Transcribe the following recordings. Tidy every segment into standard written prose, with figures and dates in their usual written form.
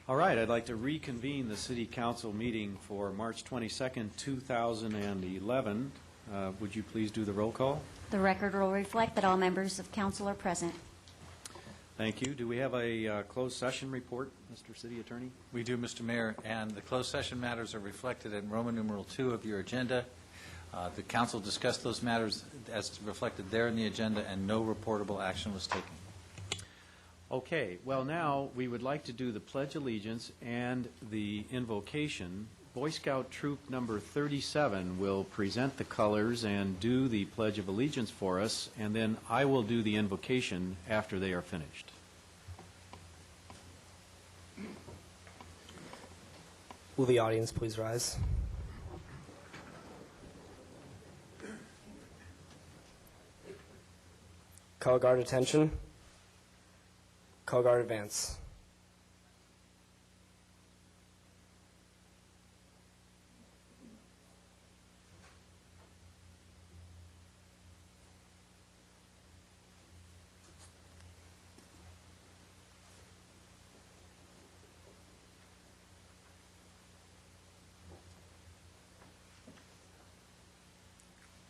All right, I'd like to reconvene the City Council meeting for March 22nd, 2011. Would you please do the roll call? The record will reflect that all members of council are present. Thank you. Do we have a closed session report, Mr. City Attorney? We do, Mr. Mayor, and the closed session matters are reflected in Roman numeral 2 of your agenda. The council discussed those matters as reflected there in the agenda, and no reportable action was taken. Okay, well now we would like to do the Pledge of Allegiance and the invocation. Boy Scout Troop number 37 will present the colors and do the Pledge of Allegiance for us, and then I will do the invocation after they are finished. Will the audience please rise? Color guard attention. Color guard advance.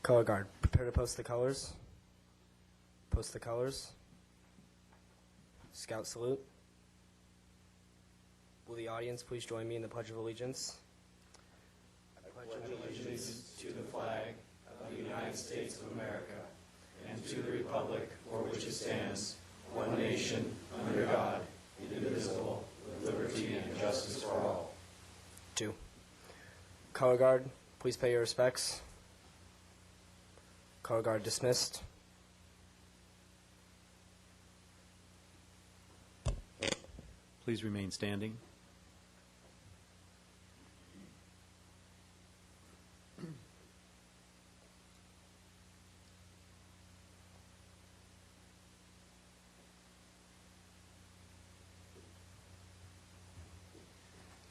Color guard, prepare to post the colors. Post the colors. Scout salute. Will the audience please join me in the Pledge of Allegiance? I pledge allegiance to the flag of the United States of America and to the republic for which it stands, one nation, under God, indivisible, with liberty and justice for all. 2. Color guard, please pay your respects. Color guard dismissed. Please remain standing.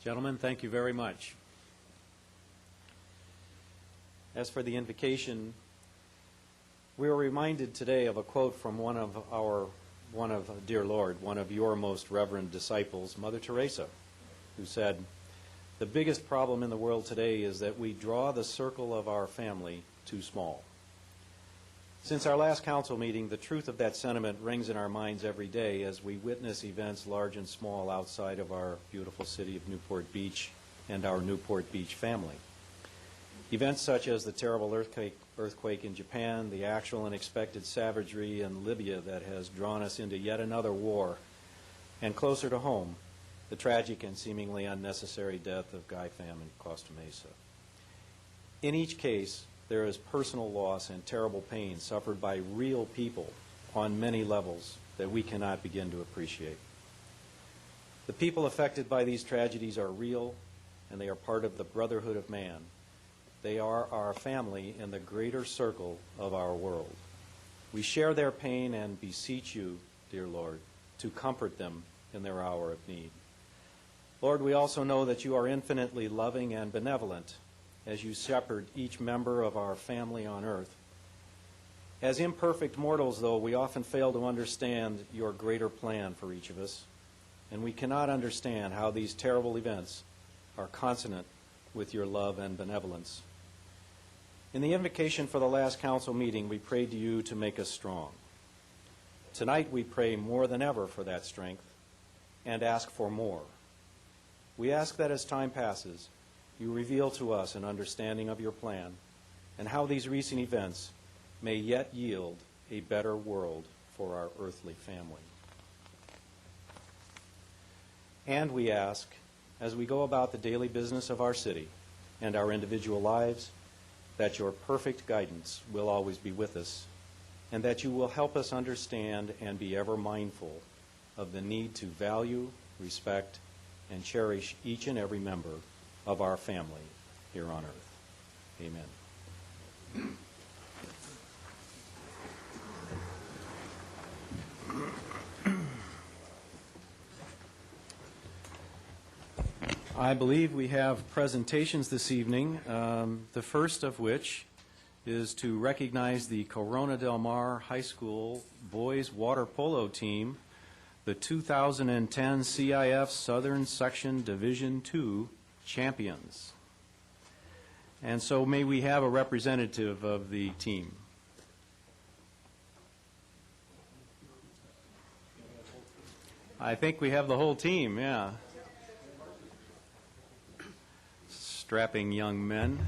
Gentlemen, thank you very much. As for the invocation, we were reminded today of a quote from one of dear Lord, one of your most reverend disciples, Mother Teresa, who said, "The biggest problem in the world today is that we draw the circle of our family too small." Since our last council meeting, the truth of that sentiment rings in our minds every day as we witness events large and small outside of our beautiful city of Newport Beach and our Newport Beach family. Events such as the terrible earthquake in Japan, the actual and expected savagery in Libya that has drawn us into yet another war, and closer to home, the tragic and seemingly unnecessary death of Guy Pham in Costa Mesa. In each case, there is personal loss and terrible pain suffered by real people on many levels that we cannot begin to appreciate. The people affected by these tragedies are real, and they are part of the brotherhood of man. They are our family in the greater circle of our world. We share their pain and beseech you, dear Lord, to comfort them in their hour of need. Lord, we also know that you are infinitely loving and benevolent as you shepherd each member of our family on earth. As imperfect mortals, though, we often fail to understand your greater plan for each of us, and we cannot understand how these terrible events are consonant with your love and benevolence. In the invocation for the last council meeting, we prayed to you to make us strong. Tonight we pray more than ever for that strength and ask for more. We ask that as time passes, you reveal to us an understanding of your plan and how these recent events may yet yield a better world for our earthly family. And we ask, as we go about the daily business of our city and our individual lives, that your perfect guidance will always be with us, and that you will help us understand and be ever mindful of the need to value, respect, and cherish each and every member of our family here on earth. Amen. I believe we have presentations this evening, the first of which is to recognize the Corona Del Mar High School boys water polo team the 2010 CIF Southern Section Division II champions. And so may we have a representative of the team? I think we have the whole team, yeah. Strapping young men.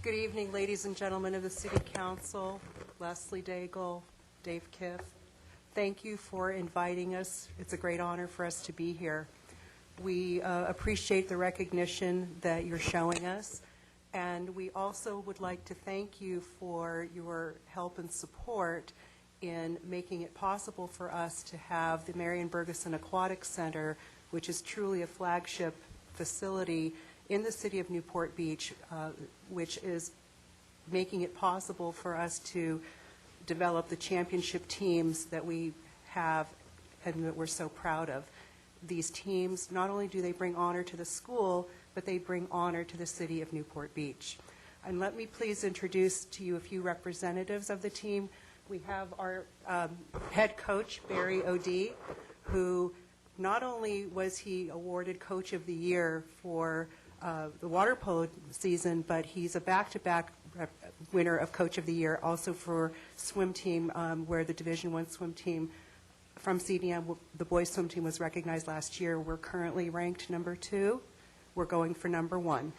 Good evening, ladies and gentlemen of the City Council, Leslie Daigle, Dave Kiff. Thank you for inviting us. It's a great honor for us to be here. We appreciate the recognition that you're showing us, and we also would like to thank you for your help and support in making it possible for us to have the Marion Bergeson Aquatic Center, which is truly a flagship facility in the city of Newport Beach, which is making it possible for us to develop the championship teams that we have and that we're so proud of. These teams, not only do they bring honor to the school, but they bring honor to the city of Newport Beach. And let me please introduce to you a few representatives of the team. We have our head coach, Barry O'D, who not only was he awarded Coach of the Year for the water polo season, but he's a back-to-back winner of Coach of the Year, also for swim team, where the Division I swim team from CDM, the boys swim team was recognized last year. We're currently ranked number 2. We're going for number 1.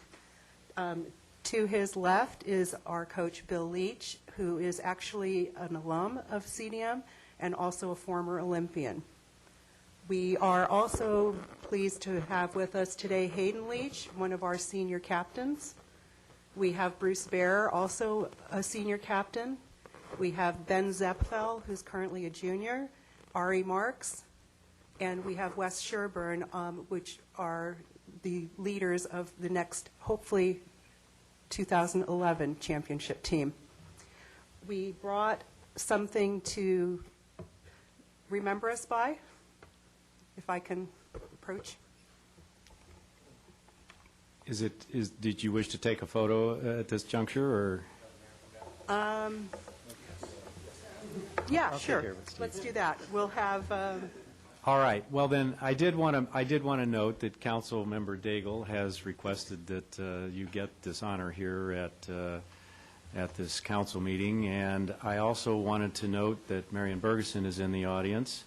To his left is our coach, Bill Leach, who is actually an alum of CDM and also a former Olympian. We are also pleased to have with us today Hayden Leach, one of our senior captains. We have Bruce Bear, also a senior captain. We have Ben Zepfel, who's currently a junior, Ari Marks, and we have Wes Sherburne, which are the leaders of the next, hopefully, 2011 championship team. We brought something to remember us by, if I can approach. Did you wish to take a photo at this juncture, or? Yeah, I'll sure. take care of it, Steve. Let's do that. We'll have. All right. Well, then, I did want to note that Council Member Daigle has requested that you get this honor here at this council meeting, and I also wanted to note that Marion Bergeson is in the audience,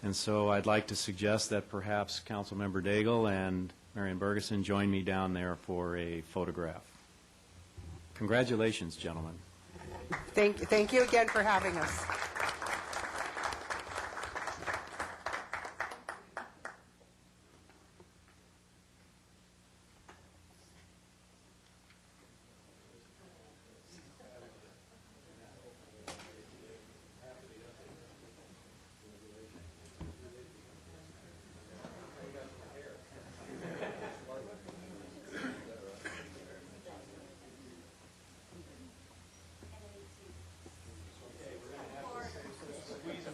and so I'd like to suggest that perhaps Council Member Daigle and Marion Bergeson join me down there for a photograph. Congratulations, gentlemen. Thank you again for having us.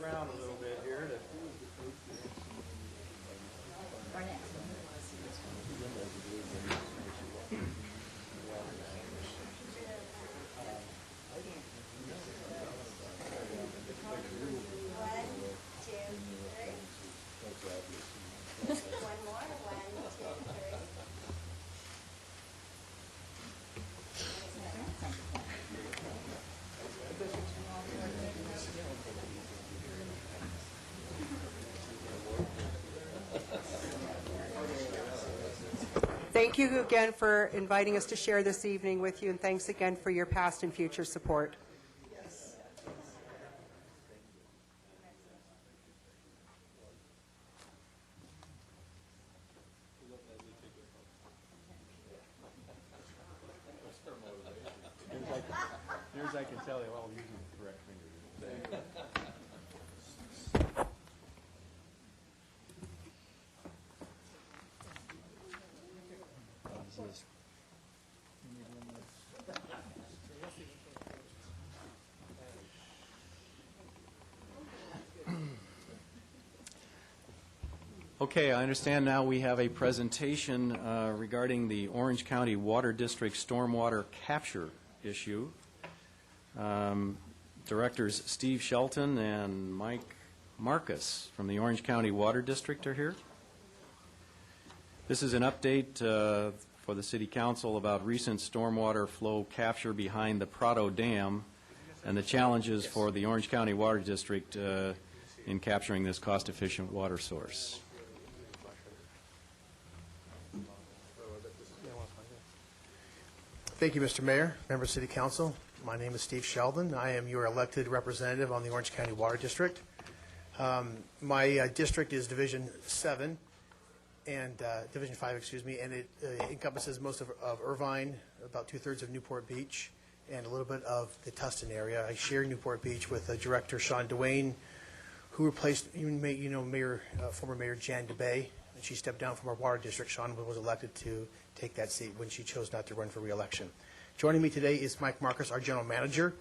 Around a little bit here. Thank you again for inviting us to share this evening with you, and thanks again for your past and future support. Near as I can tell, they're all using the correct fingers. Okay, I understand now we have a presentation regarding the Orange County Water District stormwater capture issue. Directors Steve Sheldon and Mike Markus from the Orange County Water District are here. This is an update for the City Council about recent stormwater flow capture behind the Prado Dam and the challenges for the Orange County Water District in capturing this cost-efficient water source. Thank you, Mr. Mayor, members of City Council. My name is Steve Sheldon. I am your elected representative on the Orange County Water District. My district is Division 7 and Division 5, excuse me, and it encompasses most of Irvine, about two-thirds of Newport Beach, and a little bit of the Tustin area. I share Newport Beach with Director Sean Duane, who replaced former Mayor Jan DeBay. She stepped down from our water district. Sean was elected to take that seat when she chose not to run for re-election. Joining me today is Mike Markus, our general manager.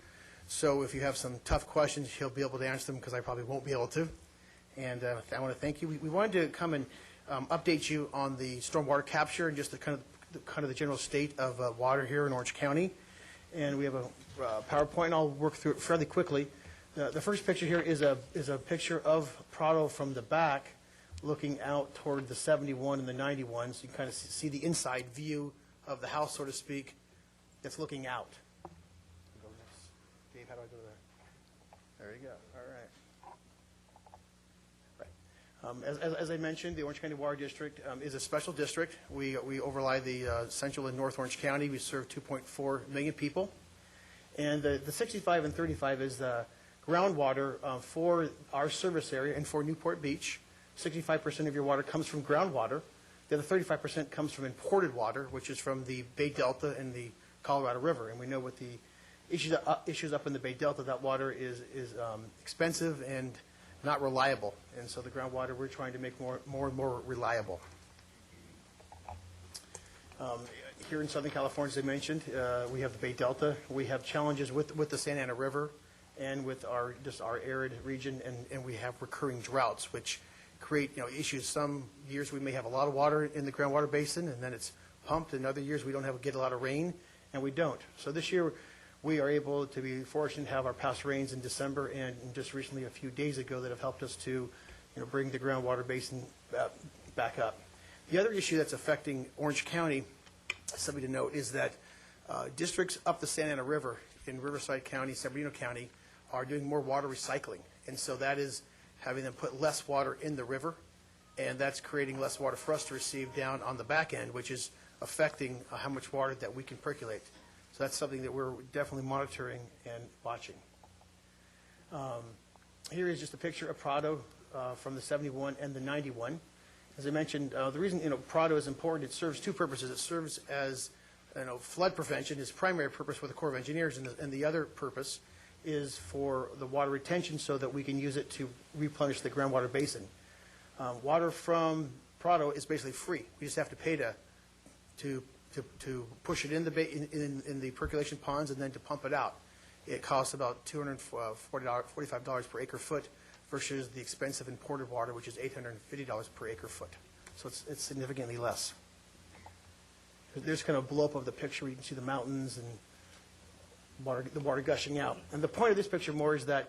So if you have some tough questions, he'll be able to answer them because I probably won't be able to. And I want to thank you. We wanted to come and update you on the stormwater capture and just the kind of the general state of water here in Orange County. And we have a PowerPoint, and I'll work through it fairly quickly. The first picture here is a picture of Prado from the back, looking out toward the 71 and the 91, so you can kind of see the inside view of the house, so to speak, that's looking out. Go next. Dave, how do I go there? There you go. All right. Right. As I mentioned, the Orange County Water District is a special district. We overlie the central and north Orange County. We serve 2.4 million people. And the 65 and 35 is the groundwater for our service area and for Newport Beach. 65% of your water comes from groundwater. The other 35% comes from imported water, which is from the Bay Delta and the Colorado River. And we know with the issues up in the Bay Delta, that water is expensive and not reliable. And so the groundwater we're trying to make more and more reliable. Here in Southern California, as I mentioned, we have the Bay Delta. We have challenges with the Santa Ana River and with our arid region, and we have recurring droughts, which create issues. Some years we may have a lot of water in the groundwater basin, and then it's pumped, and other years we don't get a lot of rain, and we don't. So this year we are able to be fortunate to have our past rains in December and just recently a few days ago that have helped us to bring the groundwater basin back up. The other issue that's affecting Orange County, something to note, is that districts up the Santa Ana River in Riverside County, San Bernardino County, are doing more water recycling, and so that is having them put less water in the river, and that's creating less water for us to receive down on the back end, which is affecting how much water that we can percolate. So that's something that we're definitely monitoring and watching. Here is just a picture of Prado from the 71 and the 91. As I mentioned, the reason Prado is important, it serves two purposes. It serves as flood prevention, its primary purpose for the Corps of Engineers, and the other purpose is for the water retention so that we can use it to replenish the groundwater basin. Water from Prado is basically free. We just have to pay to push it in the percolation ponds and then to pump it out. It costs about $245 per acre foot versus the expensive imported water, which is $850 per acre foot. So it's significantly less. There's kind of a blow-up of the picture where you can see the mountains and the water gushing out. And the point of this picture more is that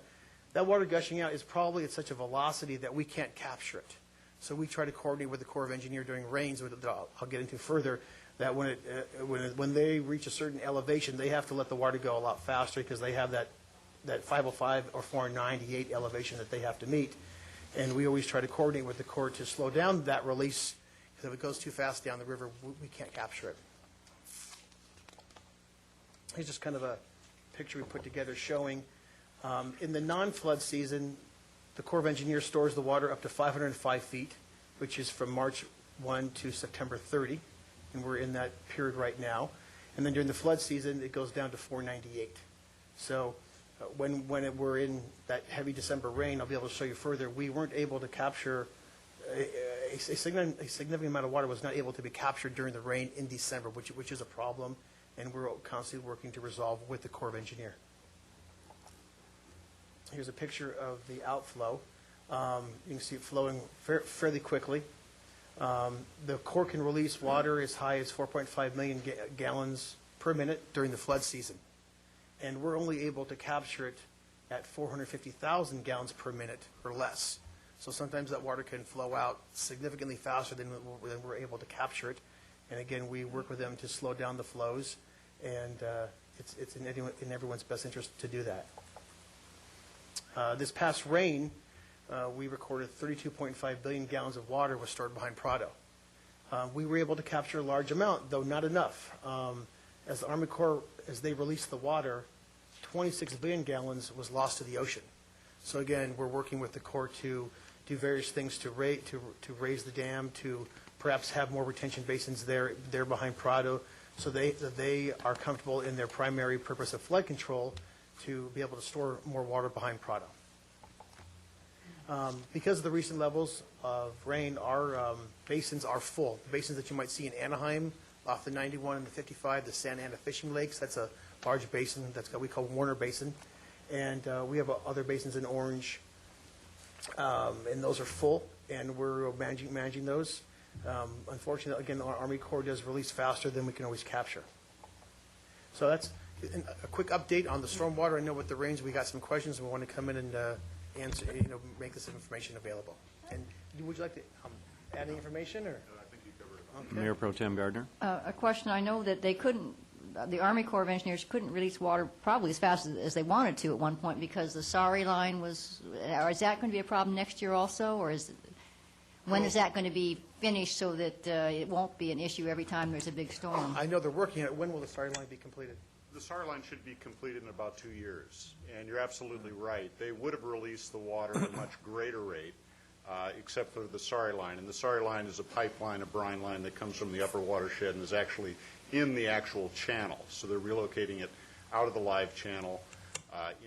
water gushing out is probably at such a velocity that we can't capture it. So we try to coordinate with the Corps of Engineers during rains, that I'll get into further, that when they reach a certain elevation, they have to let the water go a lot faster because they have that 505 or 498 elevation that they have to meet. And we always try to coordinate with the Corps to slow down that release, because if it goes too fast down the river, we can't capture it. Here's just kind of a picture we put together showing in the non-flood season, the Corps of Engineers stores the water up to 505 feet, which is from March 1 to September 30, and we're in that period right now. And then during the flood season, it goes down to 498. So when we're in that heavy December rain, I'll be able to show you further, we weren't able to capture a significant amount of water was not able to be captured during the rain in December, which is a problem, and we're constantly working to resolve with the Corps of Engineers. Here's a picture of the outflow. You can see it flowing fairly quickly. The Corps can release water as high as 4.5 million gallons per minute during the flood season. And we're only able to capture it at 450,000 gallons per minute or less. So sometimes that water can flow out significantly faster than we're able to capture it. And again, we work with them to slow down the flows, and it's in everyone's best interest to do that. This past rain, we recorded 32.5 billion gallons of water was stored behind Prado. We were able to capture a large amount, though not enough. As the Army Corps, as they released the water, 26 billion gallons was lost to the ocean. So again, we're working with the Corps to do various things to raise the dam, to perhaps have more retention basins there behind Prado, so they are comfortable in their primary purpose of flood control to be able to store more water behind Prado. Because of the recent levels of rain, our basins are full. The basins that you might see in Anaheim, off the 91 and the 55, the Santa Ana Fishing Lakes, that's a large basin we call Warner Basin. And we have other basins in Orange, and those are full, and we're managing those. Unfortunately, again, our Army Corps does release faster than we can always capture. So that's a quick update on the stormwater. I know with the rains, we got some questions, and we want to come in and answer, make this information available. And would you like to add any information, or? I think you covered it. Okay. Mayor Pro Tem Gardner? A question. I know that they couldn't, the Army Corps of Engineers couldn't release water probably as fast as they wanted to at one point because the Sorry line was, or is that going to be a problem next year also, or when is that going to be finished so that it won't be an issue every time there's a big storm? I know they're working on it. When will the Sorry line be completed? The SAR line should be completed in about 2 years, and you're absolutely right. They would have released the water at a much greater rate, except for the SAR line. And the SAR line is a pipeline, a brine line that comes from the upper watershed and is actually in the actual channel. So they're relocating it out of the live channel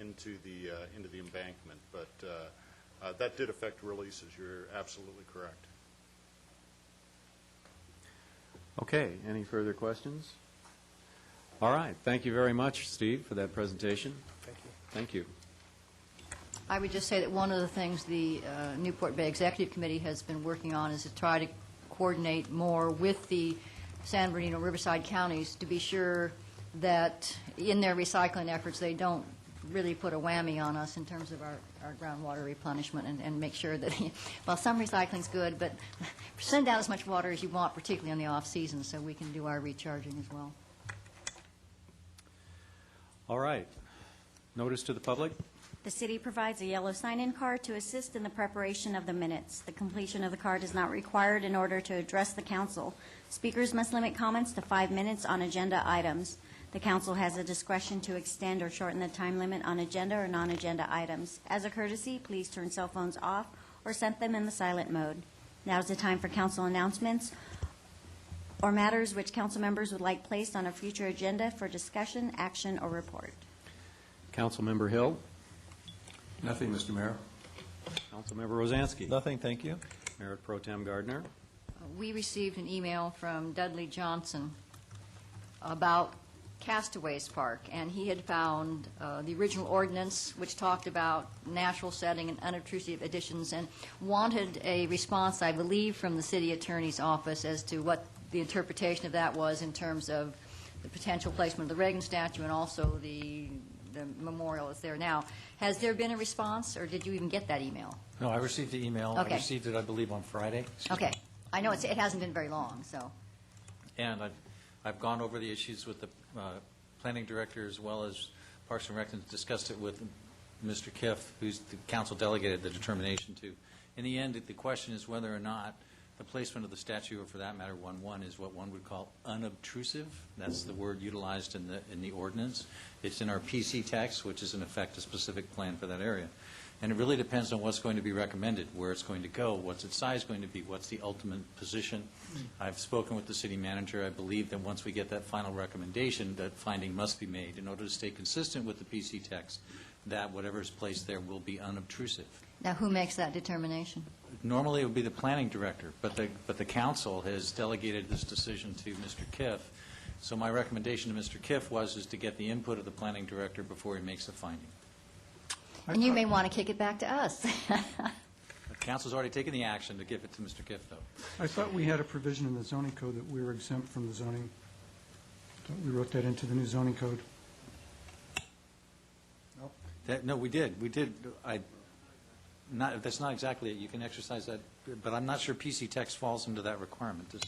into the embankment. But that did affect releases. You're absolutely correct. Okay, any further questions? All right, thank you very much, Steve, for that presentation. Thank you. Thank you. I would just say that one of the things the Newport Bay Executive Committee has been working on is to try to coordinate more with the San Bernardino Riverside counties to be sure that in their recycling efforts they don't really put a whammy on us in terms of our groundwater replenishment and make sure that, well, some recycling's good, but send down as much water as you want, particularly in the off-season, so we can do our recharging as well. All right. Notice to the public? The city provides a yellow sign-in card to assist in the preparation of the minutes. The completion of the card is not required in order to address the council. Speakers must limit comments to 5 minutes on agenda items. The council has the discretion to extend or shorten the time limit on agenda or non-agenda items. As a courtesy, please turn cell phones off or set them in the silent mode. Now is the time for council announcements or matters which council members would like placed on a future agenda for discussion, action, or report. Councilmember Hill? Nothing, Mr. Mayor. Councilmember Rosansky? Nothing, thank you. Mayor Pro Tem Gardner? We received an email from Dudley Johnson about Castaways Park, and he had found the original ordinance, which talked about natural setting and unobtrusive additions, and wanted a response, I believe, from the city attorney's office as to what the interpretation of that was in terms of the potential placement of the Reagan statue and also the memorial that's there now. Has there been a response, or did you even get that email? No, I received the email. Okay. I received it, I believe, on Friday. Okay. I know it hasn't been very long, so. And I've gone over the issues with the planning director as well as Parks and Rec, and discussed it with Mr. Kiff, who's the council delegated the determination to. In the end, the question is whether or not the placement of the statue, or for that matter, 1-1, is what one would call unobtrusive. That's the word utilized in the ordinance. It's in our PC text, which is in effect a specific plan for that area. And it really depends on what's going to be recommended, where it's going to go, what's its size going to be, what's the ultimate position. I've spoken with the city manager. I believe that once we get that final recommendation, that finding must be made in order to stay consistent with the PC text, that whatever is placed there will be unobtrusive. Now, who makes that determination? Normally, it would be the planning director, but the council has delegated this decision to Mr. Kiff. So my recommendation to Mr. Kiff is to get the input of the planning director before he makes a finding. And you may want to kick it back to us. The council's already taken the action to give it to Mr. Kiff, though. I thought we had a provision in the zoning code that we were exempt from the zoning. We wrote that into the new zoning code. No, we did. That's not exactly it. You can exercise that, but I'm not sure PC text falls into that requirement.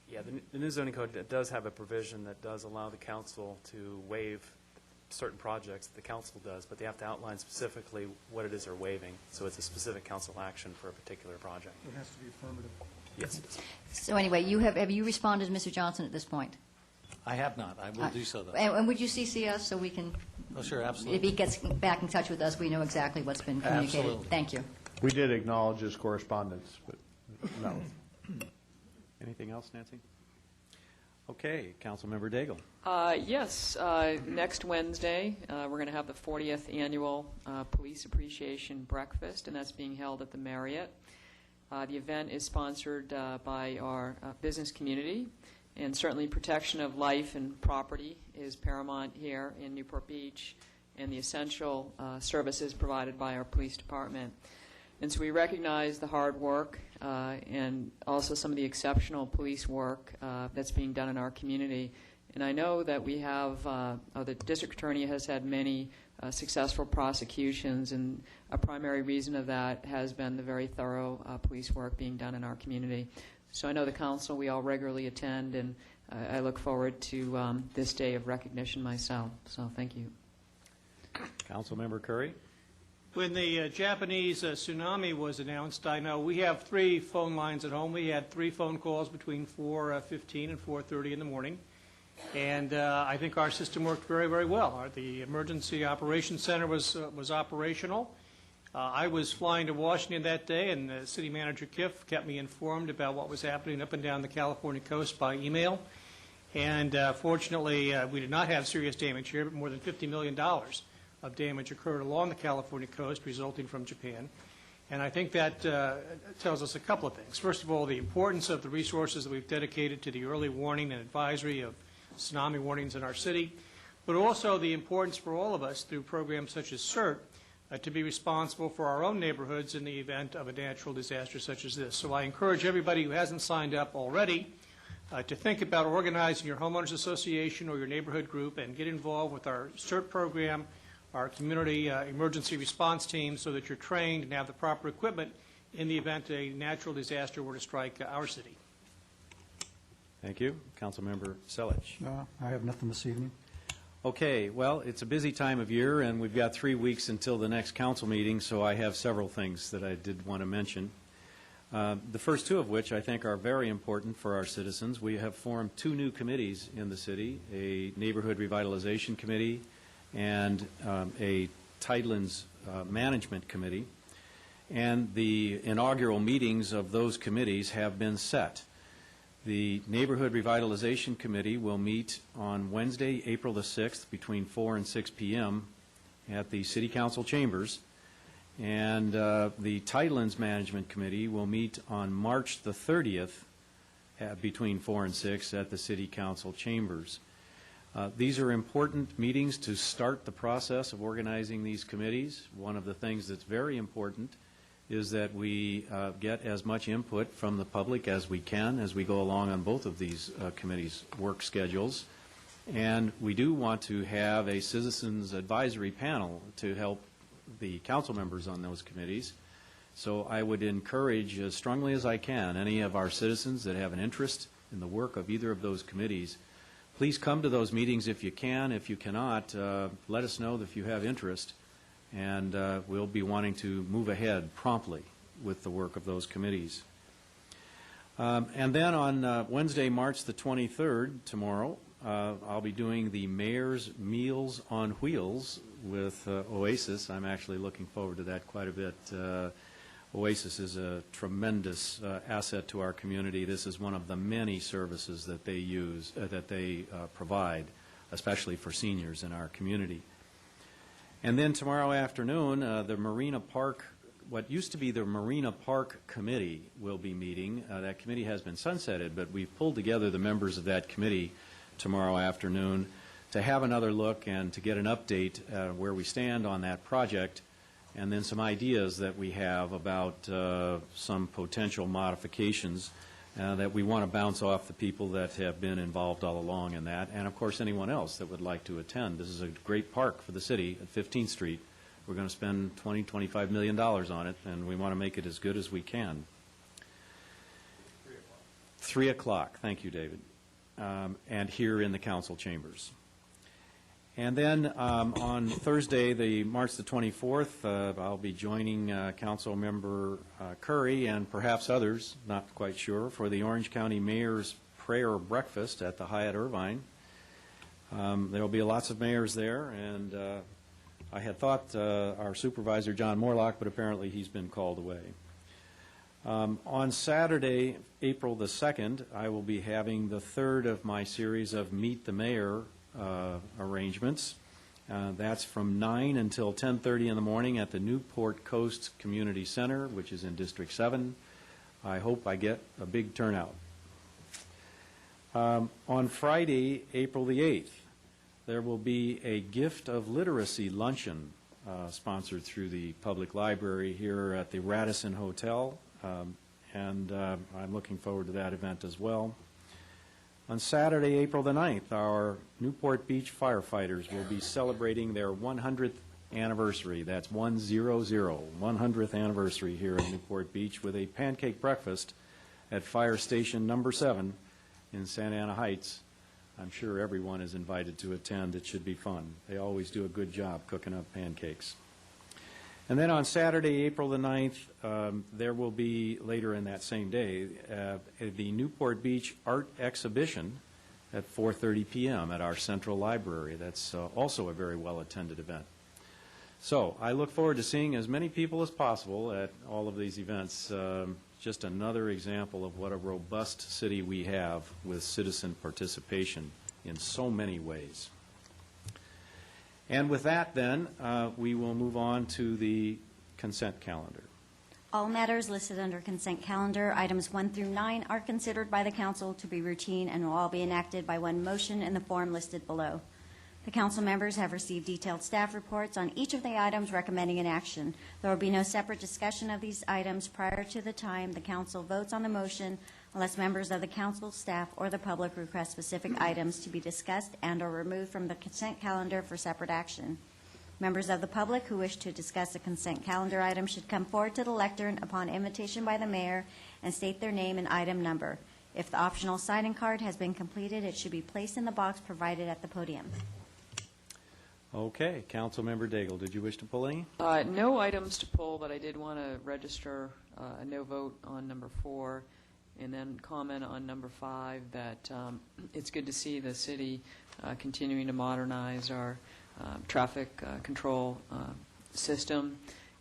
Yeah, the new zoning code does have a provision that does allow the council to waive certain projects that the council does, but they have to outline specifically what it is they're waiving. So it's a specific council action for a particular project. It has to be affirmative. Yes, it is. So anyway, have you responded to Mr. Johnson at this point? I have not. I will do so, though. And would you CC us so we can, Oh, sure, absolutely. if he gets back in touch with us, we know exactly what's been communicated? Absolutely. Thank you. We did acknowledge his correspondence, but no. Anything else, Nancy? Okay, Councilmember Daigle. Yes, next Wednesday, we're going to have the 40th Annual Police Appreciation Breakfast, and that's being held at the Marriott. The event is sponsored by our business community, and certainly protection of life and property is paramount here in Newport Beach, and the essential services provided by our police department. And so we recognize the hard work and also some of the exceptional police work that's being done in our community. And I know that we have, the district attorney has had many successful prosecutions, and a primary reason of that has been the very thorough police work being done in our community. So I know the council, we all regularly attend, and I look forward to this day of recognition myself. So thank you. Councilmember Curry. When the Japanese tsunami was announced, I know we have 3 phone lines at home. We had 3 phone calls between 4:15 and 4:30 in the morning. And I think our system worked very, very well. The Emergency Operations Center was operational. I was flying to Washington that day, and City Manager Kiff kept me informed about what was happening up and down the California coast by email. And fortunately, we did not have serious damage here, but more than $50 million of damage occurred along the California coast resulting from Japan. And I think that tells us a couple of things. First of all, the importance of the resources that we've dedicated to the early warning and advisory of tsunami warnings in our city, but also the importance for all of us through programs such as CERT to be responsible for our own neighborhoods in the event of a natural disaster such as this. So I encourage everybody who hasn't signed up already to think about organizing your homeowners association or your neighborhood group and get involved with our CERT program, our community emergency response team, so that you're trained and have the proper equipment in the event a natural disaster were to strike our city. Thank you. Councilmember Selich. I have nothing this evening. Okay, well, it's a busy time of year, and we've got 3 weeks until the next council meeting, so I have several things that I did want to mention. The first 2 of which I think are very important for our citizens. We have formed 2 new committees in the city, a Neighborhood Revitalization Committee and a Tidelands Management Committee. And the inaugural meetings of those committees have been set. The Neighborhood Revitalization Committee will meet on Wednesday, April the 6th, between 4 and 6 p.m. at the City Council chambers. And the Tidelands Management Committee will meet on March the 30th between 4 and 6 at the City Council chambers. These are important meetings to start the process of organizing these committees. One of the things that's very important is that we get as much input from the public as we can as we go along on both of these committees' work schedules. And we do want to have a citizens advisory panel to help the council members on those committees. So I would encourage as strongly as I can any of our citizens that have an interest in the work of either of those committees, please come to those meetings if you can. If you cannot, let us know if you have interest, and we'll be wanting to move ahead promptly with the work of those committees. And then on Wednesday, March the 23rd, tomorrow, I'll be doing the Mayor's Meals on Wheels with Oasis. I'm actually looking forward to that quite a bit. Oasis is a tremendous asset to our community. This is one of the many services that they use, that they provide, especially for seniors in our community. And then tomorrow afternoon, the Marina Park, what used to be the Marina Park Committee, will be meeting. That committee has been sunsetted, but we've pulled together the members of that committee tomorrow afternoon to have another look and to get an update where we stand on that project, and then some ideas that we have about some potential modifications that we want to bounce off the people that have been involved all along in that, and of course anyone else that would like to attend. This is a great park for the city at 15th Street. We're going to spend $20, $25 million on it, and we want to make it as good as we can. 3 o'clock. Thank you, David. And here in the council chambers. And then on Thursday, March the 24th, I'll be joining Council Member Curry and perhaps others, not quite sure, for the Orange County Mayor's Prayer Breakfast at the Hyatt Irvine. There will be lots of mayors there, and I had thought our supervisor, John Morlock, but apparently he's been called away. On Saturday, April the 2nd, I will be having the third of my series of Meet the Mayor arrangements. That's from 9 until 10:30 in the morning at the Newport Coast Community Center, which is in District 7. I hope I get a big turnout. On Friday, April the 8th, there will be a Gift of Literacy luncheon sponsored through the public library here at the Radisson Hotel, and I'm looking forward to that event as well. On Saturday, April the 9th, our Newport Beach firefighters will be celebrating their 100th anniversary. That's 100th anniversary here at Newport Beach with a pancake breakfast at Fire Station number 7 in Santa Ana Heights. I'm sure everyone is invited to attend. It should be fun. They always do a good job cooking up pancakes. And then on Saturday, April the 9th, there will be, later in that same day, the Newport Beach Art Exhibition at 4:30 p.m. at our Central Library. That's also a very well-attended event. So I look forward to seeing as many people as possible at all of these events. Just another example of what a robust city we have with citizen participation in so many ways. And with that, then, we will move on to the consent calendar. All matters listed under consent calendar, items 1 through 9, are considered by the council to be routine and will all be enacted by one motion in the form listed below. The council members have received detailed staff reports on each of the items recommending an action. There will be no separate discussion of these items prior to the time the council votes on the motion unless members of the council, staff, or the public request specific items to be discussed and or removed from the consent calendar for separate action. Members of the public who wish to discuss a consent calendar item should come forward to the lectern upon invitation by the mayor and state their name and item number. If the optional sign-in card has been completed, it should be placed in the box provided at the podium. Okay. Councilmember Daigle, did you wish to pull any? No items to pull, but I did want to register a no vote on number 4 and then comment on number 5 that it's good to see the city continuing to modernize our traffic control system.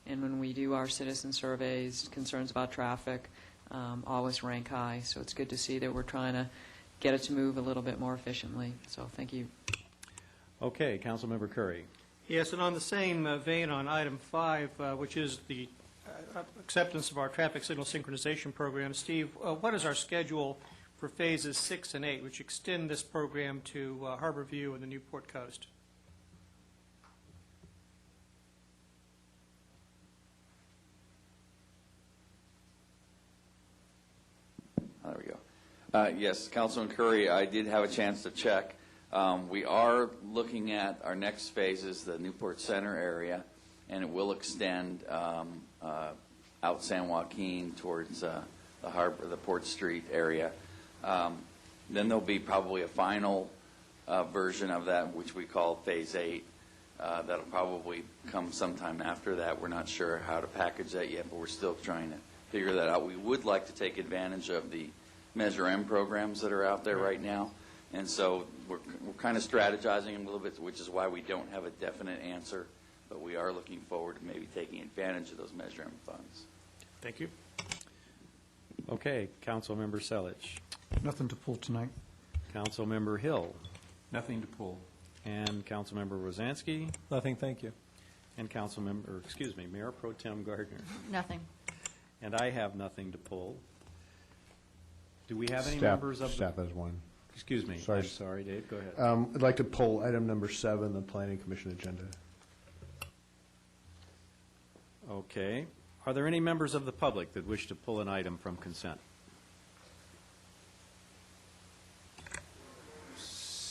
And when we do our citizen surveys, concerns about traffic always rank high. So it's good to see that we're trying to get it to move a little bit more efficiently. So thank you. Okay. Councilmember Curry. Yes, and on the same vein on item 5, which is the acceptance of our traffic signal synchronization program, Steve, what is our schedule for phases 6 and 8, which extend this program to Harbor View and the Newport coast? There we go. Yes, Councilman Curry, I did have a chance to check. We are looking at our next phases, the Newport Center area, and it will extend out San Joaquin towards the harbor, the Port Street area. Then there'll be probably a final version of that, which we call Phase 8. That'll probably come sometime after that. We're not sure how to package that yet, but we're still trying to figure that out. We would like to take advantage of the Measure M programs that are out there right now. And so we're kind of strategizing a little bit, which is why we don't have a definite answer, but we are looking forward to maybe taking advantage of those Measure M funds. Thank you. Okay. Councilmember Selich. Nothing to pull tonight. Councilmember Hill. Nothing to pull. And Councilmember Rosansky. Nothing, thank you. And Mayor Pro Tem Gardner. Nothing. And I have nothing to pull. Do we have any Staff, members of staff has one. Excuse me. Sorry. I'm sorry, Dave. Go ahead. I'd like to pull item number 7, the Planning Commission agenda. Okay. Are there any members of the public that wish to pull an item from consent?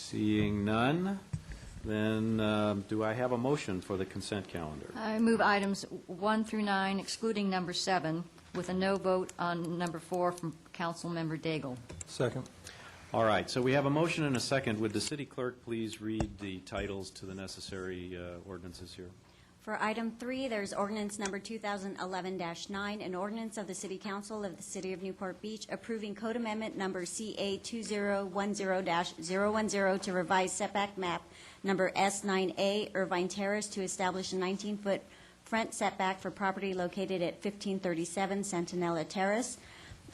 Seeing none, then do I have a motion for the consent calendar? I move items 1 through 9, excluding number 7, with a no vote on number 4 from Councilmember Daigle. Second. All right, so we have a motion and a second. Would the city clerk please read the titles to the necessary ordinances here? For item 3, there's ordinance number 2011-9, an ordinance of the City Council of the City of Newport Beach approving Code Amendment number CA 2010-010 to revise setback map number S9A, Irvine Terrace, to establish a 19-foot front setback for property located at 1537 Centinela Terrace.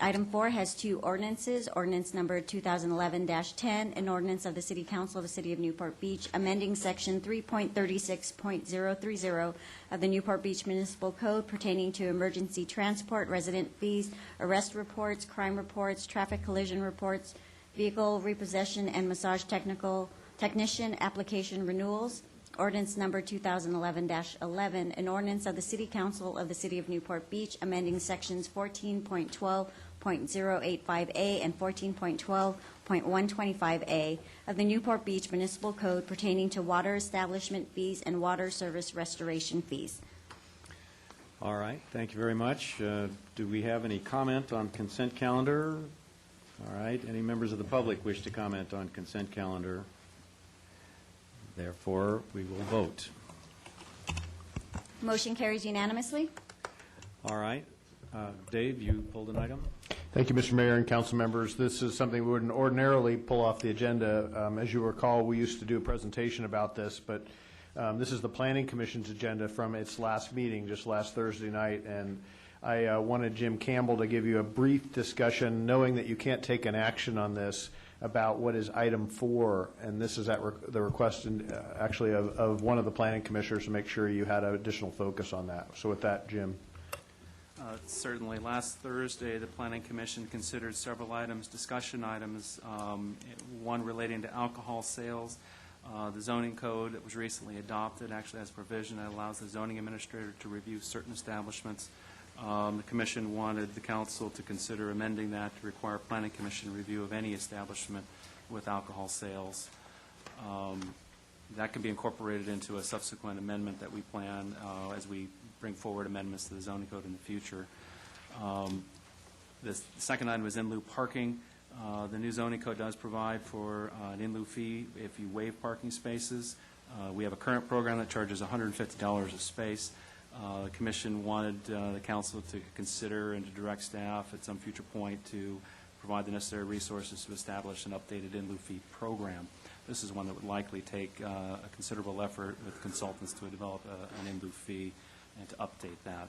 Item 4 has 2 ordinances. Ordinance number 2011-10, an ordinance of the City Council of the City of Newport Beach amending Section 3.36.030 of the Newport Beach Municipal Code pertaining to emergency transport, resident fees, arrest reports, crime reports, traffic collision reports, vehicle repossession, and massage technician application renewals. Ordinance number 2011-11, an ordinance of the City Council of the City of Newport Beach amending Sections 14.12.085A and 14.12.125A of the Newport Beach Municipal Code pertaining to water establishment fees and water service restoration fees. All right, thank you very much. Do we have any comment on consent calendar? All right, any members of the public wish to comment on consent calendar? Therefore, we will vote. Motion carries unanimously. All right. Dave, you pulled an item? Thank you, Mr. Mayor and council members. This is something we wouldn't ordinarily pull off the agenda. As you recall, we used to do a presentation about this, but this is the Planning Commission's agenda from its last meeting, just last Thursday night, and I wanted Jim Campbell to give you a brief discussion, knowing that you can't take an action on this, about what is item 4, and this is at the request actually of one of the planning commissioners to make sure you had an additional focus on that. So with that, Jim. Certainly. Last Thursday, the Planning Commission considered several items, discussion items, one relating to alcohol sales. The zoning code that was recently adopted actually has provision that allows the zoning administrator to review certain establishments. The Commission wanted the Council to consider amending that to require Planning Commission review of any establishment with alcohol sales. That can be incorporated into a subsequent amendment that we plan as we bring forward amendments to the zoning code in the future. The second item is in lieu parking. The new zoning code does provide for an in lieu fee if you waive parking spaces. We have a current program that charges $150 a space. The Commission wanted the Council to consider and to direct staff at some future point to provide the necessary resources to establish an updated in lieu fee program. This is one that would likely take a considerable effort with consultants to develop an in lieu fee and to update that.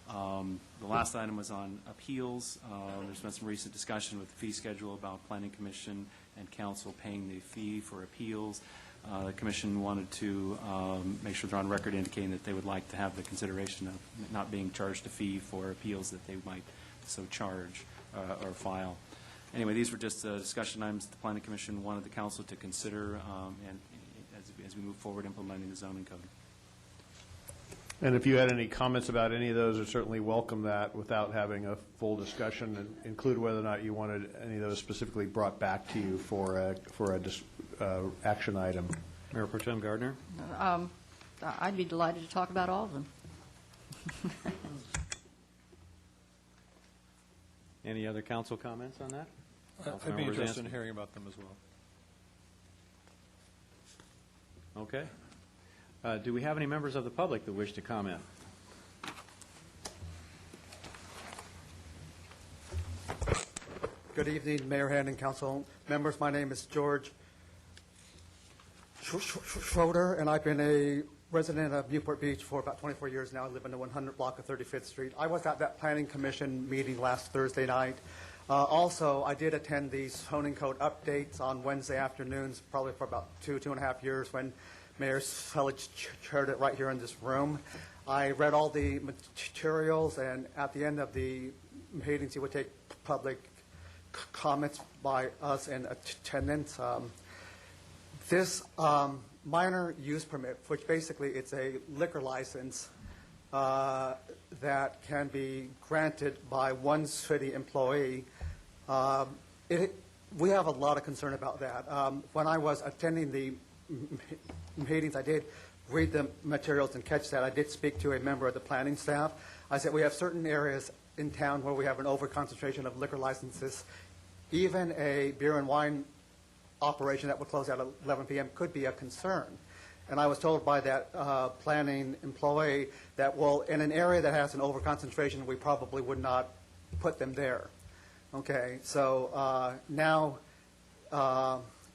The last item was on appeals. There's been some recent discussion with the fee schedule about Planning Commission and Council paying the fee for appeals. The Commission wanted to make sure they're on record indicating that they would like to have the consideration of not being charged a fee for appeals that they might so charge or file. Anyway, these were just discussion items the Planning Commission wanted the Council to consider and as we move forward implementing the zoning code. And if you had any comments about any of those, I'd certainly welcome that without having a full discussion, and include whether or not you wanted any of those specifically brought back to you for a action item. Mayor Pro Tem Gardner? I'd be delighted to talk about all of them. Any other council comments on that? I'd be interested in hearing about them as well. Okay. Do we have any members of the public that wish to comment? Good evening, Mayor Henn and council members. My name is George Schroeder, and I've been a resident of Newport Beach for about 24 years now. I live in the 100 block of 35th Street. I was at that Planning Commission meeting last Thursday night. Also, I did attend these zoning code updates on Wednesday afternoons, probably for about two and a half years when Mayor Selig chaired it right here in this room. I read all the materials, and at the end of the meetings, he would take public comments by us in attendance. This minor use permit, which basically it's a liquor license that can be granted by one city employee, it we have a lot of concern about that. When I was attending the meetings, I did read the materials and catch that. I did speak to a member of the planning staff. I said we have certain areas in town where we have an over-concentration of liquor licenses. Even a beer and wine operation that would close at 11 p.m. could be a concern. And I was told by that planning employee that, well, in an area that has an over-concentration, we probably would not put them there. Okay, so now,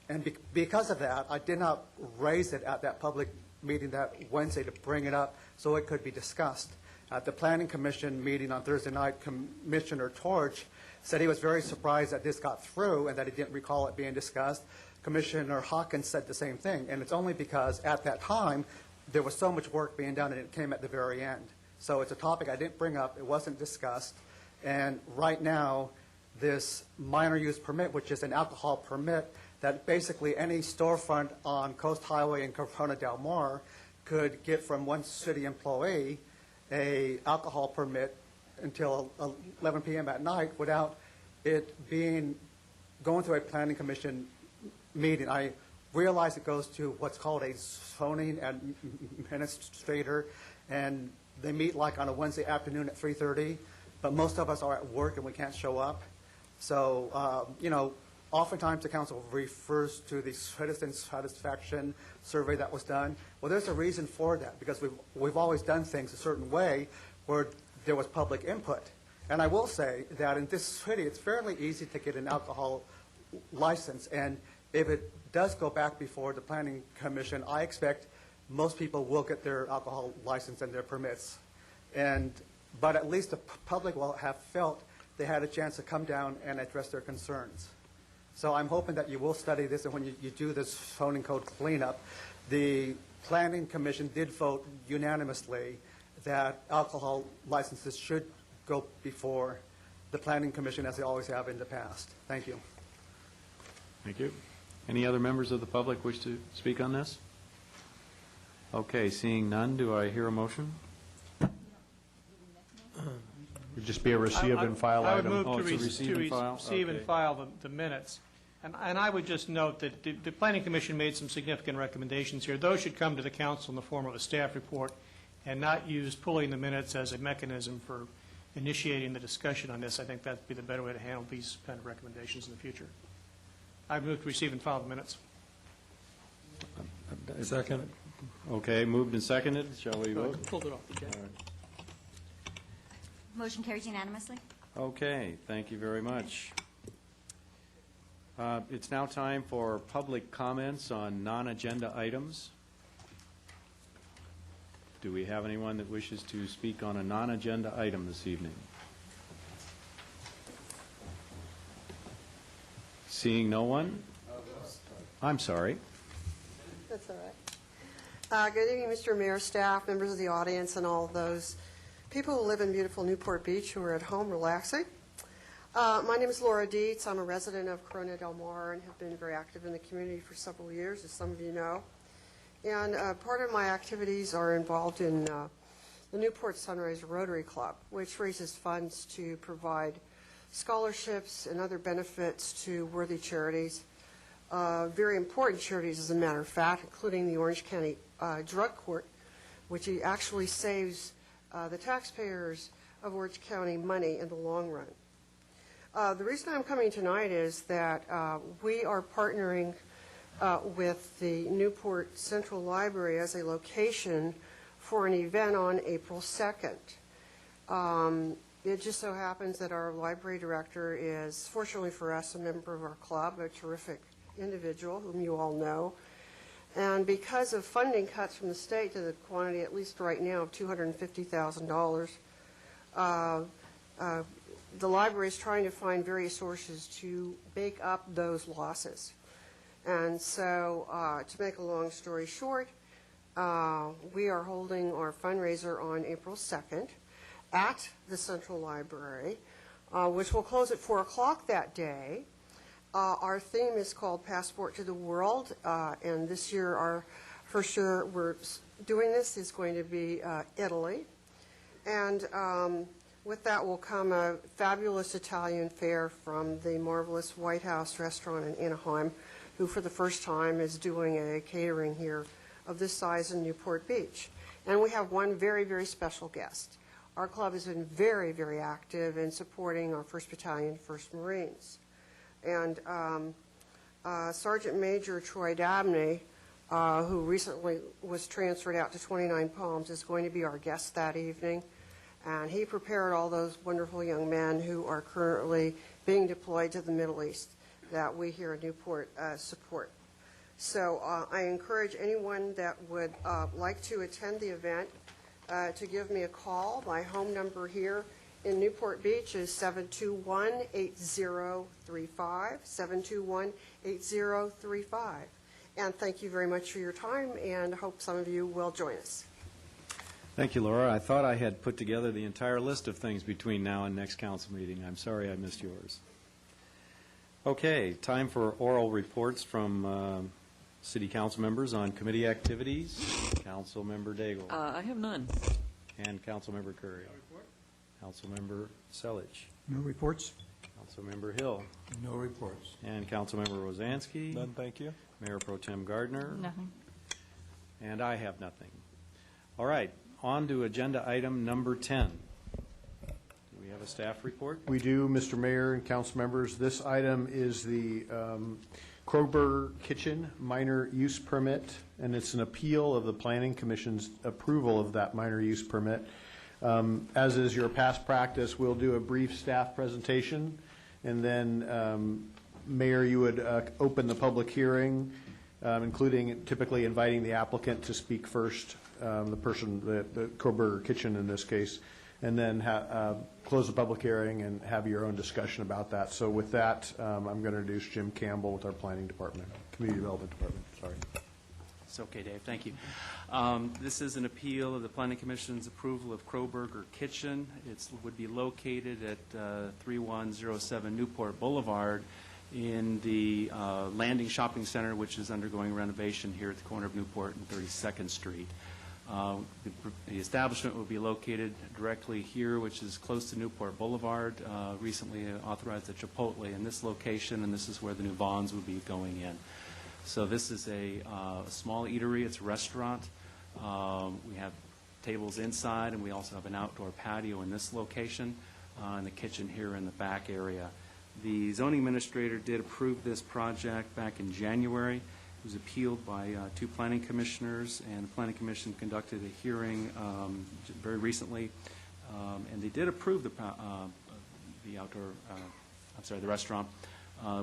and because of that, I did not raise it at that public meeting that Wednesday to bring it up so it could be discussed. At the Planning Commission meeting on Thursday night, Commissioner Torch said he was very surprised that this got through and that he didn't recall it being discussed. Commissioner Hawkins said the same thing, and it's only because at that time there was so much work being done and it came at the very end. So it's a topic I didn't bring up, it wasn't discussed, and right now this minor use permit, which is an alcohol permit that basically any storefront on Coast Highway in Corona Del Mar could get from one city employee a alcohol permit until 11 p.m. at night without it being going through a planning commission meeting. I realize it goes to what's called a zoning administrator, and they meet like on a Wednesday afternoon at 3:30, but most of us are at work and we can't show up. So, oftentimes the council refers to the citizen satisfaction survey that was done. Well, there's a reason for that, because we've always done things a certain way where there was public input. And I will say that in this city, it's fairly easy to get an alcohol license. And if it does go back before the Planning Commission, I expect most people will get their alcohol license and their permits. But at least the public will have felt they had a chance to come down and address their concerns. So I'm hoping that you will study this, and when you do this zoning code cleanup, the Planning Commission did vote unanimously that alcohol licenses should go before the Planning Commission, as they always have in the past. Thank you. Thank you. Any other members of the public wish to speak on this? Okay, seeing none, do I hear a motion? Would just be a receive and file I would item. move to receive and file? receive and Okay. file the minutes. And I would just note that the Planning Commission made some significant recommendations here. Those should come to the council in the form of a staff report and not use pulling the minutes as a mechanism for initiating the discussion on this. I think that'd be the better way to handle these kind of recommendations in the future. I move to receive and file the minutes. Second. Okay, moved and seconded. Shall we vote? Pulled it off. Okay. All right. Motion carries unanimously. Okay, thank you very much. It's now time for public comments on non-agenda items. Do we have anyone that wishes to speak on a non-agenda item this evening? Seeing no one? I'm sorry. That's all right. Good evening, Mr. Mayor, staff, members of the audience, and all those people who live in beautiful Newport Beach who are at home relaxing. My name is Laura Dietz. I'm a resident of Corona Del Mar and have been very active in the community for several years, as some of you know. And part of my activities are involved in the Newport Sunrise Rotary Club, which raises funds to provide scholarships and other benefits to worthy charities, very important charities, as a matter of fact, including the Orange County Drug Court, which actually saves the taxpayers of Orange County money in the long run. The reason I'm coming tonight is that we are partnering with the Newport Central Library as a location for an event on April 2nd. It just so happens that our library director is, fortunately for us, a member of our club, a terrific individual whom you all know. And because of funding cuts from the state to the quantity, at least right now, of $250,000, the library is trying to find various sources to make up those losses. And so, to make a long story short, we are holding our fundraiser on April 2nd at the Central Library, which will close at 4 o'clock that day. Our theme is called Passport to the World, and this year, our first year we're doing this is going to be Italy. And With that will come a fabulous Italian fare from the marvelous White House restaurant in Anaheim, who for the first time is doing a catering here of this size in Newport Beach. And we have one very, very special guest. Our club has been very, very active in supporting our 1st Battalion, 1st Marines. And Sergeant Major Troy Dabney, who recently was transferred out to 29 Palms, is going to be our guest that evening. And he prepared all those wonderful young men who are currently being deployed to the Middle East that we here in Newport support. So I encourage anyone that would like to attend the event to give me a call. My home number here in Newport Beach is 721-8035, 721-8035. And thank you very much for your time, and hope some of you will join us. Thank you, Laura. I thought I had put together the entire list of things between now and next council meeting. I'm sorry I missed yours. Okay, time for oral reports from city council members on committee activities. Council Member Daigle. I have none. And Council Member Curry. Council Member Selich. No reports? Council Member Hill. No reports. And Council Member Rosansky. None, thank you. Mayor Pro Tem Gardner. Nothing. And I have nothing. All right, on to agenda item number 10. Do we have a staff report? We do, Mr. Mayor and council members. This item is the Kroger Kitchen minor use permit, and it's an appeal of the Planning Commission's approval of that minor use permit. As is your past practice, we'll do a brief staff presentation, and then, Mayor, you would open the public hearing, including typically inviting the applicant to speak first, the Kroger Kitchen in this case, and then close the public hearing and have your own discussion about that. So with that, I'm going to introduce Jim Campbell with our Planning Department, Community Development Department, sorry. It's okay, Dave, thank you. This is an appeal of the Planning Commission's approval of Kroger Kitchen. It would be located at 3107 Newport Boulevard in the Landing Shopping Center, which is undergoing renovation here at the corner of Newport and 32nd Street. The establishment will be located directly here, which is close to Newport Boulevard. Recently authorized a Chipotle in this location, and this is where the new Vons would be going in. So this is a small eatery. It's a restaurant. We have tables inside, and we also have an outdoor patio in this location, and the kitchen here in the back area. The zoning administrator did approve this project back in January. It was appealed by 2 planning commissioners, and the planning commission conducted a hearing very recently, and they did approve the restaurant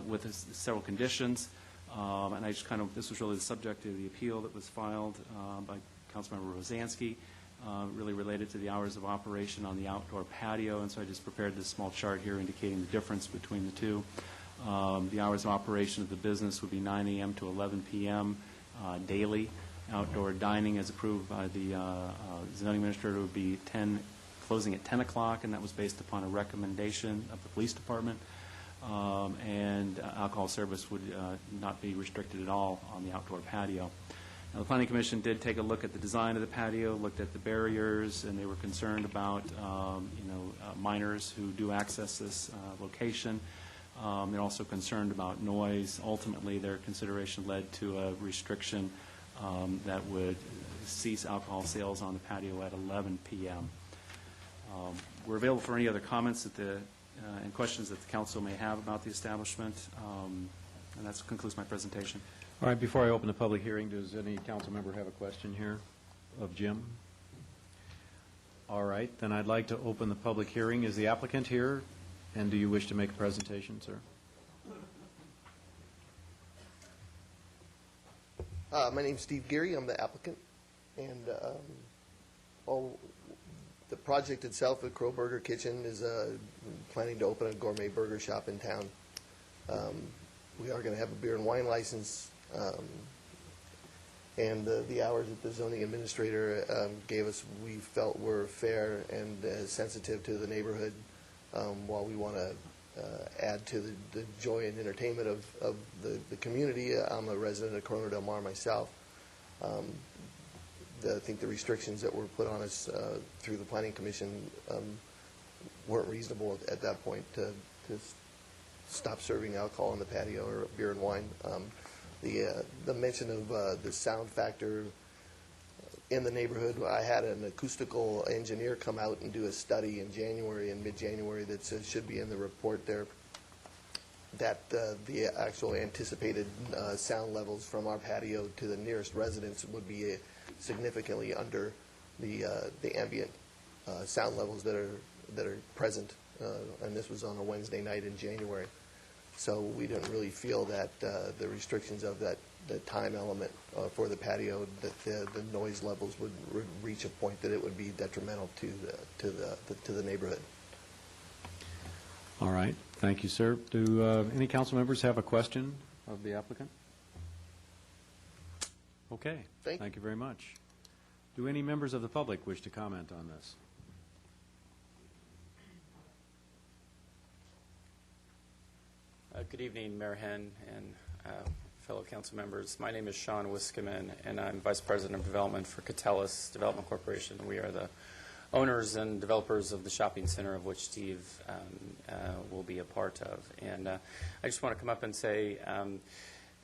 with several conditions. And I just this was really the subject of the appeal that was filed by Councilmember Rosansky, really related to the hours of operation on the outdoor patio, and so I just prepared this small chart here indicating the difference between the two. The hours of operation of the business would be 9 a.m. to 11 p.m. Daily. Outdoor dining, as approved by the zoning administrator, would be closing at 10 o'clock, and that was based upon a recommendation of the police department. And alcohol service would not be restricted at all on the outdoor patio. Now, the Planning Commission did take a look at the design of the patio, looked at the barriers, and they were concerned about minors who do access this location. They're also concerned about noise. Ultimately, their consideration led to a restriction that would cease alcohol sales on the patio at 11 p.m. We're available for any other comments and questions that the council may have about the establishment. And that concludes my presentation. All right, before I open the public hearing, does any council member have a question here of Jim? All right, then I'd like to open the public hearing. Is the applicant here? And do you wish to make a presentation, sir? My name's Steve Geary. I'm the applicant. And the project itself at Kroger Kitchen is planning to open a gourmet burger shop in town. We are going to have a beer and wine license. And the hours that the zoning administrator gave us, we felt were fair and sensitive to the neighborhood. While we want to add to the joy and entertainment of the community, I'm a resident of Corona Del Mar myself. I think the restrictions that were put on us through the Planning Commission weren't reasonable at that point to stop serving alcohol on the patio or beer and wine. The mention of the sound factor in the neighborhood, I had an acoustical engineer come out and do a study in January, in mid-January, that says should be in the report there, that the actual anticipated sound levels from our patio to the nearest residence would be significantly under the ambient sound levels that are present, and this was on a Wednesday night in January. So we didn't really feel that the restrictions of the time element for the patio, that the noise levels would reach a point that it would be detrimental to the neighborhood. All right. Thank you, sir. Do any council members have a question of the applicant? Okay. Thank you very much. Do any members of the public wish to comment on this? Good evening, Mayor Henn and fellow council members. My name is Sean Wiskaman, and I'm Vice President of Development for Catellis Development Corporation. We are the owners and developers of the shopping center, of which Steve will be a part of. And I just want to come up and say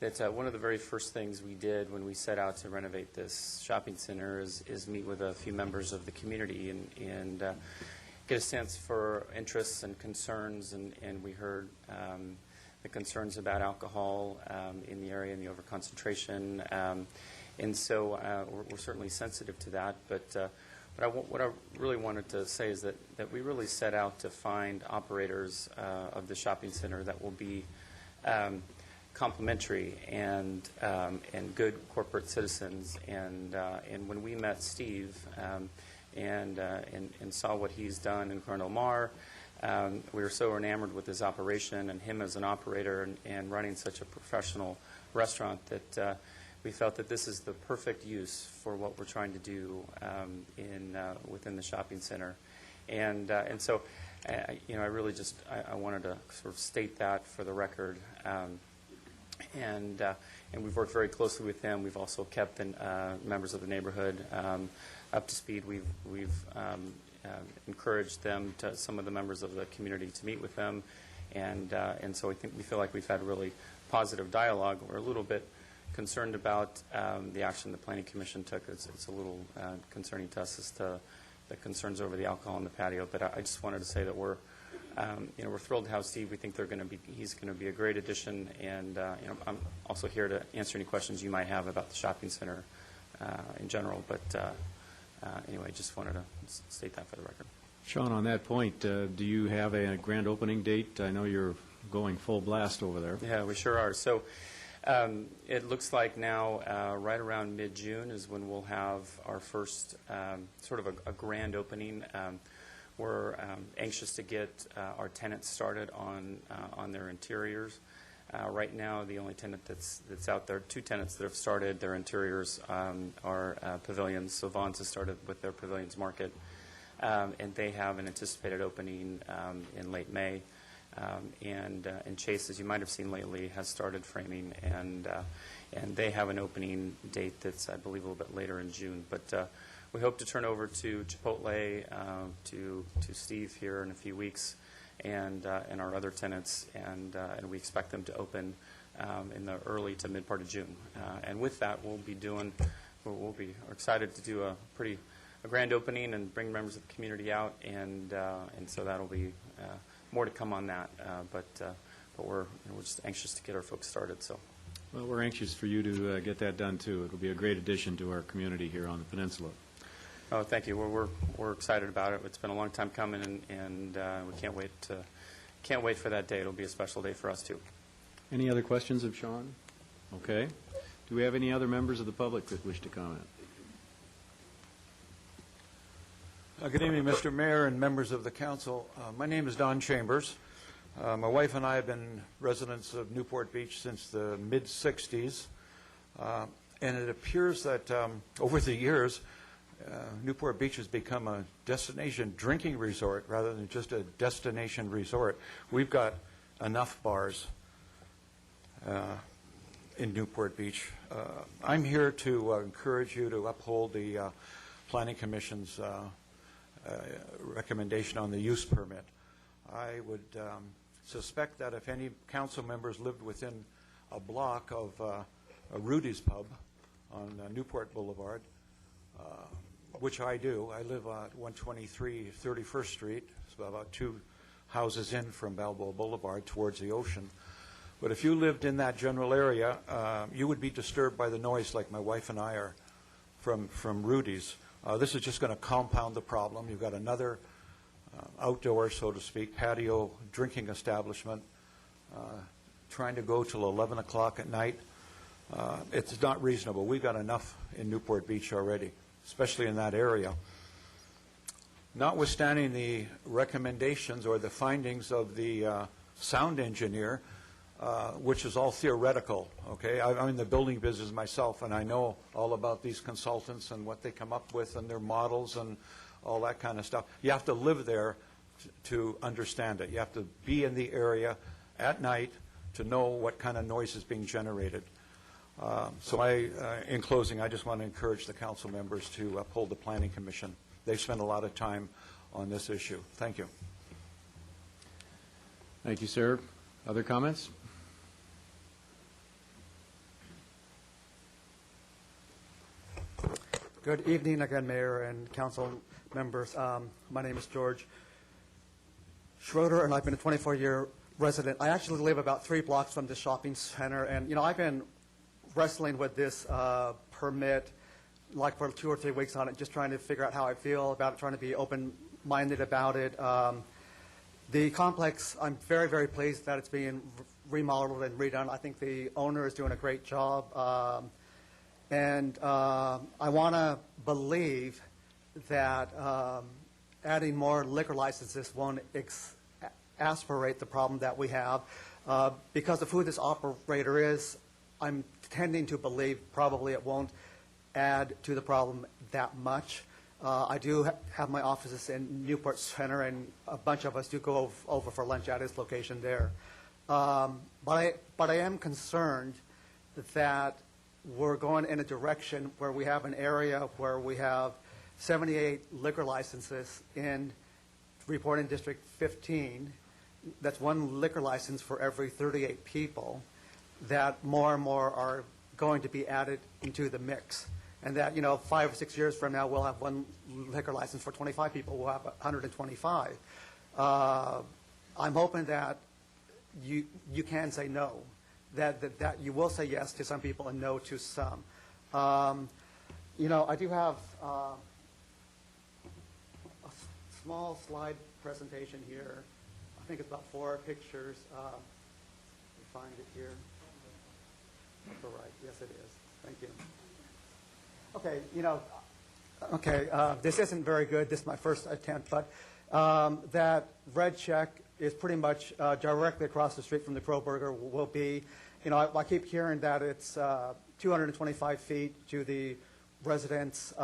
that one of the very first things we did when we set out to renovate this shopping center is meet with a few members of the community and get a sense for interests and concerns. And we heard the concerns about alcohol in the area and the overconcentration. And so we're certainly sensitive to that. But what I really wanted to say is that we really set out to find operators of the shopping center that will be complementary and good corporate citizens. And when we met Steve and saw what he's done in Cornell Mar, we were so enamored with his operation and him as an operator and running such a professional restaurant that we felt that this is the perfect use for what we're trying to do within the shopping center. And so, I really just I wanted to sort of state that for the record. And we've worked very closely with him. We've also kept the members of the neighborhood up to speed. We've encouraged them, some of the members of the community, to meet with them, and so we feel like we've had really positive dialogue. We're a little bit concerned about the action the Planning Commission took. It's a little concerning to us as to the concerns over the alcohol in the patio. But I just wanted to say that we're thrilled to have Steve. We think he's going to be a great addition, and I'm also here to answer any questions you might have about the shopping center in general. But anyway, just wanted to state that for the record. Sean, on that point, do you have a grand opening date? I know you're going full blast over there. Yeah, we sure are. So it looks like now right around mid-June is when we'll have our first sort of a grand opening. We're anxious to get our tenants started on their interiors. Right now, the only tenant that's out there, two tenants that have started their interiors are pavilions. So Vaughn's has started with their pavilions market, and they have an anticipated opening in late May. And Chase, as you might have seen lately, has started framing, and they have an opening date that's, I believe, a little bit later in June. But we hope to turn over to Chipotle, to Steve here in a few weeks, and our other tenants, and we expect them to open in the early to mid part of June. And with that, we're excited to do a grand opening and bring members of the community out, and so that'll be more to come on that. But we're just anxious to get our folks started. So. Well, we're anxious for you to get that done too. It'll be a great addition to our community here on the peninsula. Oh, thank you. We're excited about it. It's been a long time coming, and we can't wait for that day. It'll be a special day for us too. Any other questions of Sean? Okay. Do we have any other members of the public that wish to comment? Good evening, Mr. Mayor and members of the council. My name is Don Chambers. My wife and I have been residents of Newport Beach since the mid-'60s, and it appears that over the years, Newport Beach has become a destination drinking resort rather than just a destination resort. We've got enough bars in Newport Beach. I'm here to encourage you to uphold the Planning Commission's recommendation on the use permit. I would suspect that if any council members lived within a block of a Rudy's Pub on Newport Boulevard, which I do. I live at 123 31st Street, so about 2 houses in from Balboa Boulevard towards the ocean. But if you lived in that general area, you would be disturbed by the noise like my wife and I are from Rudy's. This is just going to compound the problem. You've got another outdoor, so to speak, patio drinking establishment trying to go till 11 o'clock at night. It's not reasonable. We've got enough in Newport Beach already, especially in that area. Notwithstanding the recommendations or the findings of the sound engineer, which is all theoretical, okay? I'm in the building business myself, and I know all about these consultants and what they come up with and their models and all that kind of stuff. You have to live there to understand it. You have to be in the area at night to know what kind of noise is being generated. So in closing, I just want to encourage the council members to uphold the Planning Commission. They've spent a lot of time on this issue. Thank you. Thank you, sir. Other comments? Good evening again, Mayor and council members. My name is George Schroeder, and I've been a 24-year resident. I actually live about 3 blocks from the shopping center, and, you know, I've been wrestling with this permit like for 2 or 3 weeks on it, just trying to figure out how I feel about it, trying to be open-minded about it. The complex, I'm very, very pleased that it's being remodeled and redone. I think the owner is doing a great job. And I want to believe that adding more liquor licenses won't exacerbate the problem that we have. Because of who this operator is, I'm tending to believe probably it won't add to the problem that much. I do have my offices in Newport Center, and a bunch of us do go over for lunch at his location there. But I am concerned that we're going in a direction where we have an area where we have 78 liquor licenses in reporting District 15. That's 1 liquor license for every 38 people, that more and more are going to be added into the mix. And that, you know, 5 or 6 years from now, we'll have 1 liquor license for 25 people. We'll have 125. I'm hoping that you can say no, that you will say yes to some people and no to some. You know, I do have a small slide presentation here. I think it's about 4 pictures. Let me find it here. That's all right. Yes, it is. Thank you. Okay, you know, this isn't very good. This is my first attempt, but that red check is pretty much directly across the street from the Crow Burger will be, you know, I keep hearing that it's 225 feet to the residents.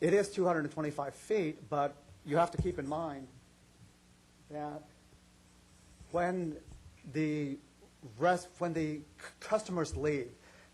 It is 225 feet, but you have to keep in mind that when the customers leave,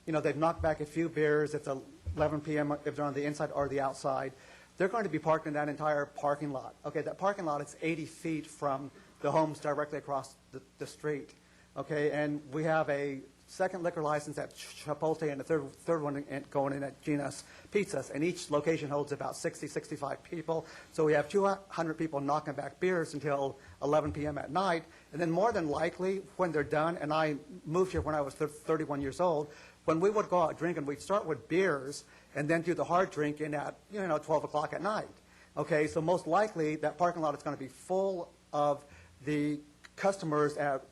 you know, they've knocked back a few beers. It's 11 p.m. if they're on the inside or the outside. They're going to be parked in that entire parking lot. Okay, that parking lot is 80 feet from the homes directly across the street. Okay, and we have a second liquor license at Chipotle and a third one going in at Gina's Pizzas, and each location holds about 60, 65 people. So we have 200 people knocking back beers until 11 p.m. at night, and then more than likely, when they're done, and I moved here when I was 31 years old, when we would go out drinking, we'd start with beers and then do the hard drinking at, you know, 12 o'clock at night. Okay, so most likely that parking lot is going to be full of the customers at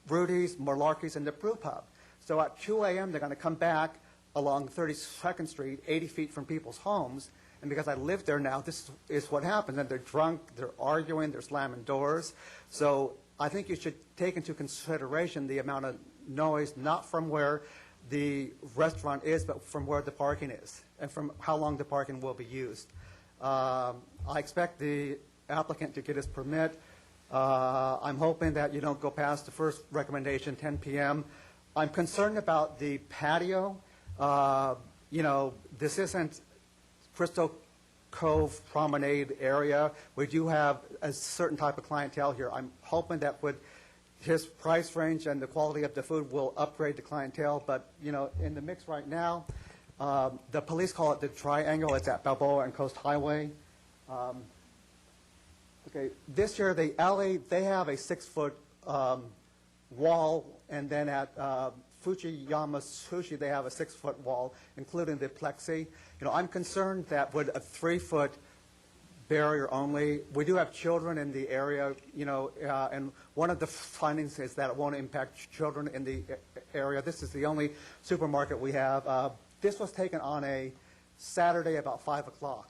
Rudy's, Malarkey's, and the Brew Pub. So at 2 a.m., they're going to come back along 32nd Street, 80 feet from people's homes. And because I live there now, this is what happens. And they're drunk, they're arguing, they're slamming doors. So I think you should take into consideration the amount of noise, not from where the restaurant is, but from where the parking is and from how long the parking will be used. I expect the applicant to get his permit. I'm hoping that you don't go past the first recommendation, 10 p.m. I'm concerned about the patio. You know, this isn't crystal Cove Promenade area. We do have a certain type of clientele here. I'm hoping that with his price range and the quality of the food will upgrade the clientele, but, you know, in the mix right now, the police call it the triangle. It's at Balboa and Coast Highway. Okay, this year, the alley, they have a 6-foot wall, and then at Fujiyama Sushi, they have a 6-foot wall, including the plexi. You know, I'm concerned that with a 3-foot barrier only, we do have children in the area, you know, and one of the findings is that it won't impact children in the area. This is the only supermarket we have. This was taken on a Saturday about 5 o'clock.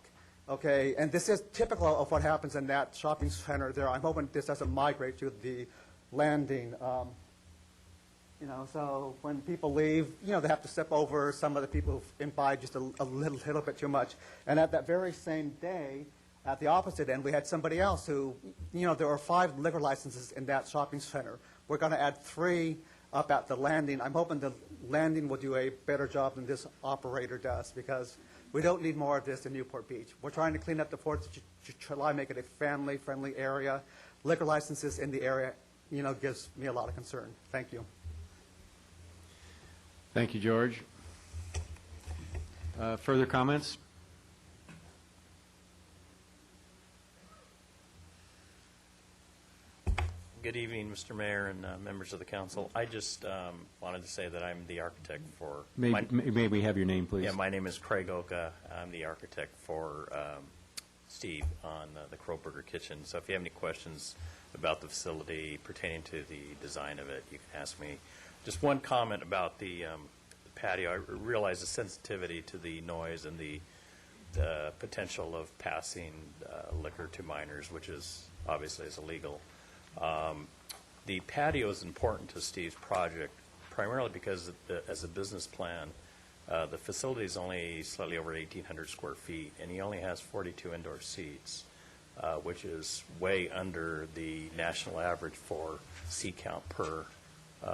Okay, and this is typical of what happens in that shopping center there. I'm hoping this doesn't migrate to the landing. You know, so when people leave, you know, they have to step over some of the people who've imbibed just a little bit too much. And at that very same day, at the opposite end, we had somebody else who, you know, there were 5 liquor licenses in that shopping center. We're going to add 3 up at the landing. I'm hoping the landing will do a better job than this operator does, because we don't need more of this in Newport Beach. We're trying to clean up the 4th of July, make it a family-friendly area. Liquor licenses in the area, you know, gives me a lot of concern. Thank you. Thank you, George. Further comments? Good evening, Mr. Mayor and members of the council. I just wanted to say that I'm the architect for... May we have your name, please? Yeah, my name is Craig Oka. I'm the architect for Steve on the Kroberger Kitchen. So if you have any questions about the facility pertaining to the design of it, you can ask me. Just one comment about the patio. I realize the sensitivity to the noise and the potential of passing liquor to minors, which is obviously is illegal. The patio is important to Steve's project, primarily because as a business plan, the facility is only slightly over 1,800 square feet, and he only has 42 indoor seats, which is way under the national average for seat count per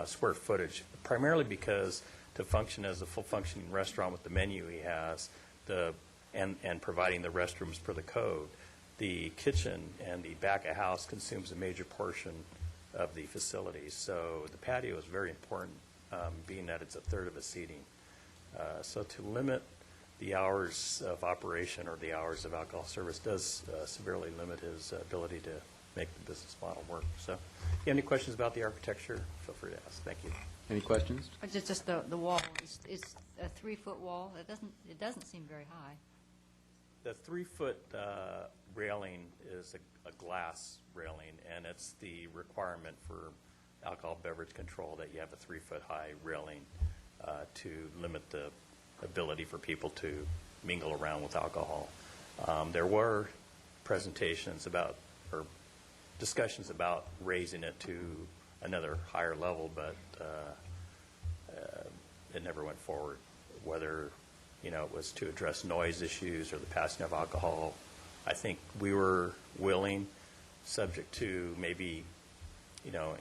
square footage, primarily because to function as a full-functioning restaurant with the menu he has and providing the restrooms per the code, the kitchen and the back of house consumes a major portion of the facility. So the patio is very important, being that it's a third of the seating. So to limit the hours of operation or the hours of alcohol service does severely limit his ability to make the business model work. So if you have any questions about the architecture, feel free to ask. Thank you. Any questions? Just the wall. It's a 3-foot wall. It doesn't seem very high. The 3-foot railing is a glass railing, and it's the requirement for alcohol beverage control that you have a 3-foot high railing to limit the ability for people to mingle around with alcohol. There were presentations about, or discussions about raising it to another higher level, but it never went forward, whether it was to address noise issues or the passing of alcohol. I think we were willing, subject to maybe,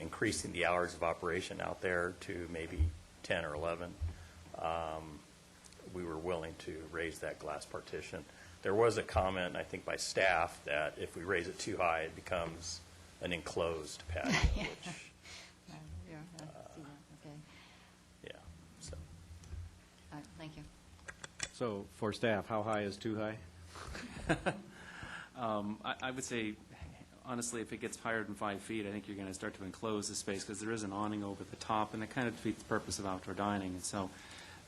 increasing the hours of operation out there to maybe 10 or 11. We were willing to raise that glass partition. There was a comment, I think, by staff that if we raise it too high, it becomes an enclosed patio, which... So. All right, thank you. So for staff, how high is too high? I would say, honestly, if it gets higher than 5 feet, I think you're going to start to enclose the space because there is an awning over the top, and it kind of defeats the purpose of outdoor dining. And so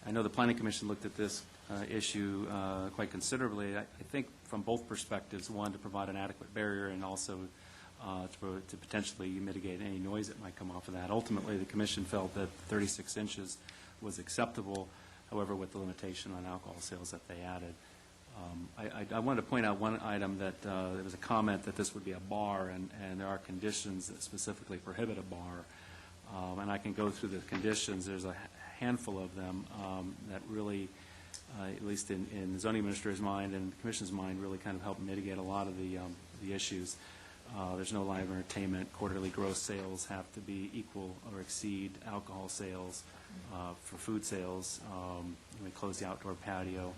I know the Planning Commission looked at this issue quite considerably. I think from both perspectives, one, to provide an adequate barrier and also to potentially mitigate any noise that might come off of that. Ultimately, the Commission felt that 36 inches was acceptable, however, with the limitation on alcohol sales that they added. I wanted to point out one item that there was a comment that this would be a bar, and there are conditions that specifically prohibit a bar. And I can go through the conditions. There's a handful of them that really, at least in the zoning administrator's mind and the Commission's mind, really kind of help mitigate a lot of the issues. There's no live entertainment. Quarterly gross sales have to be equal or exceed alcohol sales for food sales. We close the outdoor patio.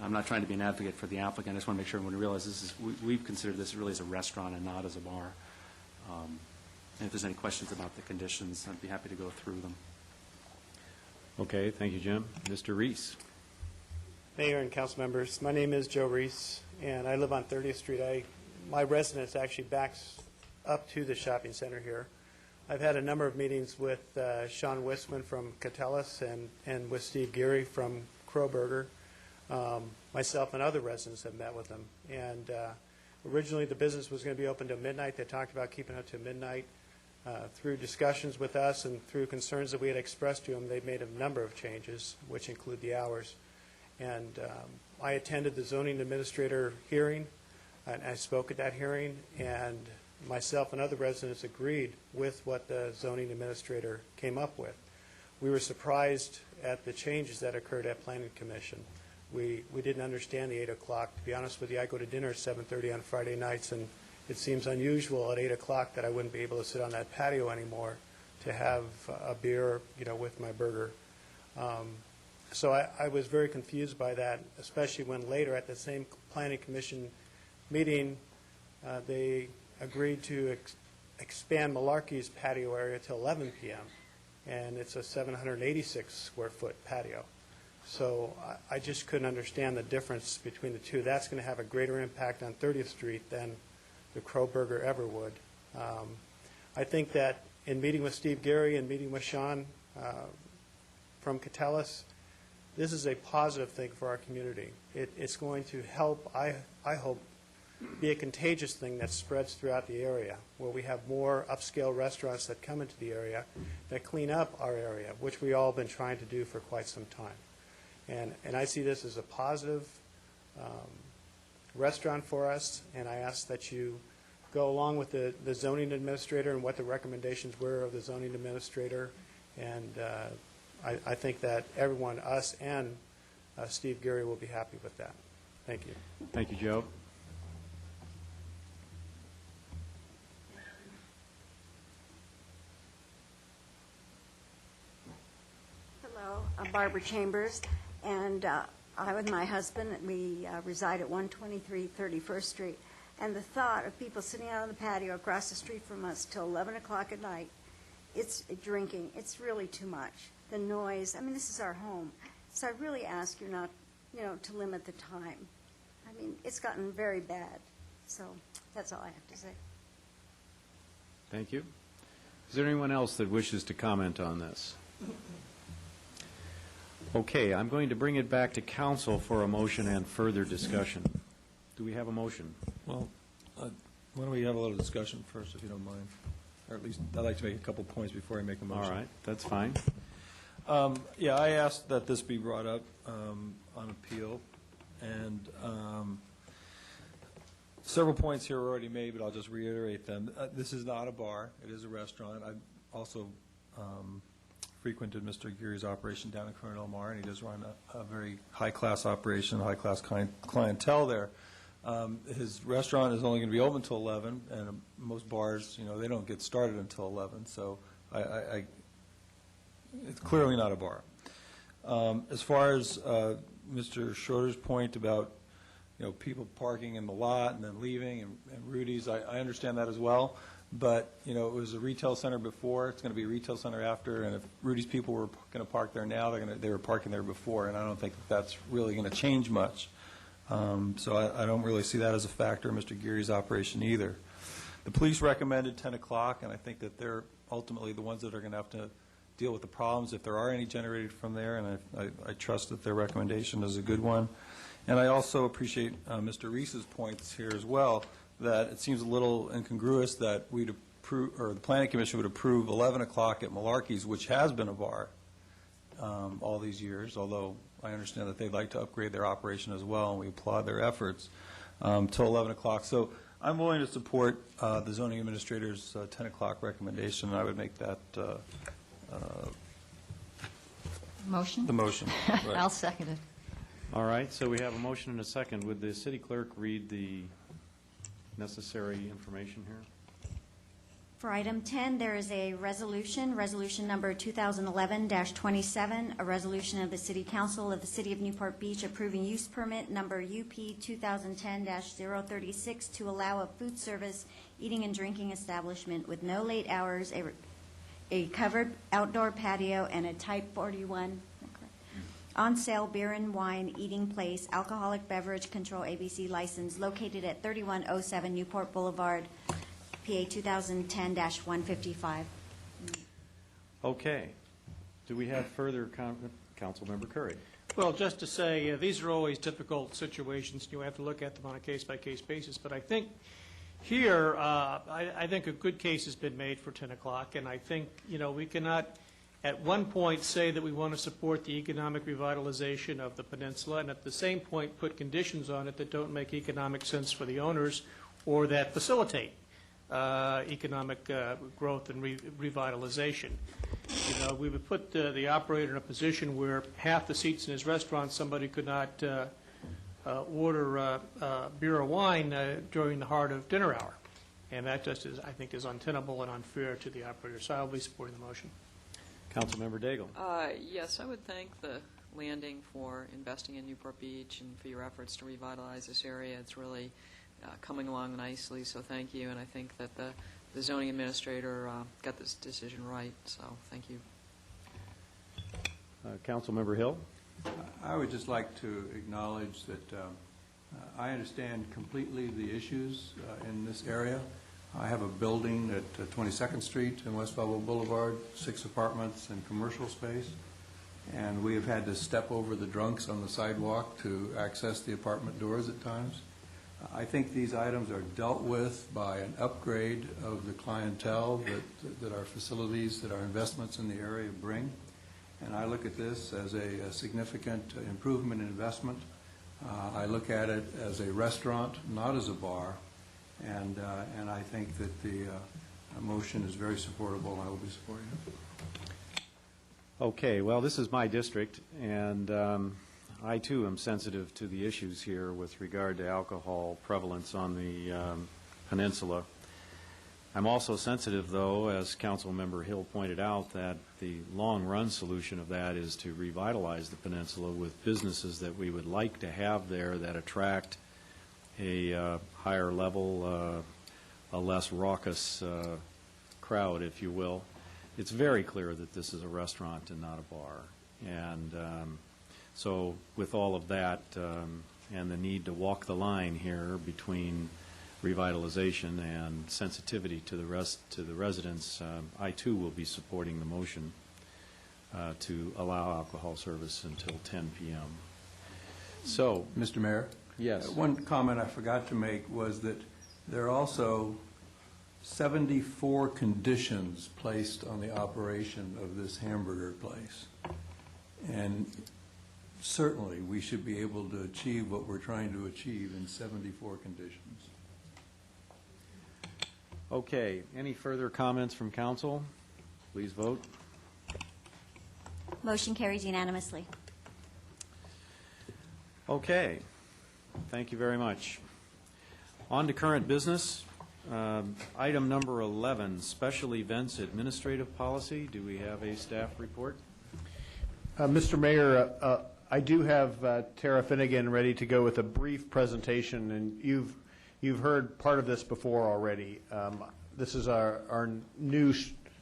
I'm not trying to be an advocate for the applicant. I just want to make sure everyone realizes we've considered this really as a restaurant and not as a bar. And if there's any questions about the conditions, I'd be happy to go through them. Okay, thank you, Jim. Mr. Reese. Mayor and council members, my name is Joe Reese, and I live on 30th Street. My residence actually backs up to the shopping center here. I've had a number of meetings with Sean Wisman from Catellis and with Steve Geary from Kroburger. Myself and other residents have met with them. And originally the business was going to be open till midnight. They talked about keeping it to midnight. Through discussions with us and through concerns that we had expressed to them, they've made a number of changes, which include the hours. And I attended the zoning administrator hearing, and I spoke at that hearing, and myself and other residents agreed with what the zoning administrator came up with. We were surprised at the changes that occurred at Planning Commission. We didn't understand the 8 o'clock. To be honest with you, I go to dinner at 7:30 on Friday nights, and it seems unusual at 8 o'clock that I wouldn't be able to sit on that patio anymore to have a beer, with my burger. So I was very confused by that, especially when later at the same Planning Commission meeting, they agreed to expand Malarkey's patio area to 11 p.m., and it's a 786 square foot patio. So I just couldn't understand the difference between the two. That's going to have a greater impact on 30th Street than the Kroburger ever would. I think that in meeting with Steve Geary and meeting with Sean from Catellis, this is a positive thing for our community. It's going to help, I hope, be a contagious thing that spreads throughout the area, where we have more upscale restaurants that come into the area that clean up our area, which we all have been trying to do for quite some time. And I see this as a positive restaurant for us, and I ask that you go along with the zoning administrator and what the recommendations were of the zoning administrator. And I think that everyone, us and Steve Geary, will be happy with that. Thank you. Thank you, Joe. Hello, I'm Barbara Chambers, and I, with my husband, we reside at 123 31st Street. And the thought of people sitting out on the patio across the street from us till 11 o'clock at night, it's drinking, it's really too much. The noise, I mean, this is our home. So I really ask you not, to limit the time. I mean, it's gotten very bad. So that's all I have to say. Thank you. Is there anyone else that wishes to comment on this? Okay, I'm going to bring it back to council for a motion and further discussion. Do we have a motion? Well, why don't we have a little discussion first, if you don't mind? Or at least, I'd like to make a couple points before I make a motion. All right, that's fine. Yeah, I asked that this be brought up on appeal, and several points here were already made, but I'll just reiterate them. This is not a bar. It is a restaurant. I've also frequented Mr. Geary's operation down in Corona Del Mar, and he does run a very high-class operation, high-class clientele there. His restaurant is only going to be open until 11, and most bars, they don't get started until 11, so it's clearly not a bar. As far as Mr. Schroeder's point about, people parking in the lot and then leaving, and Rudy's, I understand that as well, but, it was a retail center before, it's going to be a retail center after, and if Rudy's people were going to park there now, they were parking there before, and I don't think that's really going to change much. So I don't really see that as a factor in Mr. Geary's operation either. The police recommended 10 o'clock, and I think that they're ultimately the ones that are going to have to deal with the problems if there are any generated from there, and I trust that their recommendation is a good one. And I also appreciate Mr. Reese's points here as well, that it seems a little incongruous that we'd approve, or the Planning Commission would approve 11 o'clock at Malarkey's, which has been a bar all these years, although I understand that they'd like to upgrade their operation as well, and we applaud their efforts, till 11 o'clock. So I'm willing to support the zoning administrator's 10 o'clock recommendation, and I would make that Motion? the motion. Right. I'll second it. All right, so we have a motion and a second. Would the city clerk read the necessary information here? For item 10, there is a resolution number 2011-27, a resolution of the City Council of the City of Newport Beach approving use permit number UP 2010-036 to allow a food service eating and drinking establishment with no late hours, a covered outdoor patio, and a Type 41 on-sale beer and wine eating place, alcoholic beverage control ABC license located at 3107 Newport Boulevard, PA 2010-155. Okay. Do we have further comment? Councilmember Curry. Well, just to say, these are always difficult situations. You have to look at them on a case-by-case basis. But I think here, I think a good case has been made for 10 o'clock. And I think, we cannot at one point say that we want to support the economic revitalization of the peninsula and at the same point put conditions on it that don't make economic sense for the owners or that facilitate economic growth and revitalization. We would put the operator in a position where half the seats in his restaurant, somebody could not order beer or wine during the heart of dinner hour. And that just is, I think, is untenable and unfair to the operator. So I'll be supporting the motion. Councilmember Daigle. Yes, I would thank the Landing for investing in Newport Beach and for your efforts to revitalize this area. It's really coming along nicely, so thank you. And I think that the zoning administrator got this decision right, so thank you. Councilmember Hill. I would just like to acknowledge that I understand completely the issues in this area. I have a building at 22nd Street and West Balboa Boulevard, 6 apartments and commercial space, and we have had to step over the drunks on the sidewalk to access the apartment doors at times. I think these items are dealt with by an upgrade of the clientele that our facilities, that our investments in the area bring, and I look at this as a significant improvement in investment. I look at it as a restaurant, not as a bar. And I think that the motion is very supportable, and I will be supporting it. Okay, well, this is my district, and I, too, am sensitive to the issues here with regard to alcohol prevalence on the peninsula. I'm also sensitive, though, as Councilmember Hill pointed out, that the long-run solution of that is to revitalize the peninsula with businesses that we would like to have there that attract a higher level, a less raucous crowd, if you will. It's very clear that this is a restaurant and not a bar. And so with all of that and the need to walk the line here between revitalization and sensitivity to the residents, I, too, will be supporting the motion to allow alcohol service until 10 p.m. So, Mr. Mayor? Yes. One comment I forgot to make was that there are also 74 conditions placed on the operation of this hamburger place. And certainly we should be able to achieve what we're trying to achieve in 74 conditions. Okay. Any further comments from council? Please vote. Motion carries unanimously. Okay. Thank you very much. On to current business. Item number 11, Special Events Administrative Policy. Do we have a staff report? Mr. Mayor, I do have Tara Finnegan ready to go with a brief presentation, and you've heard part of this before already. This is our new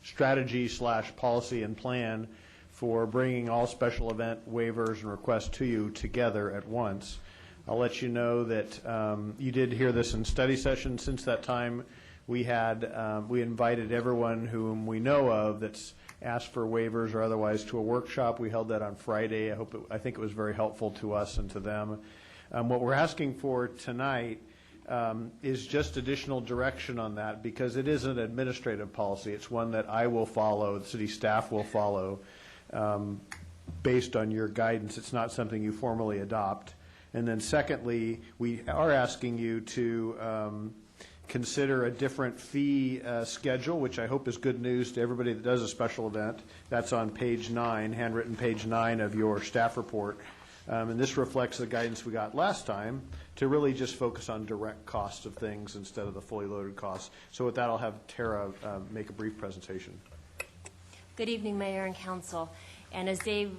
strategy / policy and plan for bringing all special event waivers and requests to you together at once. I'll let you know that you did hear this in study session. Since that time, we invited everyone whom we know of that's asked for waivers or otherwise to a workshop. We held that on Friday. I think it was very helpful to us and to them. What we're asking for tonight is just additional direction on that, because it is an administrative policy. It's one that I will follow, the city staff will follow, based on your guidance. It's not something you formally adopt. And then secondly, we are asking you to consider a different fee schedule, which I hope is good news to everybody that does a special event. That's on page 9, handwritten page 9 of your staff report. And this reflects the guidance we got last time to really just focus on direct costs of things instead of the fully loaded costs. So with that, I'll have Tara make a brief presentation. Good evening, Mayor and Council. And as Dave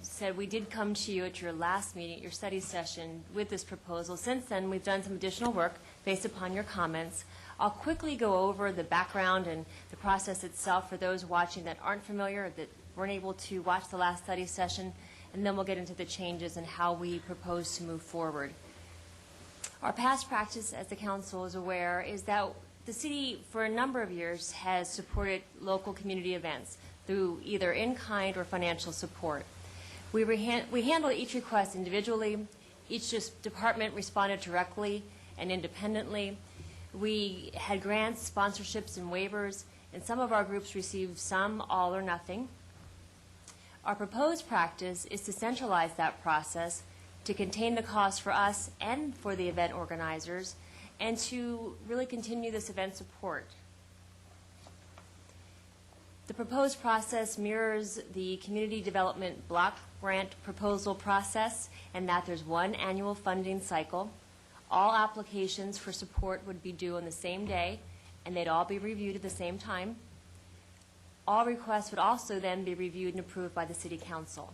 said, we did come to you at your last meeting, your study session, with this proposal. Since then, we've done some additional work based upon your comments. I'll quickly go over the background and the process itself for those watching that aren't familiar, that weren't able to watch the last study session, and then we'll get into the changes and how we propose to move forward. Our past practice, as the council is aware, is that the city, for a number of years, has supported local community events through either in-kind or financial support. We handle each request individually. Each department responded directly and independently. We had grants, sponsorships, and waivers, and some of our groups received some, all, or nothing. Our proposed practice is to centralize that process, to contain the cost for us and for the event organizers, and to really continue this event support. The proposed process mirrors the community development block grant proposal process, in that there's one annual funding cycle. All applications for support would be due on the same day, and they'd all be reviewed at the same time. All requests would also then be reviewed and approved by the City Council.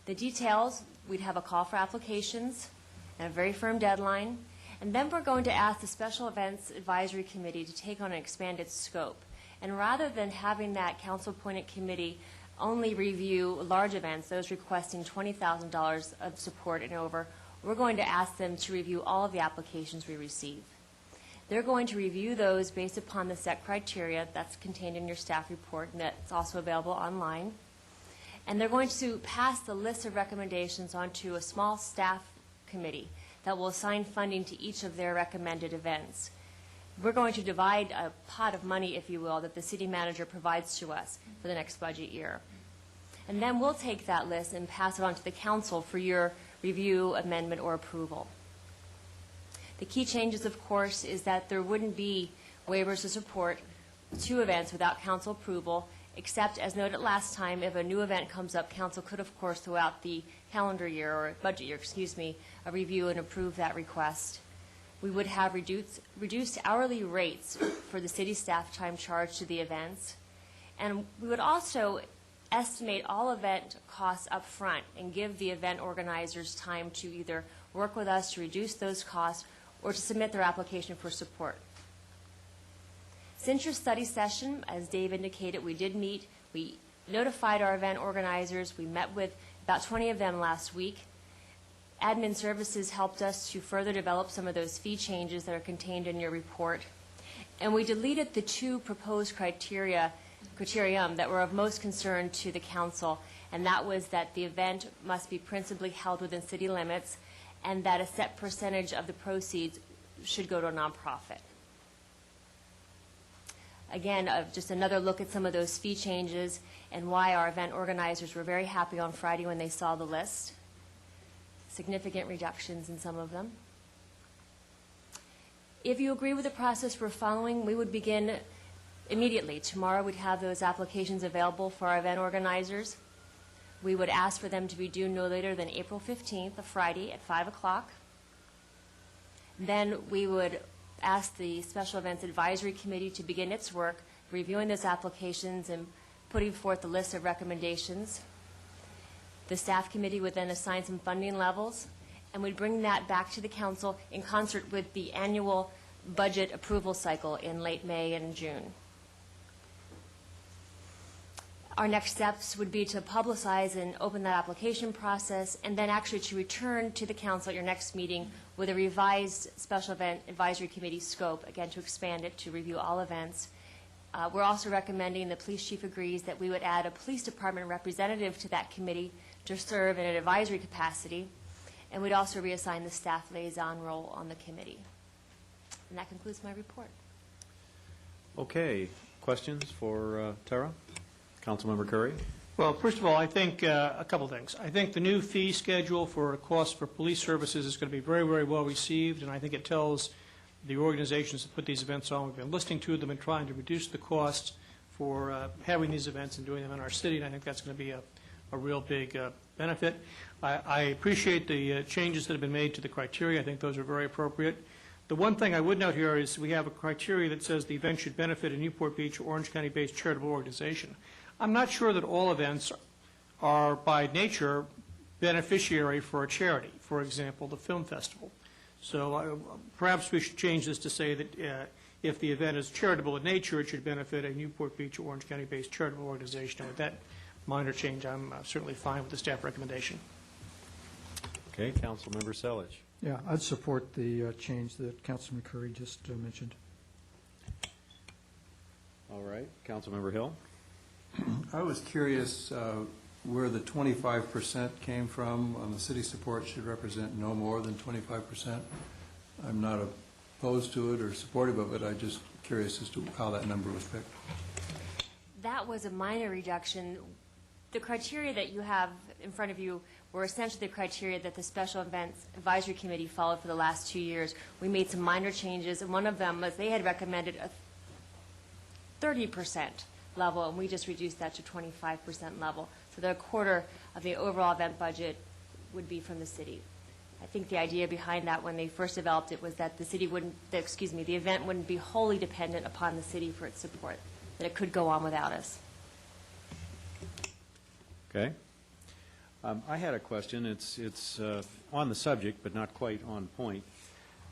The details, we'd have a call for applications and a very firm deadline, and then we're going to ask the Special Events Advisory Committee to take on an expanded scope. And rather than having that council-appointed committee only review large events, those requesting $20,000 of support and over, we're going to ask them to review all of the applications we receive. They're going to review those based upon the set criteria that's contained in your staff report, and that's also available online. And they're going to pass the list of recommendations onto a small staff committee that will assign funding to each of their recommended events. We're going to divide a pot of money, if you will, that the city manager provides to us for the next budget year. And then we'll take that list and pass it on to the council for your review, amendment, or approval. The key changes, of course, is that there wouldn't be waivers of support to events without council approval, except, as noted last time, if a new event comes up, council could, of course, throughout the calendar year, or budget year, review and approve that request. We would have reduced hourly rates for the city staff time charged to the events. And we would also estimate all event costs up front and give the event organizers time to either work with us to reduce those costs or to submit their application for support. Since your study session, as Dave indicated, we did meet. We notified our event organizers. We met with about 20 of them last week. Admin Services helped us to further develop some of those fee changes that are contained in your report. And we deleted the two proposed criterion that were of most concern to the council, and that was that the event must be principally held within city limits and that a set percentage of the proceeds should go to a nonprofit. Again, just another look at some of those fee changes and why our event organizers were very happy on Friday when they saw the list. Significant reductions in some of them. If you agree with the process we're following, we would begin immediately. Tomorrow we'd have those applications available for our event organizers. We would ask for them to be due no later than April 15th, a Friday, at 5 o'clock. Then we would ask the Special Events Advisory Committee to begin its work, reviewing those applications and putting forth the list of recommendations. The staff committee would then assign some funding levels, and we'd bring that back to the council in concert with the annual budget approval cycle in late May and June. Our next steps would be to publicize and open that application process, and then actually to return to the council at your next meeting with a revised Special Event Advisory Committee scope, again, to expand it to review all events. We're also recommending, the police chief agrees, that we would add a police department representative to that committee to serve in an advisory capacity, and we'd also reassign the staff liaison role on the committee. And that concludes my report. Okay. Questions for Tara? Councilmember Curry? Well, first of all, I think a couple things. I think the new fee schedule for costs for police services is going to be very, very well received, and I think it tells the organizations that put these events on, we've been listening to them and trying to reduce the costs for having these events and doing them in our city, and I think that's going to be a real big benefit. I appreciate the changes that have been made to the criteria. I think those are very appropriate. The one thing I would note here is we have a criteria that says the event should benefit a Newport Beach or Orange County-based charitable organization. I'm not sure that all events are, by nature, beneficiary for a charity, for example, the film festival. So perhaps we should change this to say that if the event is charitable in nature, it should benefit a Newport Beach or Orange County-based charitable organization. And with that minor change, I'm certainly fine with the staff recommendation. Okay, Councilmember Selledge. Yeah, I'd support the change that Councilman Curry just mentioned. All right, Councilmember Hill. I was curious where the 25% came from on the city support should represent no more than 25%. I'm not opposed to it or supportive of it. I'm just curious as to how that number was picked. That was a minor reduction. The criteria that you have in front of you were essentially the criteria that the Special Events Advisory Committee followed for the last 2 years. We made some minor changes, and one of them was they had recommended a 30% level, and we just reduced that to 25% level. So that a quarter of the overall event budget would be from the city. I think the idea behind that when they first developed it was that the city wouldn't, the event wouldn't be wholly dependent upon the city for its support, that it could go on without us. Okay. I had a question. It's on the subject, but not quite on point.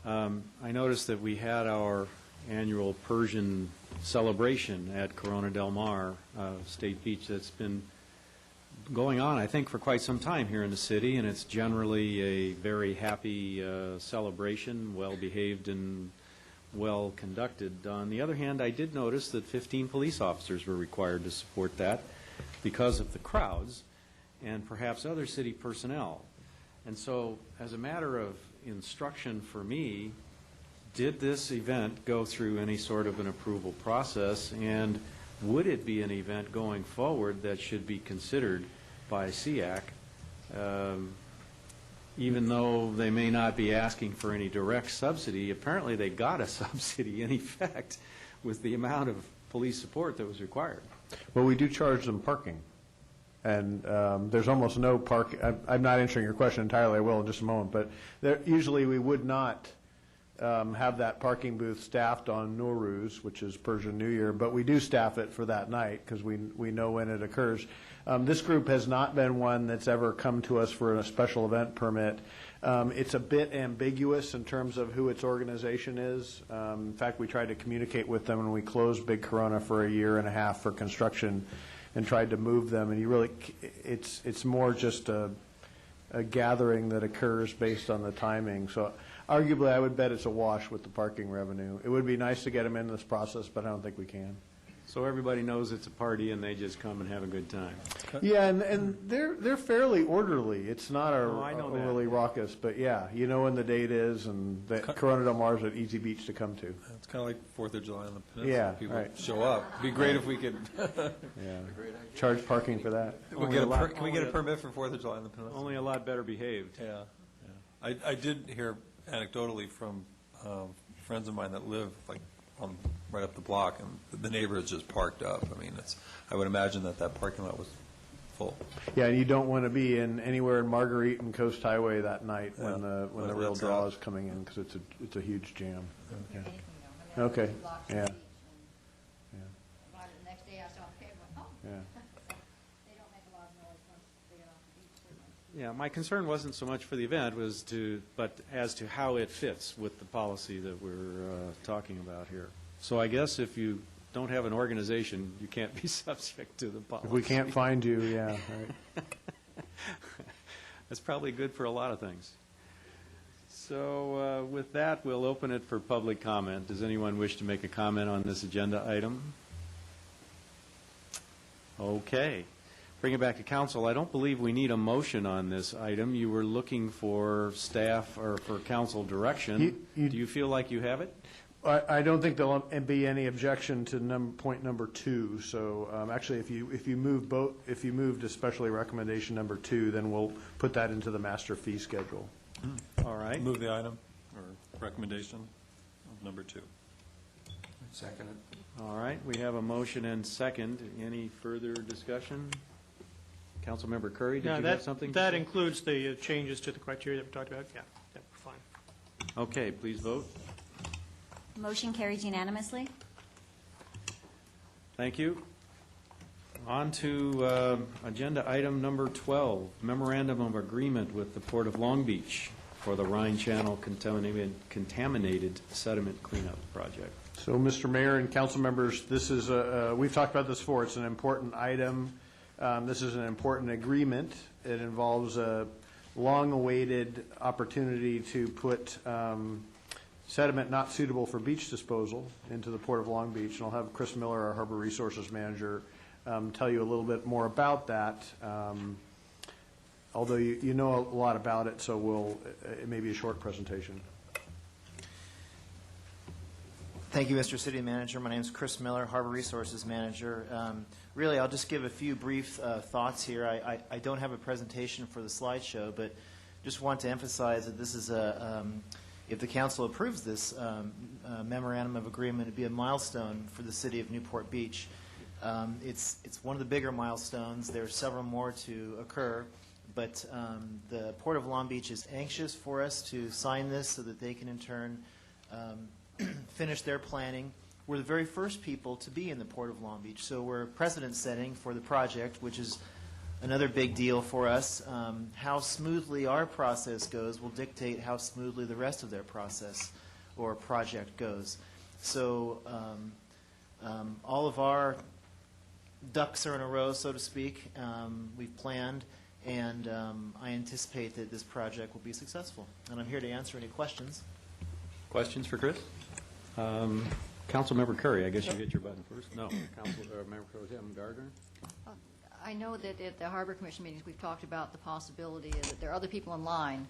I noticed that we had our annual Persian celebration at Corona Del Mar State Beach that's been going on, I think, for quite some time here in the city, and it's generally a very happy celebration, well-behaved and well-conducted. On the other hand, I did notice that 15 police officers were required to support that because of the crowds and perhaps other city personnel. And so, as a matter of instruction for me, did this event go through any sort of an approval process, and would it be an event going forward that should be considered by SEAC, even though they may not be asking for any direct subsidy? Apparently they got a subsidy in effect with the amount of police support that was required. Well, we do charge them parking. And there's almost no park. I'm not answering your question entirely. I will in just a moment. But usually we would not have that parking booth staffed on Nowruz, which is Persian New Year, but we do staff it for that night because we know when it occurs. This group has not been one that's ever come to us for a special event permit. It's a bit ambiguous in terms of who its organization is. In fact, we tried to communicate with them when we closed Big Corona for a year and a half for construction and tried to move them, and it's more just a gathering that occurs based on the timing. So arguably, I would bet it's a wash with the parking revenue. It would be nice to get them in this process, but I don't think we can. So everybody knows it's a party and they just come and have a good time. Yeah, and they're fairly orderly. It's not overly raucous, but yeah, you know when the date is, and Corona Del Mar is an easy beach to come to. It's kind of like 4th of July on the peninsula. Yeah, people right. show up. It'd be great if we could charge parking for that. Can we get a permit for 4th of July on the peninsula? Only a lot better behaved. Yeah. I did hear anecdotally from friends of mine that live right up the block, and the neighborhood's just parked up. I mean, I would imagine that parking lot was full. Yeah, and you don't want to be anywhere in Marguerite and Coast Highway that night when the real draw is coming in, because it's a huge jam. Yeah. Okay. Yeah. The next day I saw the cable. Oh. Yeah. They don't make a lot of noise once they get off the beach, certainly. Yeah, my concern wasn't so much for the event, but as to how it fits with the policy that we're talking about here. So I guess if you don't have an organization, you can't be subject to the policy. If we can't find you, yeah, right. That's probably good for a lot of things. So with that, we'll open it for public comment. Does anyone wish to make a comment on this agenda item? Okay. Bring it back to council. I don't believe we need a motion on this item. You were looking for staff or for council direction. Do you feel like you have it? I don't think there'll be any objection to point number 2. So actually, if you moved especially recommendation number 2, then we'll put that into the master fee schedule. All right. Move the item or recommendation of number 2. Second it. All right. We have a motion and second. Any further discussion? Councilmember Curry, did No, you have something? that includes the changes to the criteria that we talked about. Yeah, we're fine. Okay, please vote. Motion carries unanimously. Thank you. On to agenda item number 12, memorandum of agreement with the Port of Long Beach for the Rhine Channel contaminated sediment cleanup project. So, Mr. Mayor and council members, this is we've talked about this before. It's an important item. This is an important agreement. It involves a long-awaited opportunity to put sediment not suitable for beach disposal into the Port of Long Beach. And I'll have Chris Miller, our Harbor Resources Manager, tell you a little bit more about that. Although you know a lot about it, so it may be a short presentation. Thank you, Mr. City Manager. My name is Chris Miller, Harbor Resources Manager. Really, I'll just give a few brief thoughts here. I don't have a presentation for the slideshow, but just want to emphasize that this is if the council approves this memorandum of agreement, it'd be a milestone for the city of Newport Beach. It's one of the bigger milestones. There are several more to occur, but the Port of Long Beach is anxious for us to sign this so that they can in turn finish their planning. We're the very first people to be in the Port of Long Beach, so we're precedent setting for the project, which is another big deal for us. How smoothly our process goes will dictate how smoothly the rest of their process or project goes. So all of our ducks are in a row, so to speak. We've planned, and I anticipate that this project will be successful. And I'm here to answer any questions. Questions for Chris? Councilmember Curry, I guess you get your button first. No, Member Pro Tem Gardner. I know that at the Harbor Commission meetings, we've talked about the possibility that there are other people in line,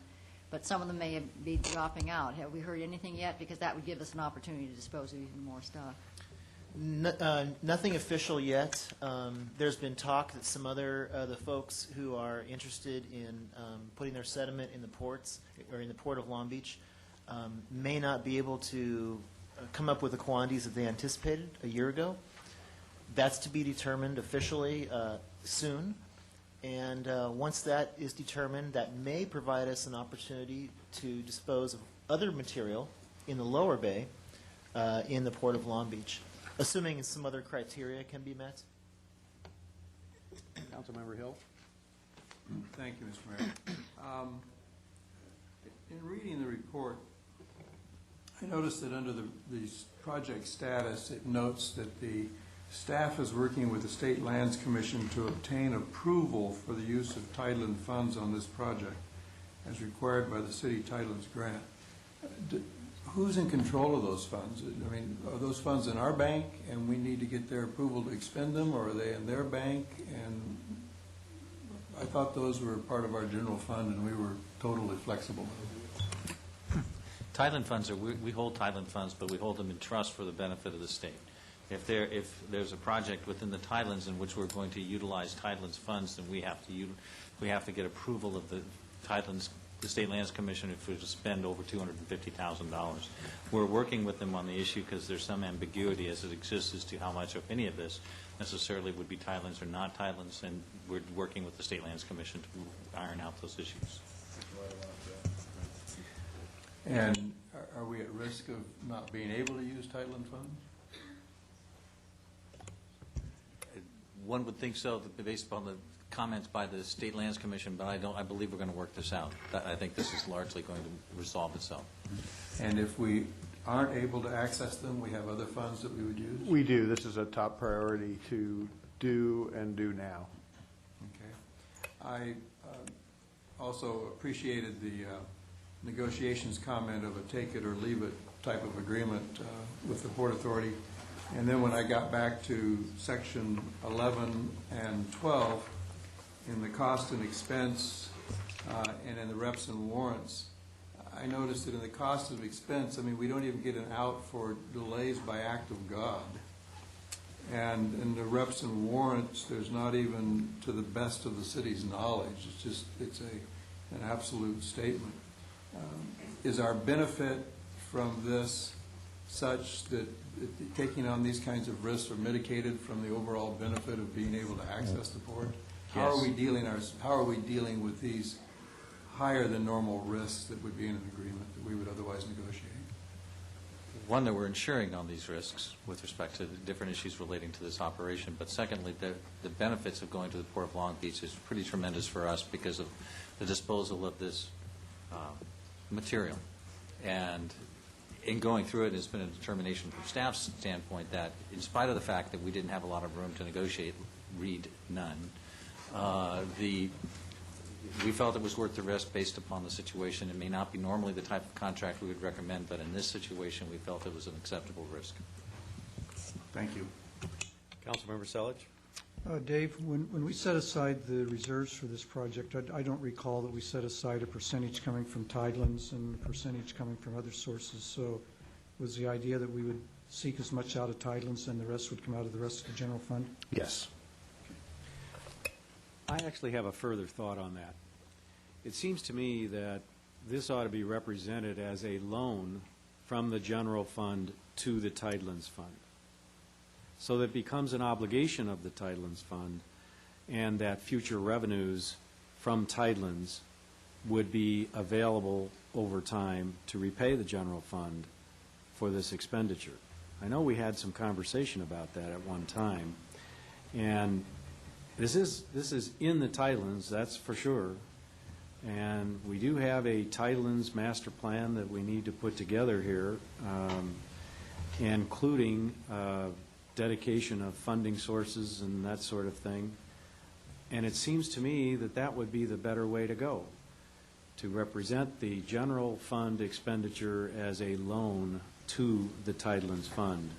but some of them may be dropping out. Have we heard anything yet? Because that would give us an opportunity to dispose of even more stuff. Nothing official yet. There's been talk that some other the folks who are interested in putting their sediment in the ports or in the Port of Long Beach may not be able to come up with the quantities that they anticipated a year ago. That's to be determined officially soon. And once that is determined, that may provide us an opportunity to dispose of other material in the lower bay in the Port of Long Beach, assuming some other criteria can be met. Councilmember Hill. Thank you, Mr. Mayor. In reading the report, I noticed that under the project status, it notes that the staff is working with the State Lands Commission to obtain approval for the use of Tideland funds on this project as required by the city Tidelands grant. Who's in control of those funds? I mean, are those funds in our bank and we need to get their approval to expend them, or are they in their bank? And I thought those were part of our general fund and we were totally flexible. Tideland funds we hold Tideland funds, but we hold them in trust for the benefit of the state. If there's a project within the Tidelands in which we're going to utilize Tidelands funds, then we have to get approval of the State Lands Commission if we're to spend over $250,000. We're working with them on the issue because there's some ambiguity as it exists as to how much of any of this necessarily would be Tidelands or not Tidelands, and we're working with the State Lands Commission to iron out those issues. And are we at risk of not being able to use Tideland funds? One would think so, based upon the comments by the State Lands Commission, but I believe we're going to work this out. I think this is largely going to resolve itself. And if we aren't able to access them, we have other funds that we would use? We do. This is a top priority to do and do now. Okay. I also appreciated the negotiations comment of a take it or leave it type of agreement with the Port Authority. And then when I got back to section 11 and 12, in the cost and expense and in the reps and warrants, I noticed that in the cost of expense, I mean, we don't even get an out for delays by act of God. And in the reps and warrants, there's not even to the best of the city's knowledge. It's an absolute statement. Is our benefit from this such that taking on these kinds of risks are mitigated from the overall benefit of being able to access the port? How are Yes. how are we dealing with these higher than normal risks that would be in an agreement that we would otherwise negotiate? One, that we're insuring on these risks with respect to the different issues relating to this operation. But secondly, the benefits of going to the Port of Long Beach is pretty tremendous for us because of the disposal of this material. And in going through it, it's been a determination from staff's standpoint that in spite of the fact that we didn't have a lot of room to negotiate, read none, we felt it was worth the risk based upon the situation. It may not be normally the type of contract we would recommend, but in this situation, we felt it was an acceptable risk. Thank you. Councilmember Selich? Dave, when we set aside the reserves for this project, I don't recall that we set aside a percentage coming from tidelands and a percentage coming from other sources. So was the idea that we would seek as much out of tidelands and the rest would come out of the rest of the general fund? Yes. I actually have a further thought on that. It seems to me that this ought to be represented as a loan from the general fund to the Tidelands Fund, so that it becomes an obligation of the Tidelands Fund, and that future revenues from Tidelands would be available over time to repay the general fund for this expenditure. I know we had some conversation about that at one time, and this is in the Tidelands, that's for sure. And we do have a Tidelands master plan that we need to put together here, including dedication of funding sources and that sort of thing. And it seems to me that that would be the better way to go, to represent the general fund expenditure as a loan to the Tidelands Fund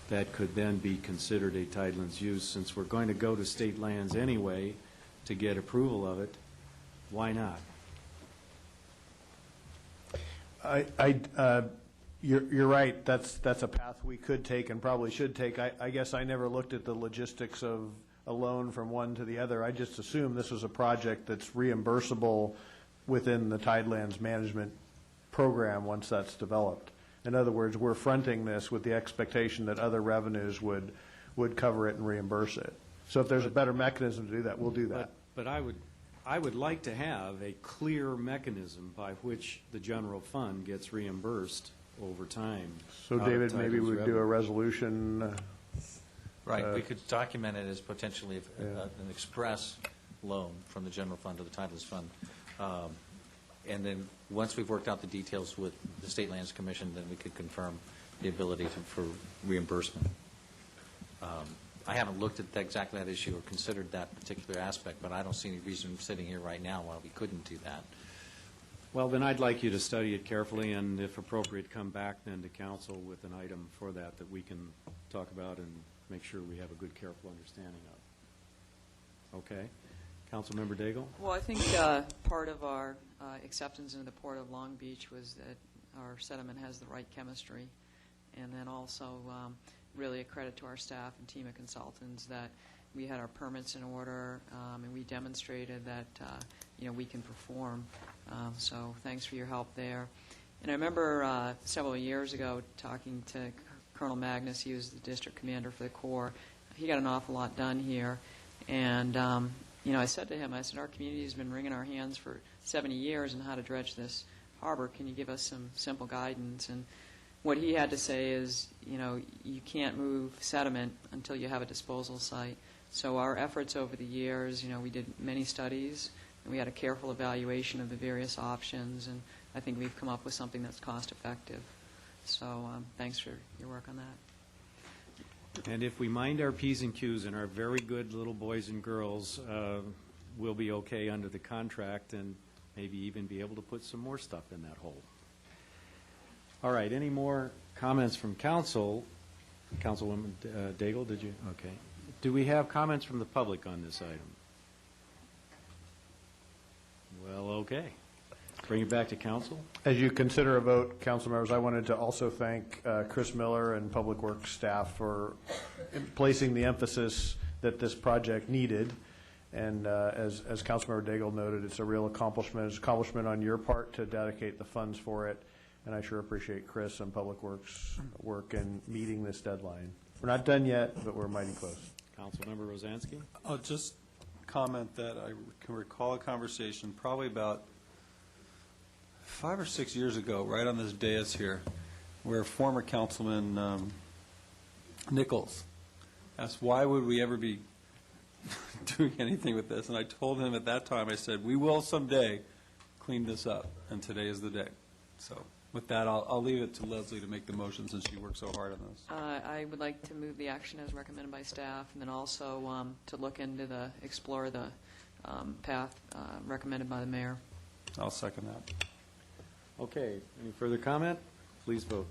that could then be considered a Tidelands use. Since we're going to go to state lands anyway to get approval of it, why not? You're right. That's a path we could take and probably should take. I guess I never looked at the logistics of a loan from one to the other. I just assumed this was a project that's reimbursable within the Tidelands Management Program once that's developed. In other words, we're fronting this with the expectation that other revenues would cover it and reimburse it. So if there's a better mechanism to do that, we'll do that. But I would like to have a clear mechanism by which the general fund gets reimbursed over time. So David, maybe we'd do a resolution. Right, we could document it as potentially an express loan from the general fund to the Tidelands Fund. And then, once we've worked out the details with the State Lands Commission, then we could confirm the ability for reimbursement. I haven't looked at exactly that issue or considered that particular aspect, but I don't see any reason sitting here right now why we couldn't do that. Well, then I'd like you to study it carefully, and if appropriate, come back then to council with an item for that we can talk about and make sure we have a good, careful understanding of. Okay? Councilmember Daigle? Well, I think part of our acceptance into the Port of Long Beach was that our sediment has the right chemistry, and then also really a credit to our staff and team of consultants that we had our permits in order, and we demonstrated that we can perform. So thanks for your help there. And I remember several years ago talking to Colonel Magnus. He was the district commander for the Corps. He got an awful lot done here, and I said to him, our community has been wringing our hands for 70 years on how to dredge this harbor. Can you give us some simple guidance? And what he had to say is, you can't move sediment until you have a disposal site. So our efforts over the years, we did many studies, and we had a careful evaluation of the various options, and I think we've come up with something that's cost effective. So thanks for your work on that. And if we mind our P's and Q's and our very good little boys and girls, we'll be okay under the contract and maybe even be able to put some more stuff in that hole. All right, any more comments from council? Councilwoman Daigle, did you? Okay. Do we have comments from the public on this item? Well, okay. Bring it back to council. As you consider a vote, council members, I wanted to also thank Chris Miller and Public Works staff for placing the emphasis that this project needed. And as Councilmember Daigle noted, it's a real accomplishment. It's an accomplishment on your part to dedicate the funds for it. And I sure appreciate Chris and Public Works' work in meeting this deadline. We're not done yet, but we're mighty close. Councilmember Rosansky? Just comment that I can recall a conversation probably about 5 or 6 years ago, right on this dais here, where former Councilman Nichols asked, why would we ever be doing anything with this? And I told him at that time, I said, we will someday clean this up, and today is the day. So with that, I'll leave it to Leslie to make the motion since she worked so hard on this. I would like to move the action as recommended by staff, and then also to look into explore the path recommended by the mayor. I'll second that. Okay, any further comment? Please vote.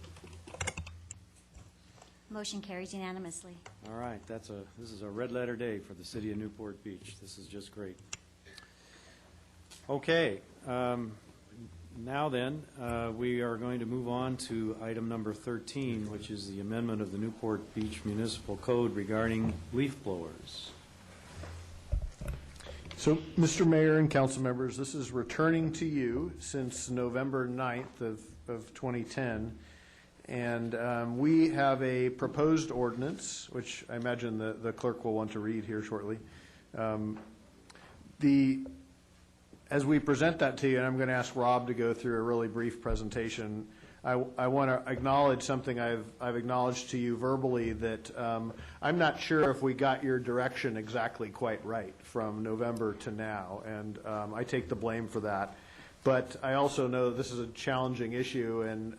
Motion carries unanimously. All right, this is a red letter day for the city of Newport Beach. This is just great. Okay, now then, we are going to move on to item number 13, which is the amendment of the Newport Beach Municipal Code regarding leaf blowers. So, Mr. Mayor and council members, this is returning to you since November 9th of 2010. And we have a proposed ordinance, which I imagine the clerk will want to read here shortly. As we present that to you, and I'm going to ask Rob to go through a really brief presentation, I want to acknowledge something I've acknowledged to you verbally, that I'm not sure if we got your direction exactly quite right from November to now, and I take the blame for that. But I also know this is a challenging issue, and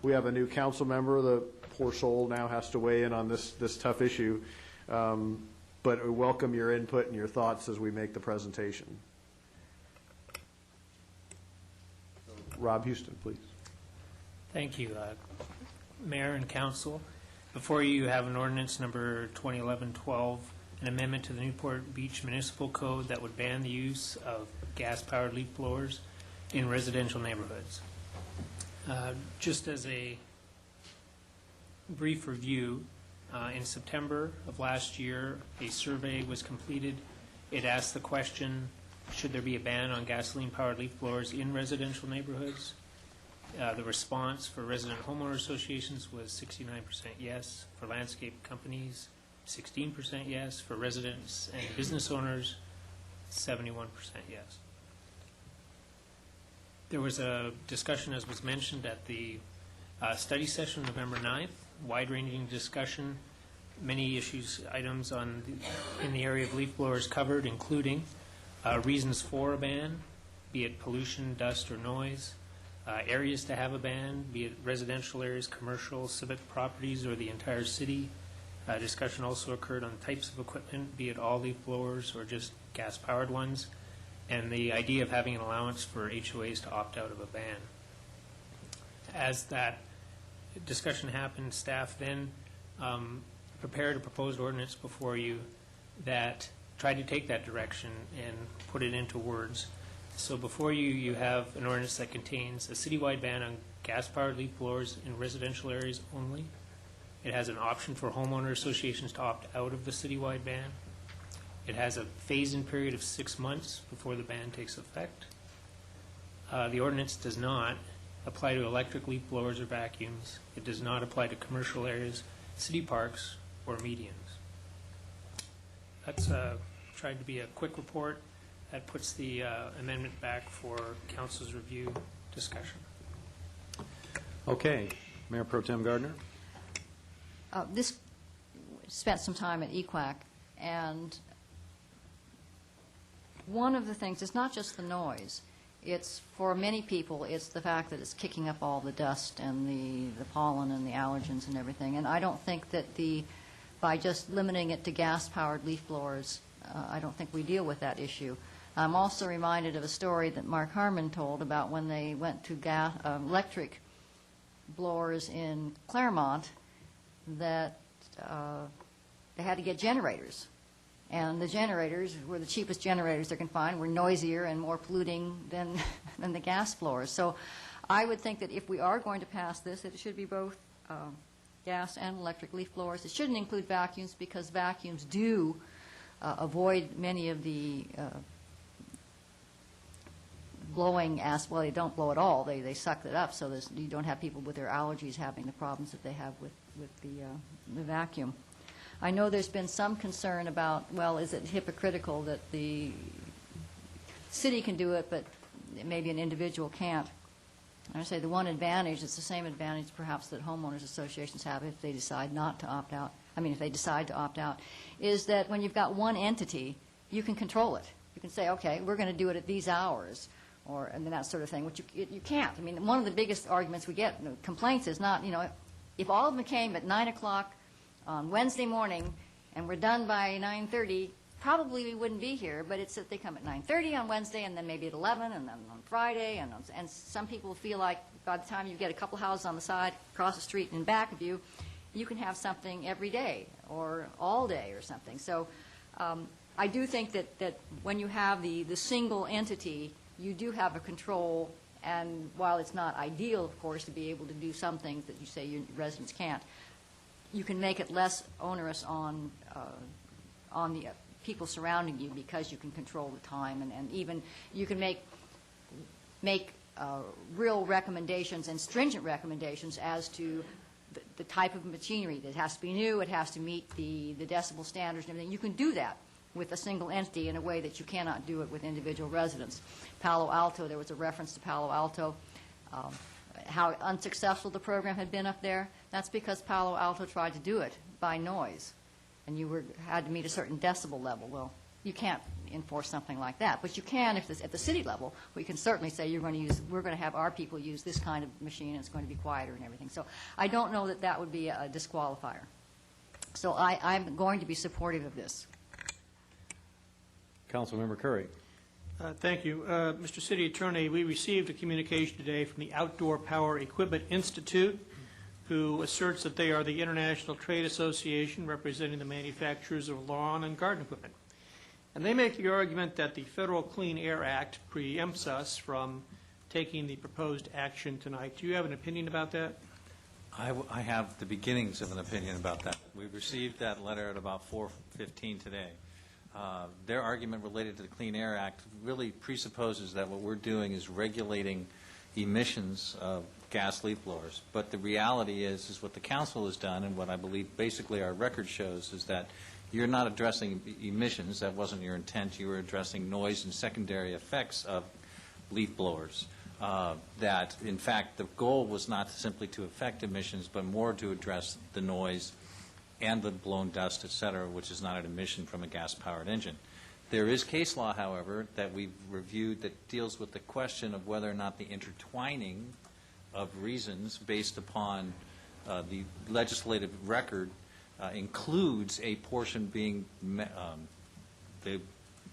we have a new council member. The poor soul now has to weigh in on this tough issue. But we welcome your input and your thoughts as we make the presentation. Rob Houston, please. Thank you, Mayor and Council. Before you have an ordinance number 2011-12, an amendment to the Newport Beach Municipal Code that would ban the use of gas-powered leaf blowers in residential neighborhoods. Just as a brief review, in September of last year, a survey was completed. It asked the question, should there be a ban on gasoline-powered leaf blowers in residential neighborhoods? The response for resident homeowner associations was 69% yes. For landscape companies, 16% yes. For residents and business owners, 71% yes. There was a discussion, as was mentioned, at the study session November 9th, wide-ranging discussion, many items in the area of leaf blowers covered, including reasons for a ban, be it pollution, dust, or noise, areas to have a ban, be it residential areas, commercial, civic properties, or the entire city. Discussion also occurred on types of equipment, be it all leaf blowers or just gas-powered ones, and the idea of having an allowance for HOAs to opt out of a ban. As that discussion happened, staff then prepared a proposed ordinance before you that tried to take that direction and put it into words. So before you, you have an ordinance that contains a citywide ban on gas-powered leaf blowers in residential areas only. It has an option for homeowner associations to opt out of the citywide ban. It has a phase-in period of 6 months before the ban takes effect. The ordinance does not apply to electric leaf blowers or vacuums. It does not apply to commercial areas, city parks, or medians. That's tried to be a quick report. That puts the amendment back for council's review discussion. Okay, Mayor Pro Tem Gardner. This spent some time at EQUAC, and one of the things, it's not just the noise. It's, for many people, it's the fact that it's kicking up all the dust and the pollen and the allergens and everything. And I don't think that by just limiting it to gas-powered leaf blowers, I don't think we deal with that issue. I'm also reminded of a story that Mark Harmon told about when they went to electric blowers in Claremont, that they had to get generators. And the generators were the cheapest generators they can find, were noisier and more polluting than the gas blowers. So I would think that if we are going to pass this, it should be both gas and electric leaf blowers. It shouldn't include vacuums, because vacuums do avoid many of the blowing well, they don't blow at all. They suck it up, so you don't have people with their allergies having the problems that they have with the vacuum. I know there's been some concern about, well, is it hypocritical that the city can do it, but maybe an individual can't? I say the one advantage, it's the same advantage perhaps that homeowners associations have if they decide not to opt out. I mean, if they decide to opt out, is that when you've got one entity, you can control it. You can say, okay, we're going to do it at these hours, and that sort of thing, which you can't. I mean, one of the biggest arguments we get, complaints, is not, if all of them came at 9 o'clock on Wednesday morning and we're done by 9:30, probably we wouldn't be here, but it's that they come at 9:30 on Wednesday and then maybe at 11 and then on Friday, and some people feel like by the time you get a couple houses on the side, across the street and in back of you, you can have something every day or all day or something. So I do think that when you have the single entity, you do have a control, and while it's not ideal, of course, to be able to do some things that you say your residents can't, you can make it less onerous on the people surrounding you because you can control the time, and even you can make real recommendations and stringent recommendations as to the type of machinery. That has to be new, it has to meet the decibel standards and everything. You can do that with a single entity in a way that you cannot do it with individual residents. Palo Alto, there was a reference to Palo Alto, how unsuccessful the program had been up there. That's because Palo Alto tried to do it by noise, and you had to meet a certain decibel level. Well, you can't enforce something like that, but you can if it's at the city level. We can certainly say we're going to have our people use this kind of machine, and it's going to be quieter and everything. So I don't know that that would be a disqualifier. So I'm going to be supportive of this. Councilmember Curry. Thank you. Mr. City Attorney, we received a communication today from the Outdoor Power Equipment Institute, who asserts that they are the international trade association representing the manufacturers of lawn and garden equipment. And they make the argument that the Federal Clean Air Act preempts us from taking the proposed action tonight. Do you have an opinion about that? I have the beginnings of an opinion about that. We received that letter at about 4:15 today. Their argument related to the Clean Air Act really presupposes that what we're doing is regulating emissions of gas leaf blowers. But the reality is what the council has done, and what I believe basically our record shows, is that you're not addressing emissions. That wasn't your intent. You were addressing noise and secondary effects of leaf blowers. That, in fact, the goal was not simply to affect emissions, but more to address the noise and the blown dust, et cetera, which is not an emission from a gas-powered engine. There is case law, however, that we've reviewed that deals with the question of whether or not the intertwining of reasons based upon the legislative record includes a portion being the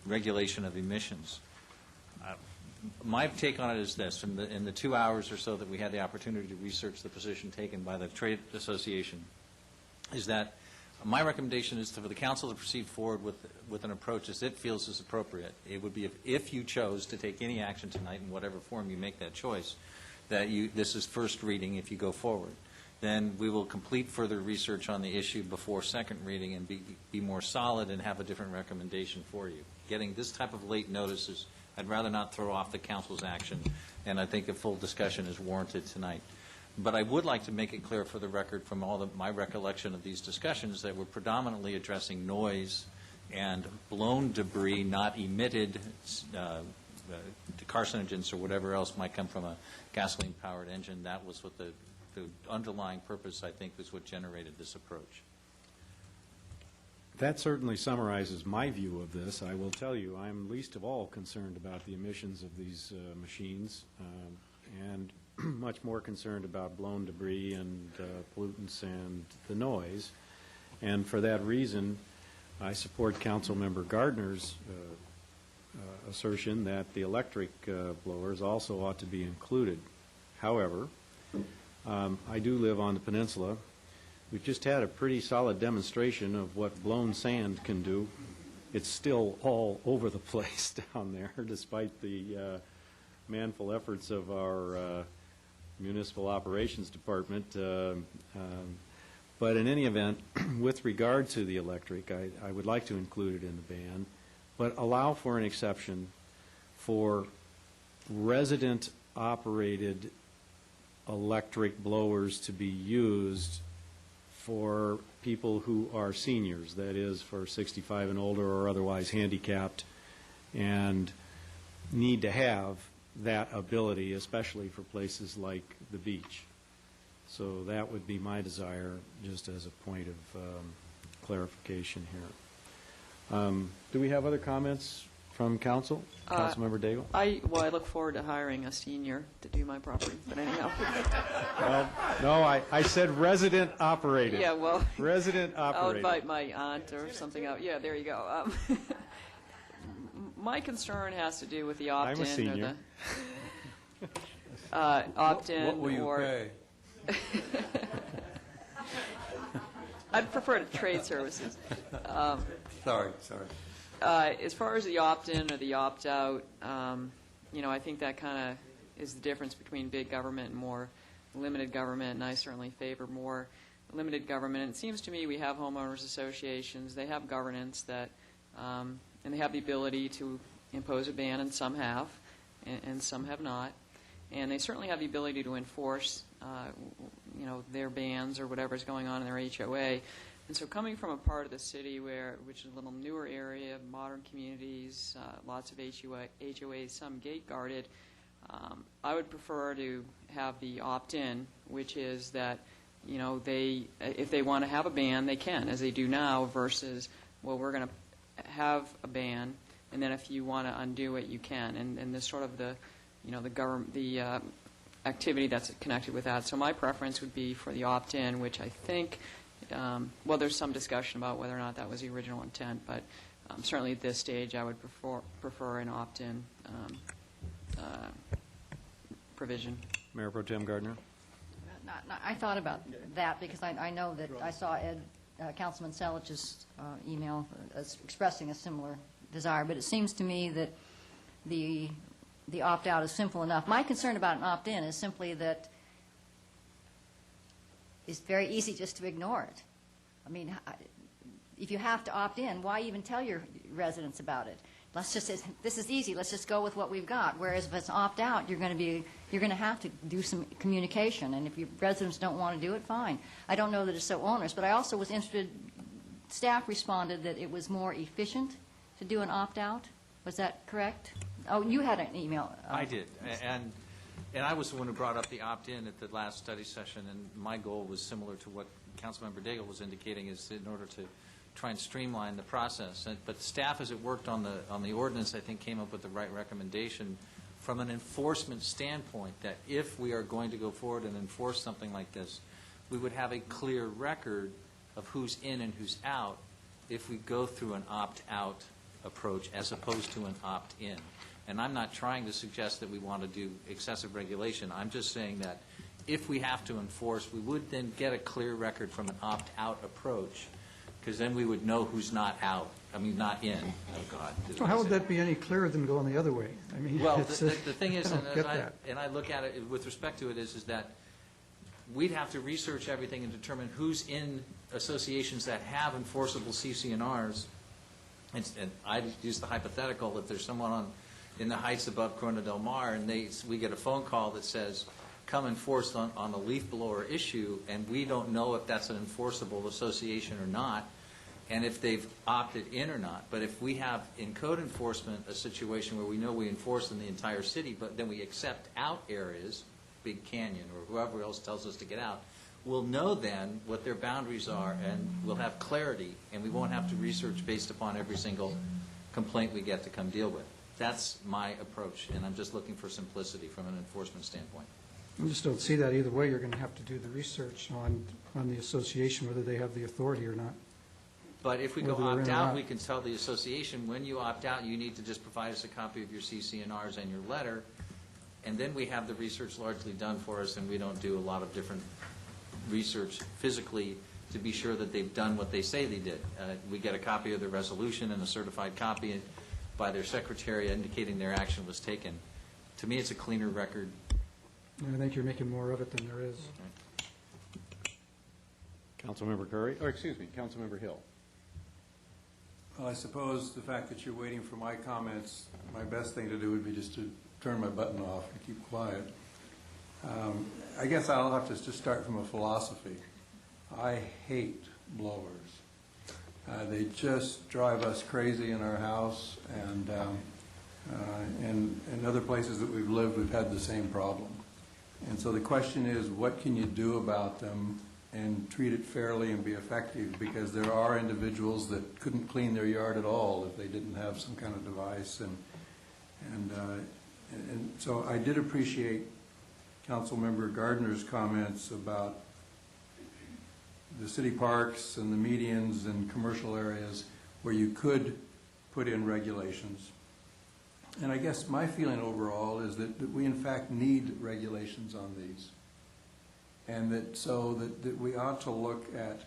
regulation of emissions. My take on it is this. In the 2 hours or so that we had the opportunity to research the position taken by the Trade Association, is that my recommendation is for the council to proceed forward with an approach as it feels is appropriate. It would be if you chose to take any action tonight in whatever form you make that choice, that this is first reading if you go forward. Then we will complete further research on the issue before second reading and be more solid and have a different recommendation for you. Getting this type of late notices, I'd rather not throw off the council's action, and I think a full discussion is warranted tonight. But I would like to make it clear for the record from my recollection of these discussions that we're predominantly addressing noise and blown debris not emitted to carcinogens or whatever else might come from a gasoline-powered engine. That was what the underlying purpose, I think, was what generated this approach. That certainly summarizes my view of this. I will tell you, I'm least of all concerned about the emissions of these machines, and much more concerned about blown debris and pollutants and the noise. And for that reason, I support Councilmember Gardner's assertion that the electric blowers also ought to be included. However, I do live on the peninsula. We've just had a pretty solid demonstration of what blown sand can do. It's still all over the place down there, despite the manful efforts of our municipal operations department. But in any event, with regard to the electric, I would like to include it in the ban, but allow for an exception for resident-operated electric blowers to be used for people who are seniors, that is, for 65 and older or otherwise handicapped, and need to have that ability, especially for places like the beach. So that would be my desire, just as a point of clarification here. Do we have other comments from council? Councilmember Daigle? I look forward to hiring a senior to do my property, but anyhow. Well, no, I said resident operated. Yeah, well. Resident operated. I'll invite my aunt or something out. Yeah, there you go. My concern has to do with the opt-in. I'm a senior. Or the opt-in. What will you pay? I'd prefer to trade services. Sorry. As far as the opt-in or the opt-out, I think that kind of is the difference between big government and more limited government, and I certainly favor more limited government. And it seems to me we have homeowners associations, they have governance that, and they have the ability to impose a ban, and some have, and some have not. And they certainly have the ability to enforce, their bans or whatever's going on in their HOA. And so coming from a part of the city which is a little newer area, modern communities, lots of HOAs, some gate guarded, I would prefer to have the opt-in, which is that, if they want to have a ban, they can, as they do now, versus, well, we're going to have a ban, and then if you want to undo it, you can. And this sort of the activity that's connected with that. So my preference would be for the opt-in, which I think, there's some discussion about whether or not that was the original intent, but certainly at this stage I would prefer an opt-in provision. Mayor Pro Tem Gardner? I thought about that because I know that I saw Councilman Selich's email expressing a similar desire, but it seems to me that the opt-out is simple enough. My concern about an opt-in is simply that it's very easy just to ignore it. I mean, if you have to opt in, why even tell your residents about it? Let's just say, this is easy, let's just go with what we've got. Whereas if it's opt-out, you're going to have to do some communication, and if your residents don't want to do it, fine. I don't know that it's so onerous, but I also was interested, staff responded that it was more efficient to do an opt-out. Was that correct? Oh, you had an email. I did, and I was the one who brought up the opt-in at the last study session, and my goal was similar to what Councilmember Daigle was indicating, is in order to try and streamline the process. But staff, as it worked on the ordinance, I think came up with the right recommendation from an enforcement standpoint, that if we are going to go forward and enforce something like this, we would have a clear record of who's in and who's out if we go through an opt-out approach as opposed to an opt-in. And I'm not trying to suggest that we want to do excessive regulation. I'm just saying that if we have to enforce, we would then get a clear record from an opt-out approach, because then we would know who's not out. I mean, not in. Oh, God. So how would that be any clearer than going the other way? I mean, well, the thing is, and I look at it with respect to it, is that we'd have to research everything and determine who's in associations that have enforceable CC&Rs. And I use the hypothetical that there's someone in the heights above Corona del Mar, and we get a phone call that says, come enforce on a leaf blower issue, and we don't know if that's an enforceable association or not, and if they've opted in or not. But if we have in code enforcement a situation where we know we enforce in the entire city, but then we accept out areas, Big Canyon or whoever else tells us to get out, we'll know then what their boundaries are, and we'll have clarity, and we won't have to research based upon every single complaint we get to come deal with. That's my approach, and I'm just looking for simplicity from an enforcement standpoint. I just don't see that either way. You're going to have to do the research on the association, whether they have the authority or not. But if we go opt-out, we can tell the association, when you opt out, you need to just provide us a copy of your CC&Rs and your letter, and then we have the research largely done for us, and we don't do a lot of different research physically to be sure that they've done what they say they did. We get a copy of the resolution and a certified copy by their secretary indicating their action was taken. To me, it's a cleaner record. I think you're making more of it than there is. Councilmember Curry? Or excuse me, Councilmember Hill. Well, I suppose the fact that you're waiting for my comments, my best thing to do would be just to turn my button off and keep quiet. I guess I'll have to just start from a philosophy. I hate blowers. They just drive us crazy in our house, and in other places that we've lived, we've had the same problem. And so the question is, what can you do about them and treat it fairly and be effective? Because there are individuals that couldn't clean their yard at all if they didn't have some kind of device. And so I did appreciate Councilmember Gardner's comments about the city parks and the medians and commercial areas where you could put in regulations. And I guess my feeling overall is that we in fact need regulations on these. And that we ought to look at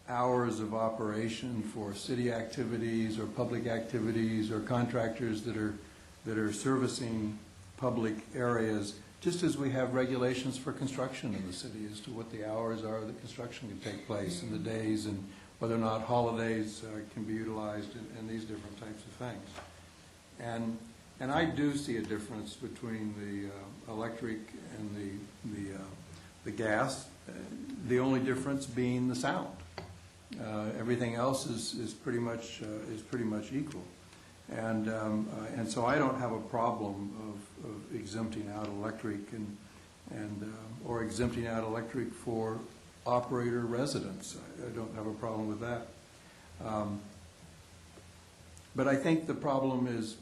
hours of operation for city activities or public activities or contractors that are servicing public areas, just as we have regulations for construction in the city as to what the hours are that construction can take place and the days and whether or not holidays can be utilized and these different types of things. And I do see a difference between the electric and the gas, the only difference being the sound. Everything else is pretty much equal. And so I don't have a problem of exempting out electric or exempting out electric for operator residents. I don't have a problem with that. But I think the problem is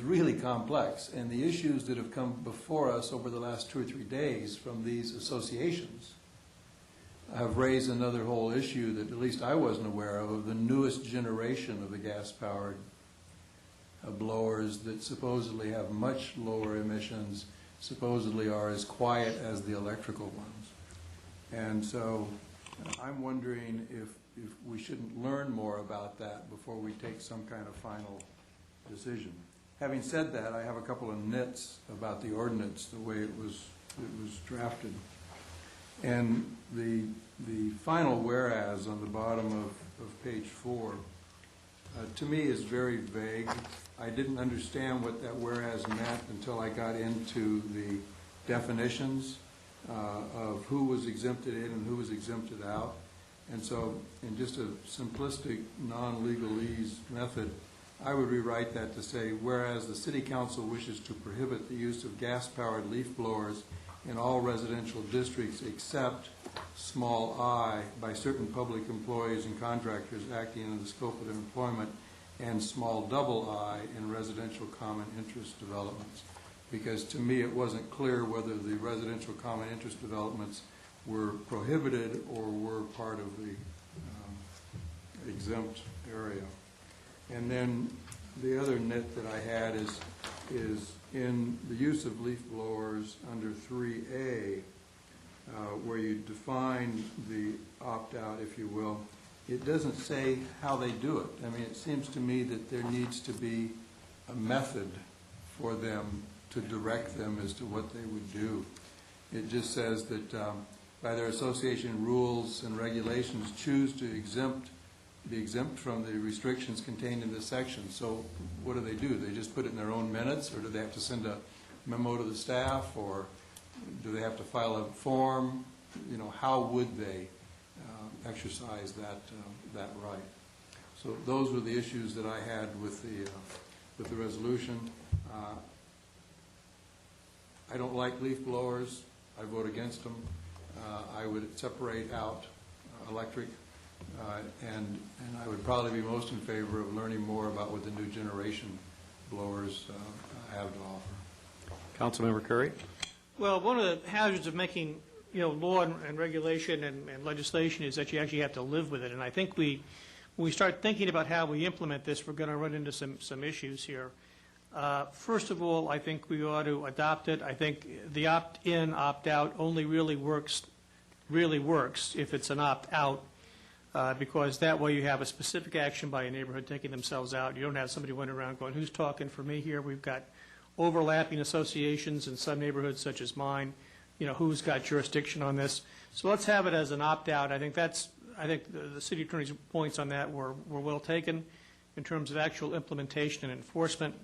really complex, and the issues that have come before us over the last 2 or 3 days from these associations have raised another whole issue that at least I wasn't aware of the newest generation of the gas-powered blowers that supposedly have much lower emissions, supposedly are as quiet as the electrical ones. And so I'm wondering if we shouldn't learn more about that before we take some kind of final decision. Having said that, I have a couple of nits about the ordinance, the way it was drafted. And the final whereas on the bottom of page 4, to me is very vague. I didn't understand what that whereas meant until I got into the definitions of who was exempted in and who was exempted out. And so in just a simplistic, non-legalese method, I would rewrite that to say, whereas the City Council wishes to prohibit the use of gas-powered leaf blowers in all residential districts except small I by certain public employees and contractors acting in the scope of their employment and small double I in residential common interest developments. Because to me it wasn't clear whether the residential common interest developments were prohibited or were part of the exempt area. And then the other nit that I had is in the use of leaf blowers under 3A, where you define the opt-out, if you will, it doesn't say how they do it. I mean, it seems to me that there needs to be a method for them to direct them as to what they would do. It just says that by their association rules and regulations choose to be exempt from the restrictions contained in this section. So what do? They just put it in their own minutes, or do they have to send a memo to the staff, or do they have to file a form? You know, how would they exercise that right? So those were the issues that I had with the resolution. I don't like leaf blowers. I vote against them. I would separate out electric, and I would probably be most in favor of learning more about what the new generation blowers have to offer. Councilmember Curry? Well, one of the hazards of making, law and regulation and legislation is that you actually have to live with it. And I think when we start thinking about how we implement this, we're going to run into some issues here. First of all, I think we ought to adopt it. I think the opt-in, opt-out only really works if it's an opt-out, because that way you have a specific action by a neighborhood taking themselves out. You don't have somebody running around going, who's talking for me here? We've got overlapping associations in some neighborhoods such as mine. Who's got jurisdiction on this? So let's have it as an opt-out. I think the city attorney's points on that were well taken in terms of actual implementation and enforcement.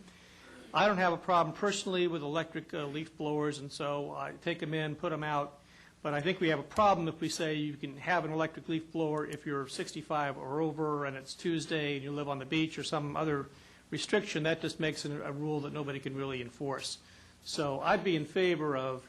I don't have a problem personally with electric leaf blowers, and so I take them in, put them out. But I think we have a problem if we say you can have an electric leaf blower if you're 65 or over and it's Tuesday and you live on the beach or some other restriction. That just makes it a rule that nobody can really enforce. So I'd be in favor of,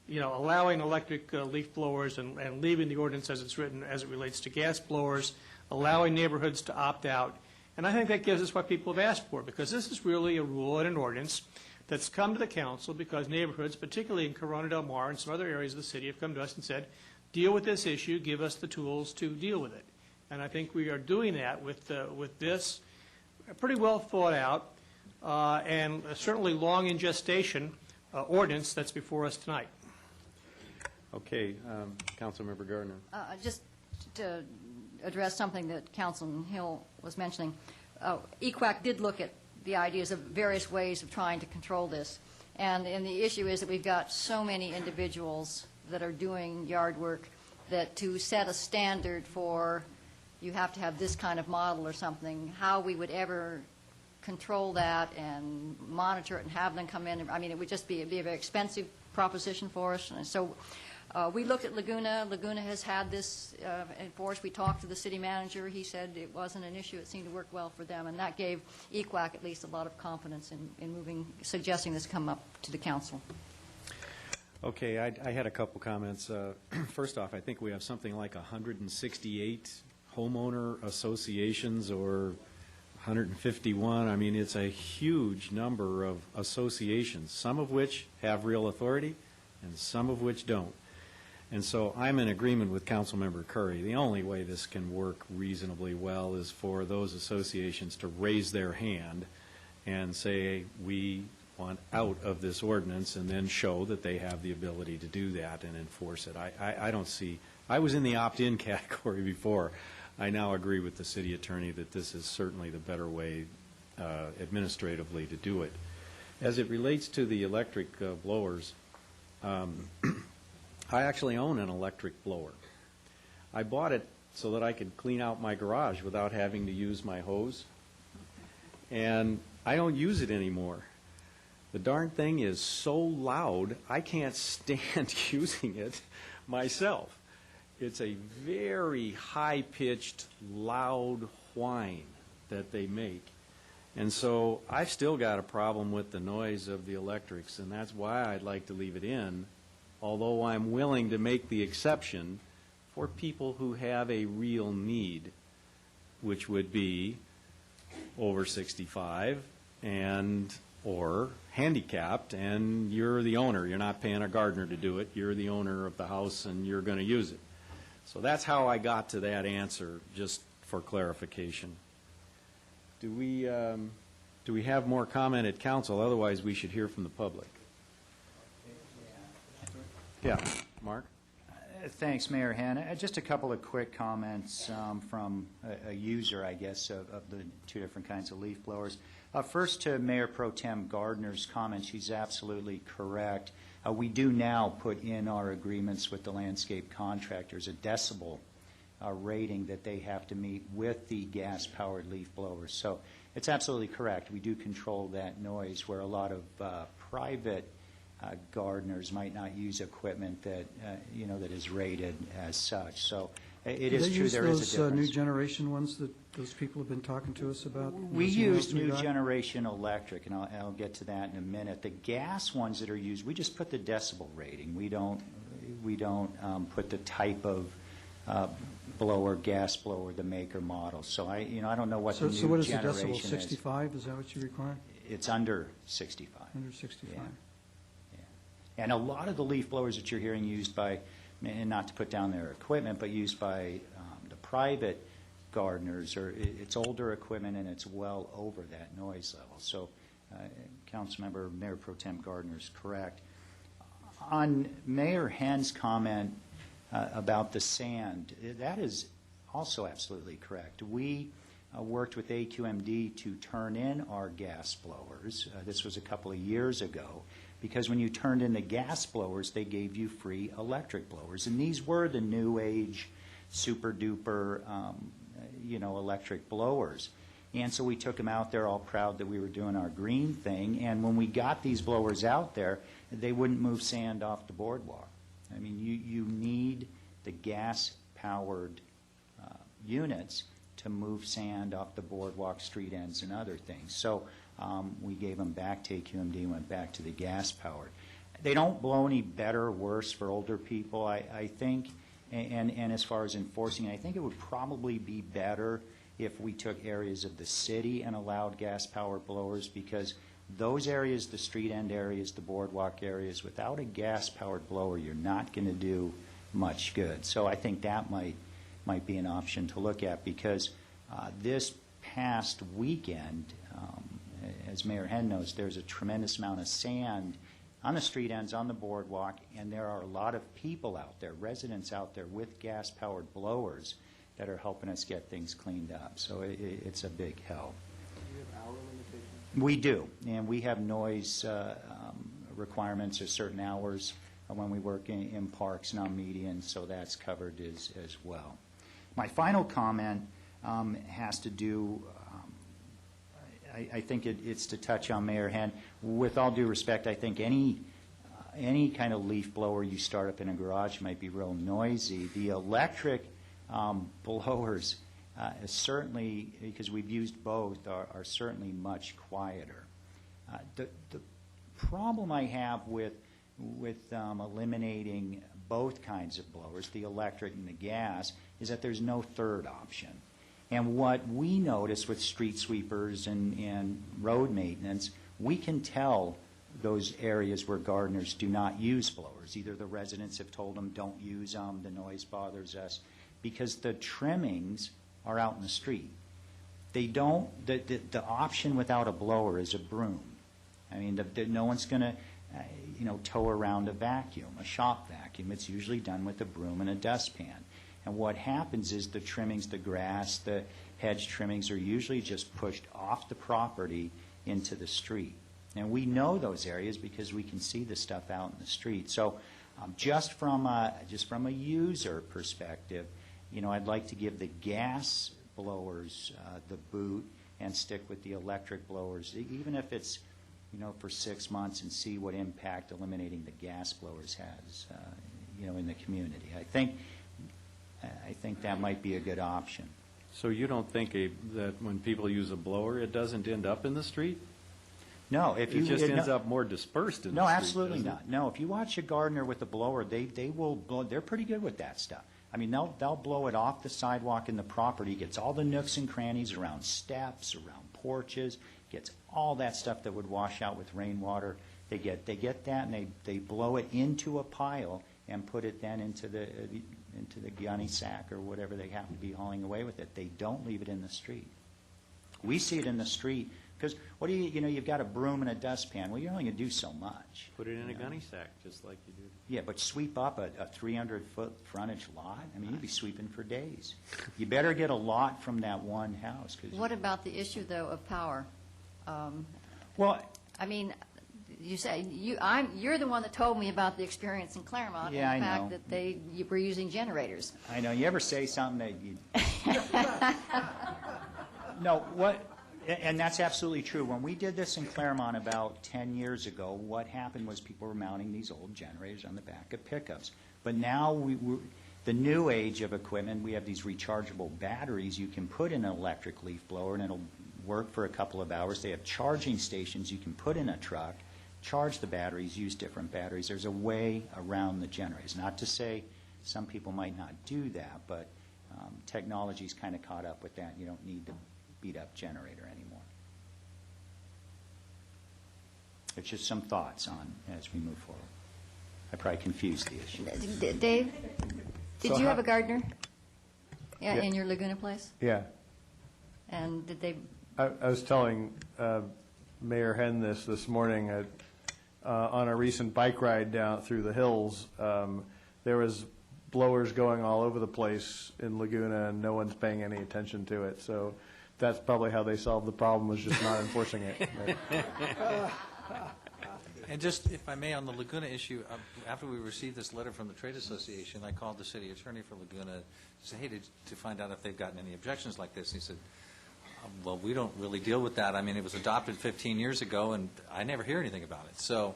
allowing electric leaf blowers and leaving the ordinance as it's written as it relates to gas blowers, allowing neighborhoods to opt out. And I think that gives us what people have asked for, because this is really a rule and an ordinance that's come to the council because neighborhoods, particularly in Corona Del Mar and some other areas of the city, have come to us and said, deal with this issue, give us the tools to deal with it. And I think we are doing that with this pretty well thought out and certainly long in gestation ordinance that's before us tonight. Okay, Councilmember Gardner. Just to address something that Councilman Hill was mentioning, EQAC did look at the ideas of various ways of trying to control this. And the issue is that we've got so many individuals that are doing yard work that to set a standard for you have to have this kind of model or something, how we would ever control that and monitor it and have them come in. I mean, it would just be a very expensive proposition for us. And so we looked at Laguna. Laguna has had this enforced. We talked to the city manager. He said it wasn't an issue. It seemed to work well for them. And that gave EQAC at least a lot of confidence in suggesting this come up to the council. Okay, I had a couple comments. First off, I think we have something like 168 homeowner associations or 151. I mean, it's a huge number of associations, some of which have real authority and some of which don't. And so I'm in agreement with Councilmember Curry. The only way this can work reasonably well is for those associations to raise their hand and say, we want out of this ordinance, and then show that they have the ability to do that and enforce it. I don't see, I was in the opt-in category before. I now agree with the city attorney that this is certainly the better way administratively to do it. As it relates to the electric blowers, I actually own an electric blower. I bought it so that I could clean out my garage without having to use my hose, and I don't use it anymore. The darn thing is so loud, I can't stand using it myself. It's a very high-pitched, loud whine that they make. And so I've still got a problem with the noise of the electrics, and that's why I'd like to leave it in, although I'm willing to make the exception for people who have a real need, which would be over 65 and or handicapped, and you're the owner. You're not paying a gardener to do it. You're the owner of the house, and you're going to use it. So that's how I got to that answer, just for clarification. Do we have more comment at council? Otherwise, we should hear from the public. Yeah, Mark? Thanks, Mayor Henn. Just a couple of quick comments from a user, I guess, of the two different kinds of leaf blowers. First, to Mayor Pro Tem Gardner's comment, she's absolutely correct. We do now put in our agreements with the landscape contractors a decibel rating that they have to meet with the gas-powered leaf blowers. So it's absolutely correct. We do control that noise, where a lot of private gardeners might not use equipment that that is rated as such. So it is true there is a difference. Do they use those new generation ones that those people have been talking to us about? We use new generation electric, and I'll get to that in a minute. The gas ones that are used, we just put the decibel rating. We don't put the type of blower, gas blower, the make or model. So I don't know what the new generation is. So what is the decibel? 65? Is that what you require? It's under 65. Under 65. Yeah. And a lot of the leaf blowers that you're hearing used by, and not to put down their equipment, but used by the private gardeners, it's older equipment and it's well over that noise level. So Councilmember Mayor Pro Tem Gardner is correct. On Mayor Henn's comment about the sand, that is also absolutely correct. We worked with AQMD to turn in our gas blowers. This was a couple of years ago, because when you turned in the gas blowers, they gave you free electric blowers. And these were the new age, super duper, electric blowers. And so we took them out there all proud that we were doing our green thing. And when we got these blowers out there, they wouldn't move sand off the boardwalk. I mean, you need the gas-powered units to move sand off the boardwalk, street ends, and other things. So we gave them back to AQMD and went back to the gas-powered. They don't blow any better or worse for older people, I think, and as far as enforcing, I think it would probably be better if we took areas of the city and allowed gas-powered blowers, because those areas, the street end areas, the boardwalk areas, without a gas-powered blower, you're not going to do much good. So I think that might be an option to look at, because this past weekend, as Mayor Henn knows, there's a tremendous amount of sand on the street ends, on the boardwalk, and there are a lot of people out there, residents out there with gas-powered blowers that are helping us get things cleaned up. So it's a big help. Do you have hour limitations? We do, and we have noise requirements of certain hours when we work in parks and on medians, so that's covered as well. My final comment has to do, I think it's to touch on Mayor Henn. With all due respect, I think any kind of leaf blower you start up in a garage might be real noisy. The electric blowers, certainly, because we've used both, are certainly much quieter. The problem I have with eliminating both kinds of blowers, the electric and the gas, is that there's no third option. And what we notice with street sweepers and road maintenance, we can tell those areas where gardeners do not use blowers. Either the residents have told them don't use them, the noise bothers us, because the trimmings are out in the street. They don't, the option without a blower is a broom. I mean, no one's going to, tow around a vacuum, a shop vacuum. It's usually done with a broom and a dustpan. And what happens is the trimmings, the grass, the hedge trimmings are usually just pushed off the property into the street. And we know those areas because we can see the stuff out in the street. So just from a user perspective, I'd like to give the gas blowers the boot and stick with the electric blowers, even if it's, for 6 months, and see what impact eliminating the gas blowers has, in the community. I think that might be a good option. So you don't think that when people use a blower, it doesn't end up in the street? No, it just ends up more dispersed in the street. No, absolutely not. No, if you watch a gardener with a blower, they will blow. They're pretty good with that stuff. I mean, they'll blow it off the sidewalk in the property, gets all the nooks and crannies around steps, around porches, gets all that stuff that would wash out with rainwater. They get that, and they blow it into a pile and put it then into the gunny sack or whatever they happen to be hauling away with it. They don't leave it in the street. We see it in the street because you've got a broom and a dustpan. Well, you're only going to do so much. Put it in a gunny sack, just like you do. Yeah, but sweep up a 300-foot frontage lot. I mean, you'd be sweeping for days. You better get a lot from that one house. What about the issue, though, of power? Well, I mean, you say you're the one that told me about the experience in Claremont Yeah, and the I fact know. that you were using generators. I know. You ever say something that you... No, and that's absolutely true. When we did this in Claremont about 10 years ago, what happened was people were mounting these old generators on the back of pickups. But now, the new age of equipment, we have these rechargeable batteries you can put in an electric leaf blower, and it'll work for a couple of hours. They have charging stations you can put in a truck, charge the batteries, use different batteries. There's a way around the generators. Not to say some people might not do that, but technology's kind of caught up with that. You don't need the beat-up generator anymore. It's just some thoughts on as we move forward. I probably confused the issue. Dave, did So you how- have a gardener Yeah. in your Laguna place? Yeah. And did they... I was telling Mayor Henn this morning on a recent bike ride down through the hills. There was blowers going all over the place in Laguna, and no one's paying any attention to it. So that's probably how they solved the problem, was just not enforcing it. And just, if I may, on the Laguna issue, after we received this letter from the Trade Association, I called the city attorney for Laguna to say, hey, to find out if they've gotten any objections like this. And he said, well, we don't really deal with that. I mean, it was adopted 15 years ago, and I never hear anything about it. So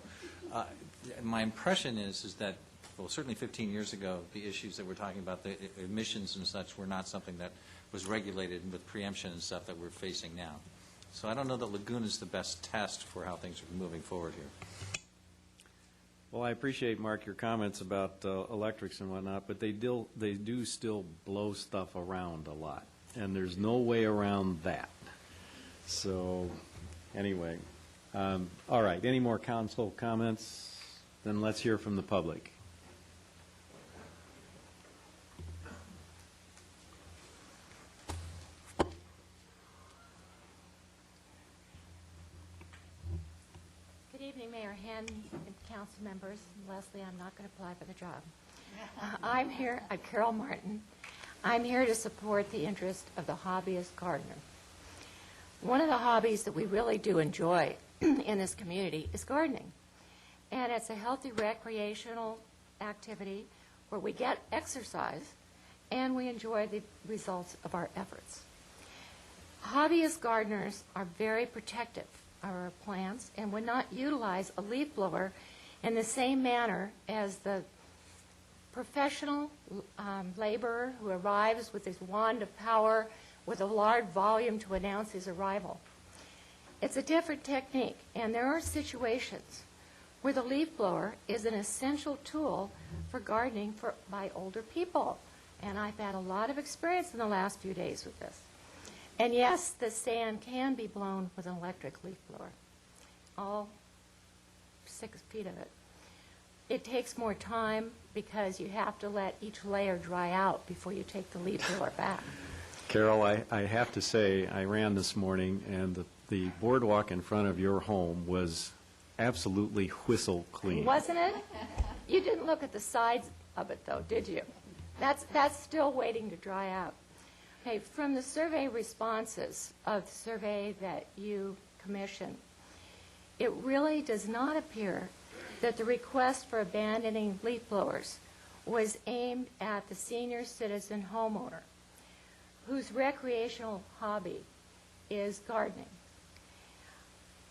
my impression is that well, certainly 15 years ago, the issues that we're talking about, the emissions and such, were not something that was regulated with preemption and stuff that we're facing now. So I don't know that Laguna is the best test for how things are moving forward here. Well, I appreciate, Mark, your comments about electrics and whatnot, but they do still blow stuff around a lot, and there's no way around that. So, anyway, all right, any more council comments? Then let's hear from the public. Good evening, Mayor Henn and council members. Leslie, I'm not going to apply for the job. I'm here, I'm Carol Martin. I'm here to support the interest of the hobbyist gardener. One of the hobbies that we really do enjoy in this community is gardening. And it's a healthy recreational activity where we get exercise and we enjoy the results of our efforts. Hobbyist gardeners are very protective of our plants and would not utilize a leaf blower in the same manner as the professional laborer who arrives with his wand of power with a large volume to announce his arrival. It's a different technique, and there are situations where the leaf blower is an essential tool for gardening by older people. And I've had a lot of experience in the last few days with this. And yes, the sand can be blown with an electric leaf blower, all 6 feet of it. It takes more time because you have to let each layer dry out before you take the leaf blower back. Carol, I have to say, I ran this morning, and the boardwalk in front of your home was absolutely whistle clean. Wasn't it? You didn't look at the sides of it, though, did you? That's still waiting to dry out. Okay, from the survey responses of the survey that you commissioned, it really does not appear that the request for abandoning leaf blowers was aimed at the senior citizen homeowner whose recreational hobby is gardening.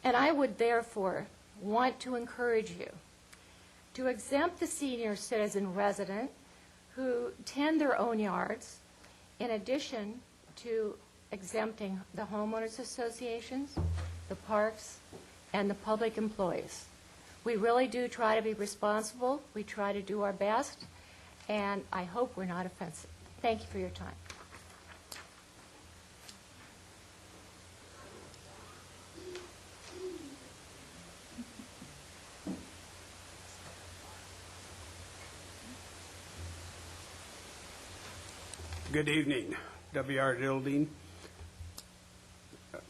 And I would therefore want to encourage you to exempt the senior citizen resident who tend their own yards, in addition to exempting the homeowners associations, the parks, and the public employees. We really do try to be responsible. We try to do our best, and I hope we're not offensive. Thank you for your time. Good evening. W.R. Dilding.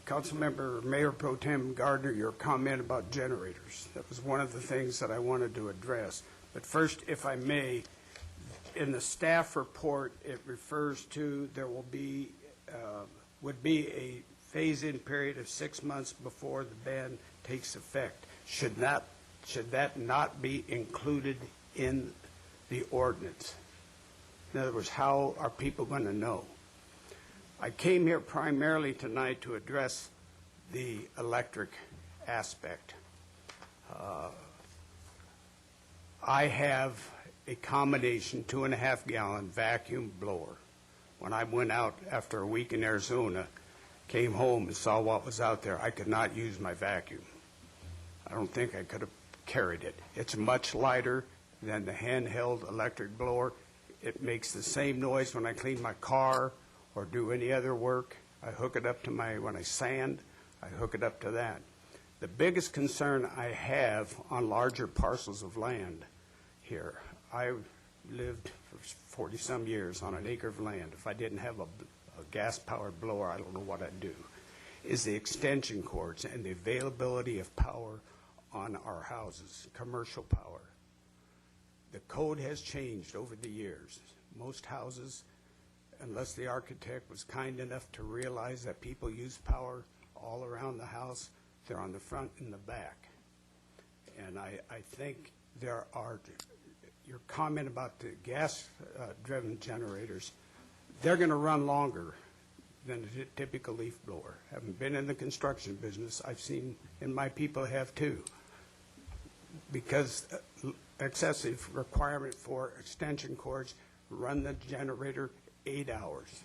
Councilmember Mayor Pro Tem Gardner, your comment about generators. That was one of the things that I wanted to address. But first, if I may, in the staff report, it refers to there will be, would be a phase-in period of 6 months before the ban takes effect. Should that not be included in the ordinance? In other words, how are people going to know? I came here primarily tonight to address the electric aspect. I have a combination 2.5-gallon vacuum blower. When I went out after a week in Arizona, came home and saw what was out there, I could not use my vacuum. I don't think I could have carried it. It's much lighter than the handheld electric blower. It makes the same noise when I clean my car or do any other work. I hook it up to when I sand, I hook it up to that. The biggest concern I have on larger parcels of land here, I lived for 40-some years on an acre of land. If I didn't have a gas-powered blower, I don't know what I'd do, is the extension cords and the availability of power on our houses, commercial power. The code has changed over the years. Most houses, unless the architect was kind enough to realize that people use power all around the house, they're on the front and the back. And I think there are, your comment about the gas-driven generators, they're going to run longer than a typical leaf blower. Having been in the construction business, I've seen, and my people have too, because excessive requirement for extension cords, run the generator 8 hours.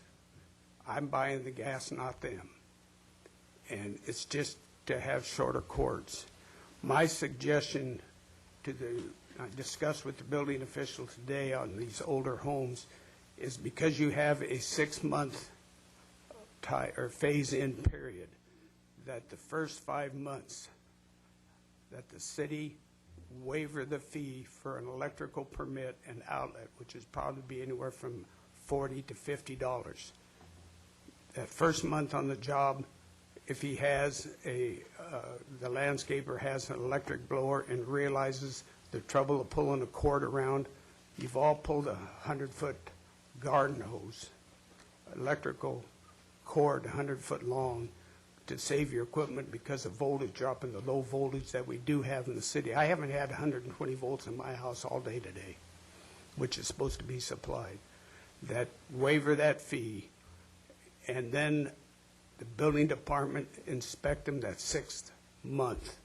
I'm buying the gas, not them. And it's just to have shorter cords. My suggestion I discussed with the building official today on these older homes is because you have a 6-month phase-in period, that the first 5 months that the city waiver the fee for an electrical permit and outlet, which is probably be anywhere from $40 to $50. That first month on the job, if he has the landscaper has an electric blower and realizes the trouble of pulling a cord around, you've all pulled a 100-foot garden hose, electrical cord 100-foot long, to save your equipment because of voltage drop and the low voltage that we do have in the city. I haven't had 120 volts in my house all day today, which is supposed to be supplied. That waiver that fee, and then the building department inspect them that 6th month,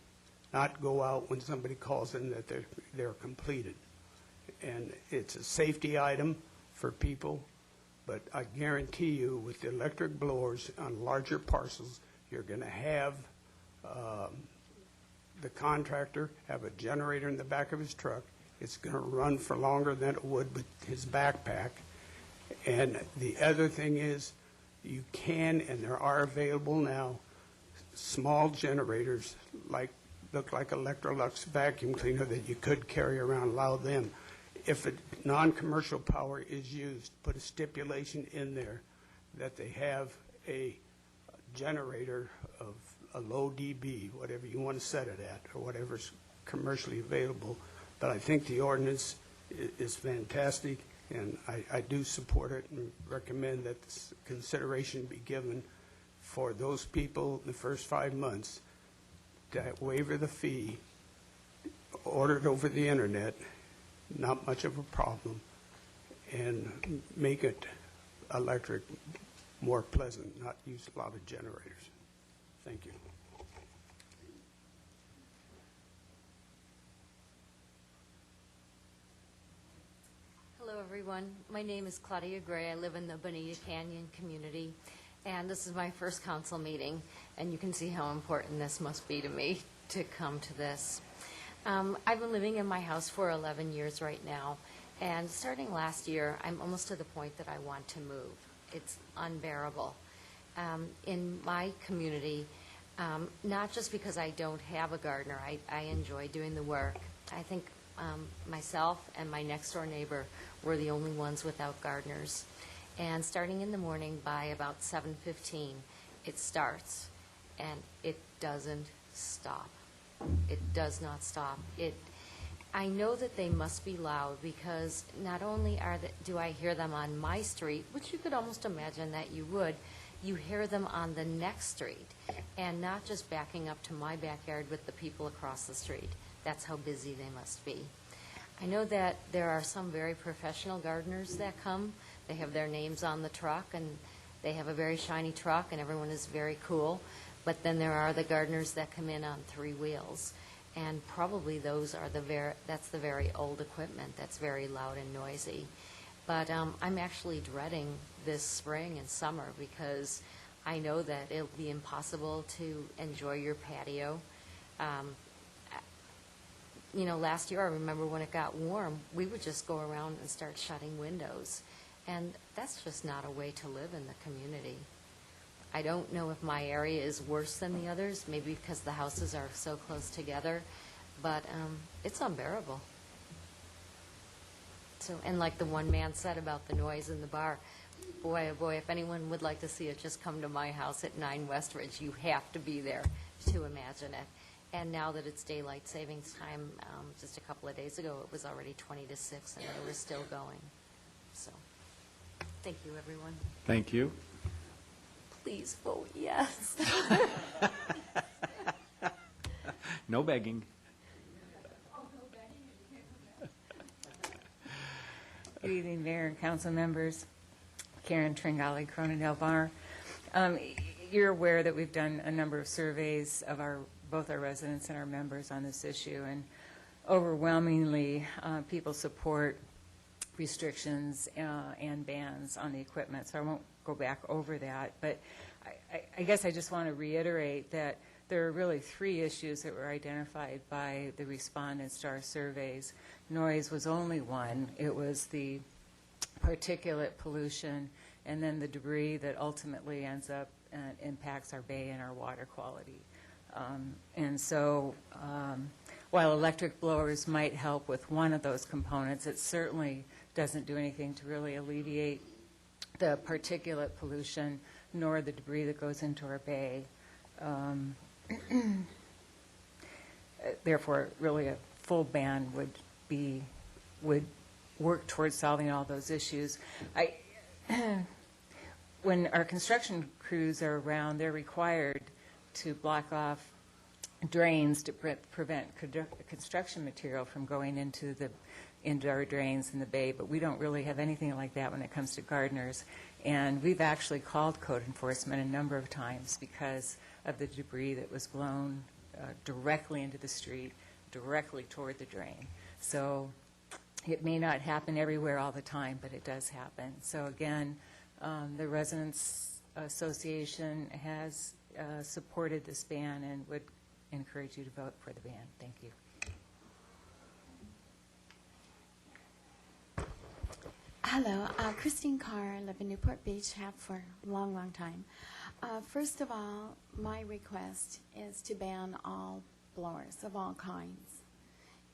not go out when somebody calls in that they're completed. And it's a safety item for people, but I guarantee you with the electric blowers on larger parcels, you're going to have the contractor have a generator in the back of his truck. It's going to run for longer than it would with his backpack. And the other thing is, you can, and there are available now, small generators look like Electrolux vacuum cleaner that you could carry around, allow them. If a non-commercial power is used, put a stipulation in there that they have a generator of a low dB, whatever you want to set it at, or whatever's commercially available. But I think the ordinance is fantastic, and I do support it and recommend that this consideration be given for those people in the first 5 months that waiver the fee, ordered over the internet, not much of a problem, and make it electric more pleasant, not use a lot of generators. Thank you. Hello, everyone. My name is Claudia Gray. I live in the Bonita Canyon community, and this is my first council meeting, and you can see how important this must be to me to come to this. I've been living in my house for 11 years right now, and starting last year, I'm almost to the point that I want to move. It's unbearable. In my community, not just because I don't have a gardener, I enjoy doing the work. I think myself and my next-door neighbor were the only ones without gardeners. And starting in the morning by about 7:15, it starts, and it doesn't stop. It does not stop. I know that they must be loud because not only do I hear them on my street, which you could almost imagine that you would, you hear them on the next street, and not just backing up to my backyard with the people across the street. That's how busy they must be. I know that there are some very professional gardeners that come. They have their names on the truck, and they have a very shiny truck, and everyone is very cool. But then there are the gardeners that come in on 3 wheels, and probably those are that's the very old equipment that's very loud and noisy. But I'm actually dreading this spring and summer because I know that it'll be impossible to enjoy your patio. Last year, I remember when it got warm, we would just go around and start shutting windows. And that's just not a way to live in the community. I don't know if my area is worse than the others, maybe because the houses are so close together, but it's unbearable. And like the one man said about the noise in the bar, boy, oh boy, if anyone would like to see it, just come to my house at 9 Westridge. You have to be there to imagine it. And now that it's daylight savings time, just a couple of days ago, it was already 20 to 6, and they were still going. So, thank you, everyone. Thank you. Please vote yes. No begging. Good evening, Mayor and council members. Karen Tringali, Corona del Mar. You're aware that we've done a number of surveys of both our residents and our members on this issue, and overwhelmingly, people support restrictions and bans on the equipment, so I won't go back over that. But I guess I just want to reiterate that there are really three issues that were identified by the respondents to our surveys. Noise was only one. It was the particulate pollution and then the debris that ultimately ends up and impacts our bay and our water quality. And so while electric blowers might help with one of those components, it certainly doesn't do anything to really alleviate the particulate pollution nor the debris that goes into our bay. Therefore, really a full ban would work towards solving all those issues. When our construction crews are around, they're required to block off drains to prevent construction material from going into our drains in the bay, but we don't really have anything like that when it comes to gardeners. And we've actually called code enforcement a number of times because of the debris that was blown directly into the street, directly toward the drain. So it may not happen everywhere all the time, but it does happen. So again, the Residents Association has supported this ban and would encourage you to vote for the ban. Thank you. Hello, Christine Carr. I live in Newport Beach, have for a long, long time. First of all, my request is to ban all blowers of all kinds.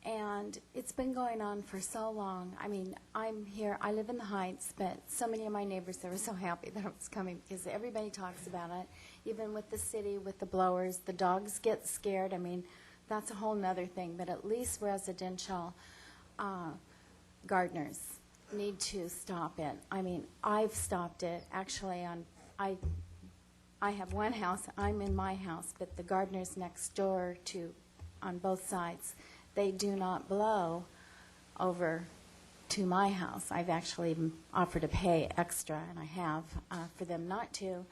And it's been going on for so long. I mean, I'm here, I live in the Heights, but so many of my neighbors, they were so happy that I was coming because everybody talks about it. Even with the city, with the blowers, the dogs get scared. I mean, that's a whole nother thing, but at least residential gardeners need to stop it. I mean, I've stopped it. Actually, I have one house, I'm in my house, but the gardeners next door to, on both sides, they do not blow over to my house. I've actually offered to pay extra, and I have, for them not to,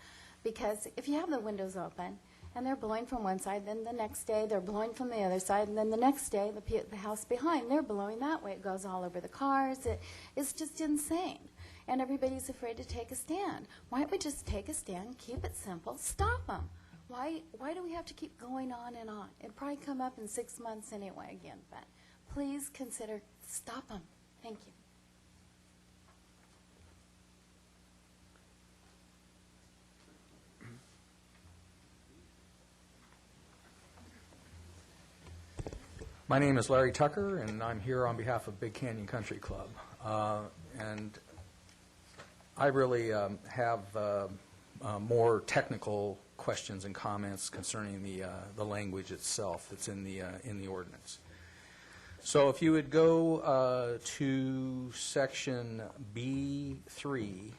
because if you have the windows open and they're blowing from one side, then the next day they're blowing from the other side, and then the next day the house behind, they're blowing that way. It goes all over the cars. It's just insane. And everybody's afraid to take a stand. Why don't we just take a stand, keep it simple, stop them? Why do we have to keep going on and on? It'll probably come up in 6 months anyway again, but please consider stop them. Thank you. My name is Larry Tucker, and I'm here on behalf of Big Canyon Country Club. And I really have more technical questions and comments concerning the language itself that's in the ordinance. So if you would go to section B3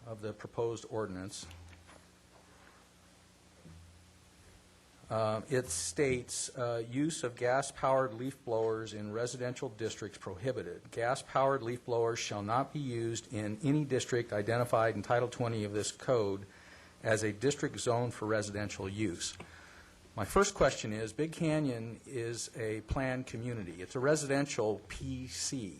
of the proposed ordinance, it states use of gas-powered leaf blowers in residential districts prohibited. Gas-powered leaf blowers shall not be used in any district identified in Title 20 of this code as a district zone for residential use. My first question is, Big Canyon is a planned community. It's a residential PC,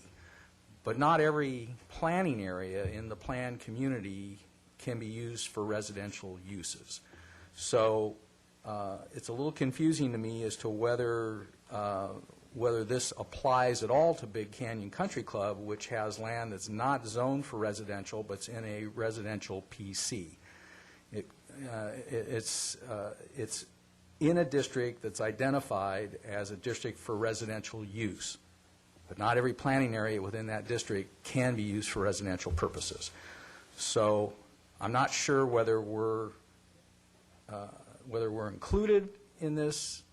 but not every planning area in the planned community can be used for residential uses. So it's a little confusing to me as to whether this applies at all to Big Canyon Country Club, which has land that's not zoned for residential, but's in a residential PC. It's in a district that's identified as a district for residential use, but not every planning area within that district can be used for residential purposes. So I'm not sure whether we're included in this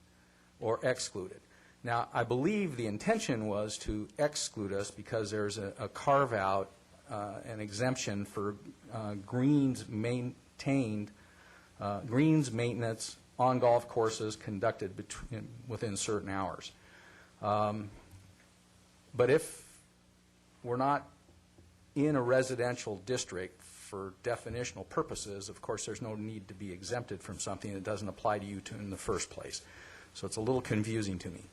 or excluded. Now, I believe the intention was to exclude us because there's a carve-out, an exemption for greens maintenance on golf courses conducted within certain hours. But if we're not in a residential district for definitional purposes, of course, there's no need to be exempted from something that doesn't apply to you in the first place. So it's a little confusing to me.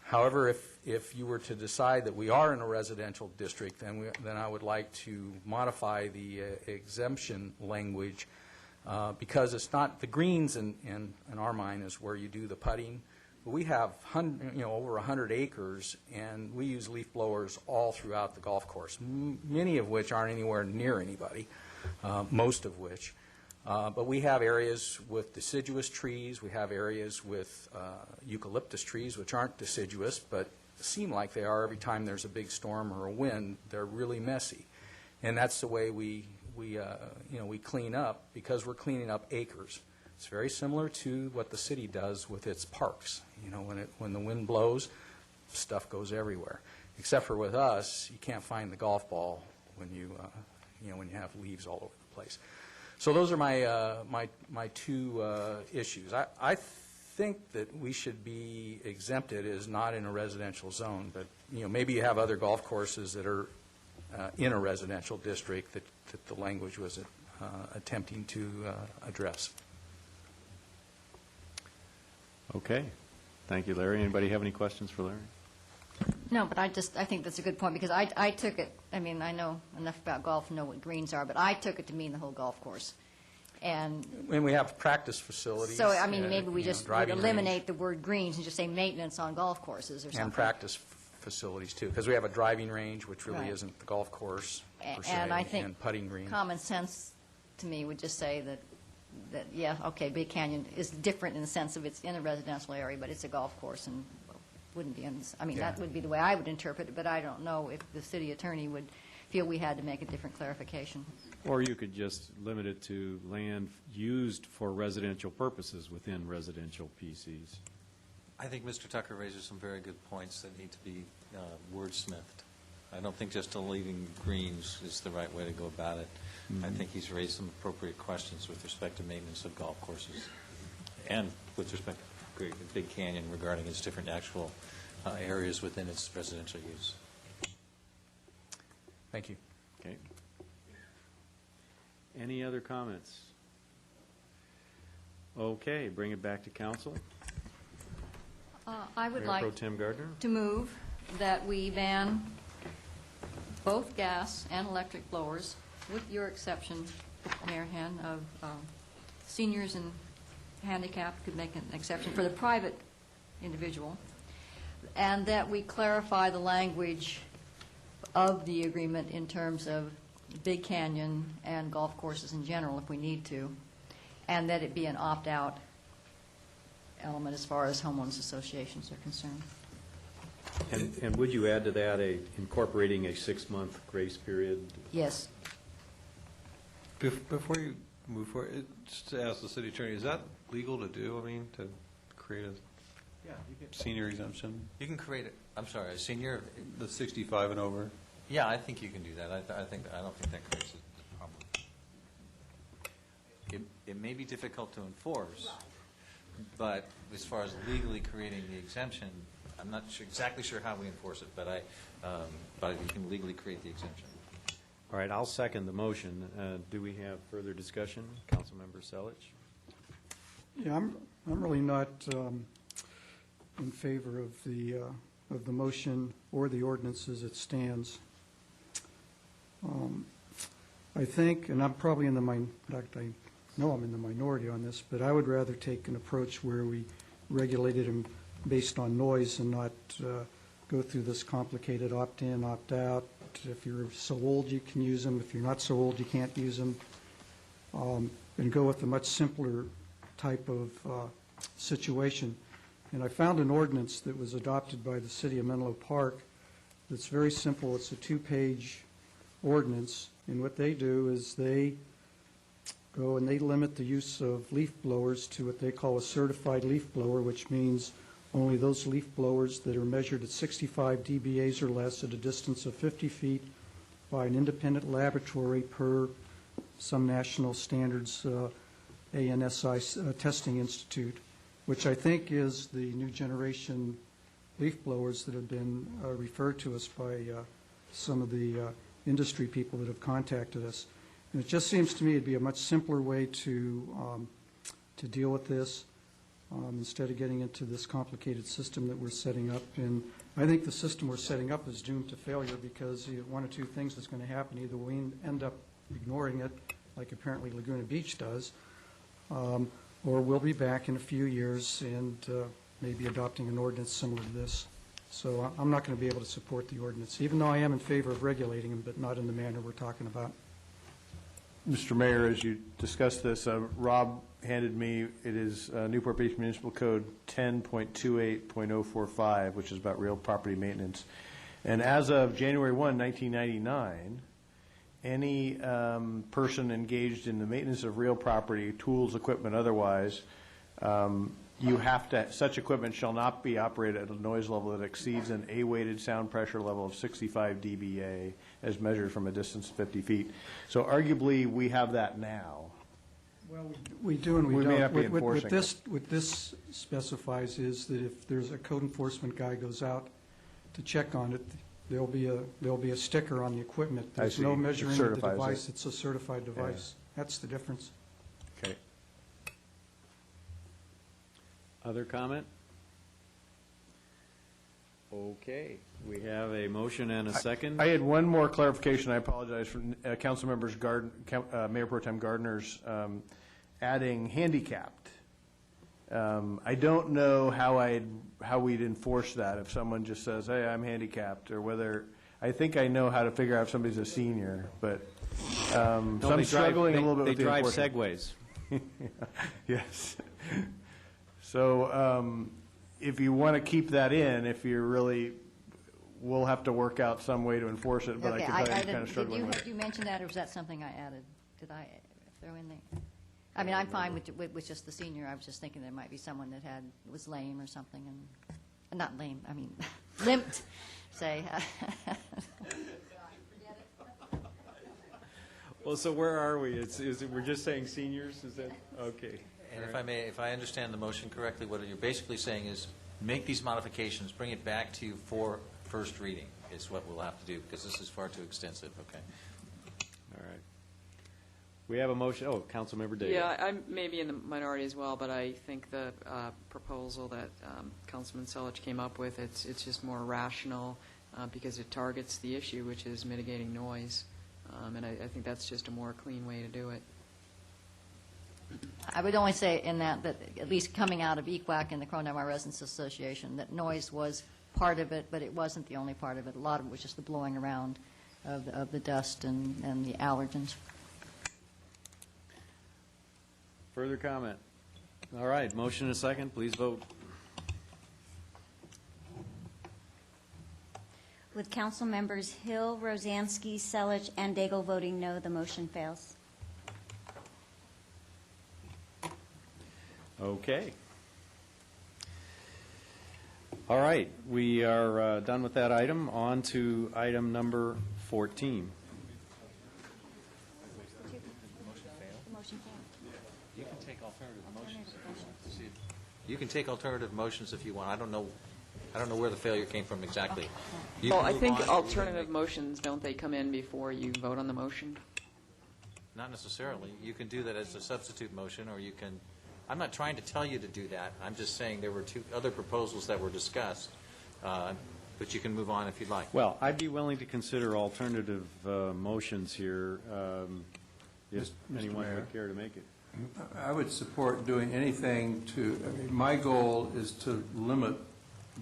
However, if you were to decide that we are in a residential district, then I would like to modify the exemption language, because it's not, the greens in our mind is where you do the putting. But we have over 100 acres, and we use leaf blowers all throughout the golf course, many of which aren't anywhere near anybody, most of which. But we have areas with deciduous trees. We have areas with eucalyptus trees, which aren't deciduous, but seem like they are every time there's a big storm or a wind. They're really messy. And that's the way we clean up, because we're cleaning up acres. It's very similar to what the city does with its parks. When the wind blows, stuff goes everywhere. Except for with us, you can't find the golf ball when you have leaves all over the place. So those are my two issues. I think that we should be exempted as not in a residential zone, but maybe you have other golf courses that are in a residential district that the language was attempting to address. Okay. Thank you, Larry. Anybody have any questions for Larry? No, but I think that's a good point, because I took it, I mean, I know enough about golf to know what greens are, but I took it to mean the whole golf course. And we have practice facilities. So, I mean, maybe we just would eliminate range. the word greens and just say maintenance on golf courses or something. And practice facilities, too, because we have a driving range, which really isn't the golf course, per se, and I think and putting green. Common sense to me would just say that yeah, okay, Big Canyon is different in the sense of it's in a residential area, but it's a golf course and wouldn't be that would be the way I would interpret it, but I don't know if the city attorney would feel we had to make a different clarification. Or you could just limit it to land used for residential purposes within residential PCs. I think Mr. Tucker raises some very good points that need to be wordsmithed. I don't think just leaving greens is the right way to go about it. Mm-hmm. I think he's raised some appropriate questions with respect to maintenance of golf courses and with respect to Big Canyon regarding its different actual areas within its residential use. Thank you. Okay. Any other comments? Okay, bring it back to council. I would Mayor like Pro Tem Gardner to move that we ban both gas and electric blowers, with your exception, Mayor Henn, of seniors and handicapped could make an exception for the private individual, and that we clarify the language of the agreement in terms of Big Canyon and golf courses in general, if we need to, and that it be an opt-out element as far as homeowners associations are concerned. And would you add to that incorporating a 6-month grace period? Yes. Before you move forward, just to ask the city attorney, is that legal to do? I mean, to create a senior exemption? You can create it. I'm sorry, a senior. The 65 and over. Yeah, I think you can do that. I don't think that creates a problem. It may be difficult to enforce, but as far as legally creating the exemption, I'm not exactly sure how we enforce it, but you can legally create the exemption. All right, I'll second the motion. Do we have further discussion? Councilmember Selich? Yeah, I'm really not in favor of the motion or the ordinance as it stands. I think, and I'm probably in I know I'm in the minority on this, but I would rather take an approach where we regulated them based on noise and not go through this complicated opt-in, opt-out. If you're so old, you can use them. If you're not so old, you can't use them. And go with a much simpler type of situation. And I found an ordinance that was adopted by the city of Menlo Park that's very simple. It's a 2-page ordinance. And what they do is they go and they limit the use of leaf blowers to what they call a certified leaf blower, which means only those leaf blowers that are measured at 65 dBAs or less at a distance of 50 feet by an independent laboratory per some national standards, ANSI Testing Institute, which I think is the new generation leaf blowers that have been referred to us by some of the industry people that have contacted us. And it just seems to me it'd be a much simpler way to deal with this. instead of getting into this complicated system that we're setting up. And I think the system we're setting up is doomed to failure because one or two things that's going to happen. Either we end up ignoring it, like apparently Laguna Beach does, or we'll be back in a few years and maybe adopting an ordinance similar to this. So I'm not going to be able to support the ordinance, even though I am in favor of regulating them, but not in the manner we're talking about. Mr. Mayor, as you discussed this, Rob handed me, it is Newport Beach Municipal Code 10.28.045, which is about real property maintenance. And as of January 1, 1999, any person engaged in the maintenance of real property, tools, equipment, otherwise, you have to, such equipment shall not be operated at a noise level that exceeds an A-weighted sound pressure level of 65 dBA as measured from a distance of 50 feet. So arguably, we have that now. Well, we do and we don't. We may not be enforcing it. What this specifies is that if there's a code enforcement guy goes out to check on it, there'll be a sticker on the equipment. There's no measuring of the device. It's a certified device. That's the difference. Okay. Other comment? Okay, we have a motion and a second. I had one more clarification. I apologize for Council Members Mayor Pro Tem Gardner's adding handicapped. I don't know how we'd enforce that if someone just says, "Hey, I'm handicapped," or whether I think I know how to figure out if somebody's a senior, but so I'm struggling a little bit with the enforcement. They drive Segways. Yes. So if you want to keep that in, if you're really, we'll have to work out some way to enforce it, but Okay, I can tell you I'm kind of struggling with it. Did you mention that, or was that something I added? Did I throw in there? I mean, I'm fine with just the senior. I was just thinking there might be someone that was lame or something, and not lame, I mean, limped, say. Well, so where are we? We're just saying seniors? Is that okay? And if I may, if I understand the motion correctly, what you're basically saying is make these modifications, bring it back to you for first reading is what we'll have to do, because this is far too extensive. Okay. All right. We have a motion. Oh, Councilmember Davis. Yeah, I'm maybe in the minority as well, but I think the proposal that Councilman Selich came up with, it's just more rational because it targets the issue, which is mitigating noise. And I think that's just a more clean way to do it. I would only say in that at least coming out of EQAC and the Cronenberg Residents Association, that noise was part of it, but it wasn't the only part of it. A lot of it was just the blowing around of the dust and the allergens. Further comment? All right, motion and a second. Please vote. With council members Hill, Rosansky, Selich, and Daigle voting no, the motion fails. Okay. All right, we are done with that item. On to item number 14. You can take alternative motions. You can take alternative motions if you want. I don't know where the failure came from exactly. Well, I think alternative motions, don't they come in before you vote on the motion? Not necessarily. You can do that as a substitute motion, or you can, I'm not trying to tell you to do that. I'm just saying there were two other proposals that were discussed, but you can move on if you'd like. Well, I'd be willing to consider alternative motions here, if anyone would care to make it. I would support doing anything my goal is to limit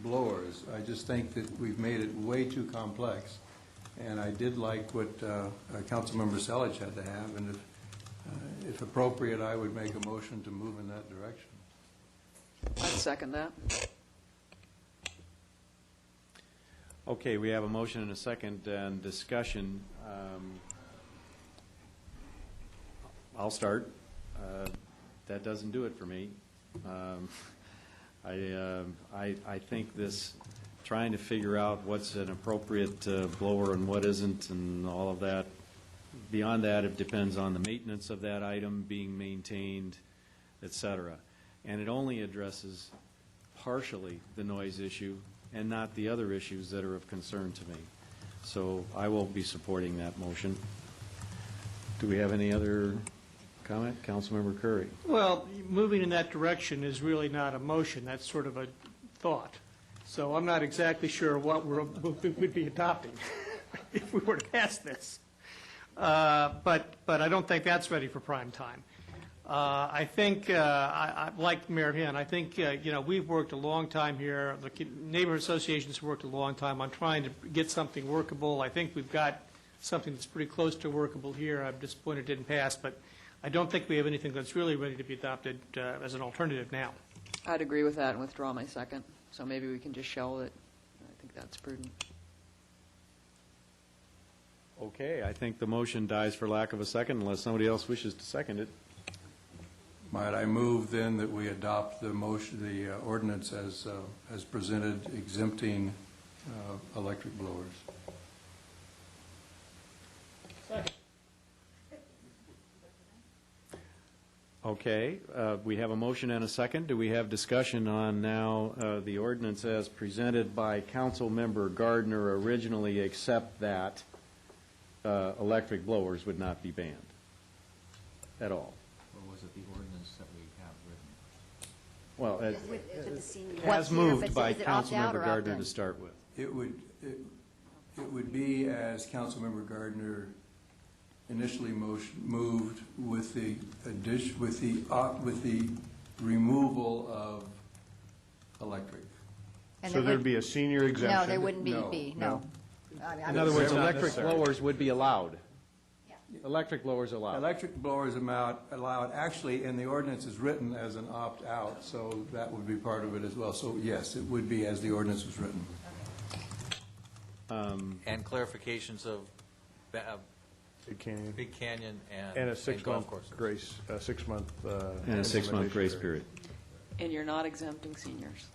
blowers. I just think that we've made it way too complex. And I did like what Councilmember Selich had to have, and if appropriate, I would make a motion to move in that direction. I'd second that. Okay, we have a motion and a second and discussion. I'll start. That doesn't do it for me. I think this trying to figure out what's an appropriate blower and what isn't and all of that, beyond that, it depends on the maintenance of that item being maintained, et cetera. And it only addresses partially the noise issue and not the other issues that are of concern to me. So I will be supporting that motion. Do we have any other comment? Councilmember Curry. Well, moving in that direction is really not a motion, that's sort of a thought. So I'm not exactly sure what we'd be adopting if we were to pass this. But I don't think that's ready for prime time. I think, like Mayor Henn, I think, we've worked a long time here. The neighborhood associations have worked a long time on trying to get something workable. I think we've got something that's pretty close to workable here. I'm disappointed it didn't pass, but I don't think we have anything that's really ready to be adopted as an alternative now. I'd agree with that and withdraw my second. So maybe we can just shelve it. I think that's prudent. Okay, I think the motion dies for lack of a second unless somebody else wishes to second it. Might I move then that we adopt the motion, the ordinance as presented, exempting electric blowers? Second. Okay, we have a motion and a second. Do we have discussion on now the ordinance as presented by Councilmember Gardner originally, except that electric blowers would not be banned at all? Or was it the ordinance that we have written? Well, What's as here, moved if by it's opt out Councilmember or Gardner opt in? to start with. It would be as Councilmember Gardner initially moved with the addition, with the removal of electric. And So there there'd would- be a senior exemption? No, there wouldn't be, no. In other words, Not electric necessary. blowers would be allowed. Electric blowers allowed. Electric blowers allowed, actually, and the ordinance is written as an opt-out, so that would be part of it as well. So yes, it would be as the ordinance was written. And clarifications of Big Canyon. and And a golf six-month courses. grace, a six-month. And a 6-month implementation grace period. And you're not exempting seniors.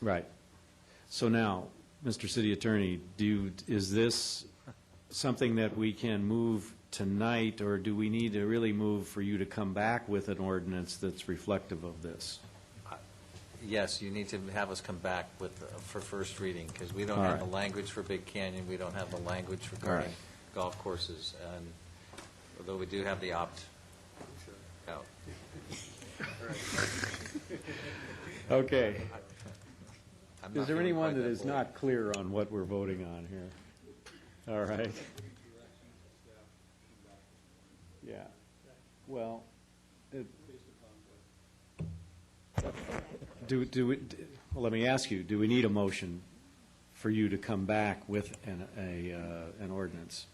Right. So now, Mr. City Attorney, is this something that we can move tonight, or do we need to really move for you to come back with an ordinance that's reflective of this? Yes, you need to have us come back with, for first reading, because we don't All have right. the language for Big Canyon, we don't have the language regarding right. golf courses, and although we do have the opt-out. Okay. I'm Is not there feeling anyone quite that that is bold. not clear on what we're voting on here? All right. Yeah. Well, let me ask you, do we need a motion for you to come back with an ordinance?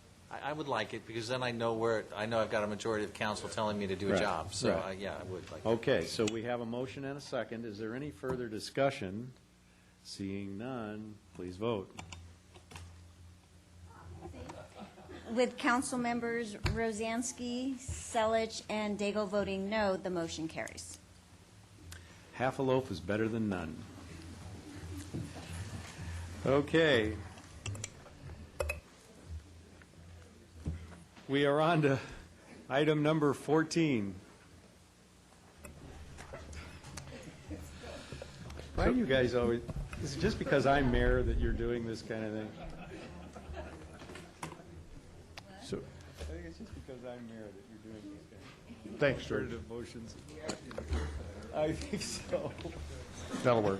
I would like it, because then I know I know I've got a majority of council telling me to do a Right, job, so, right. yeah, I would like it. Okay, so we have a motion and a second. Is there any further discussion? Seeing none, please vote. With council members Rosansky, Selich, and Daigle voting no, the motion carries. Half a loaf is better than none. Okay. We are on to item number 14. Why do you guys always, is it just because I'm mayor that you're doing this kind of thing? So, I think it's just because I'm mayor that you're doing these kind of thanks, George. alternative motions. I think so. That'll work.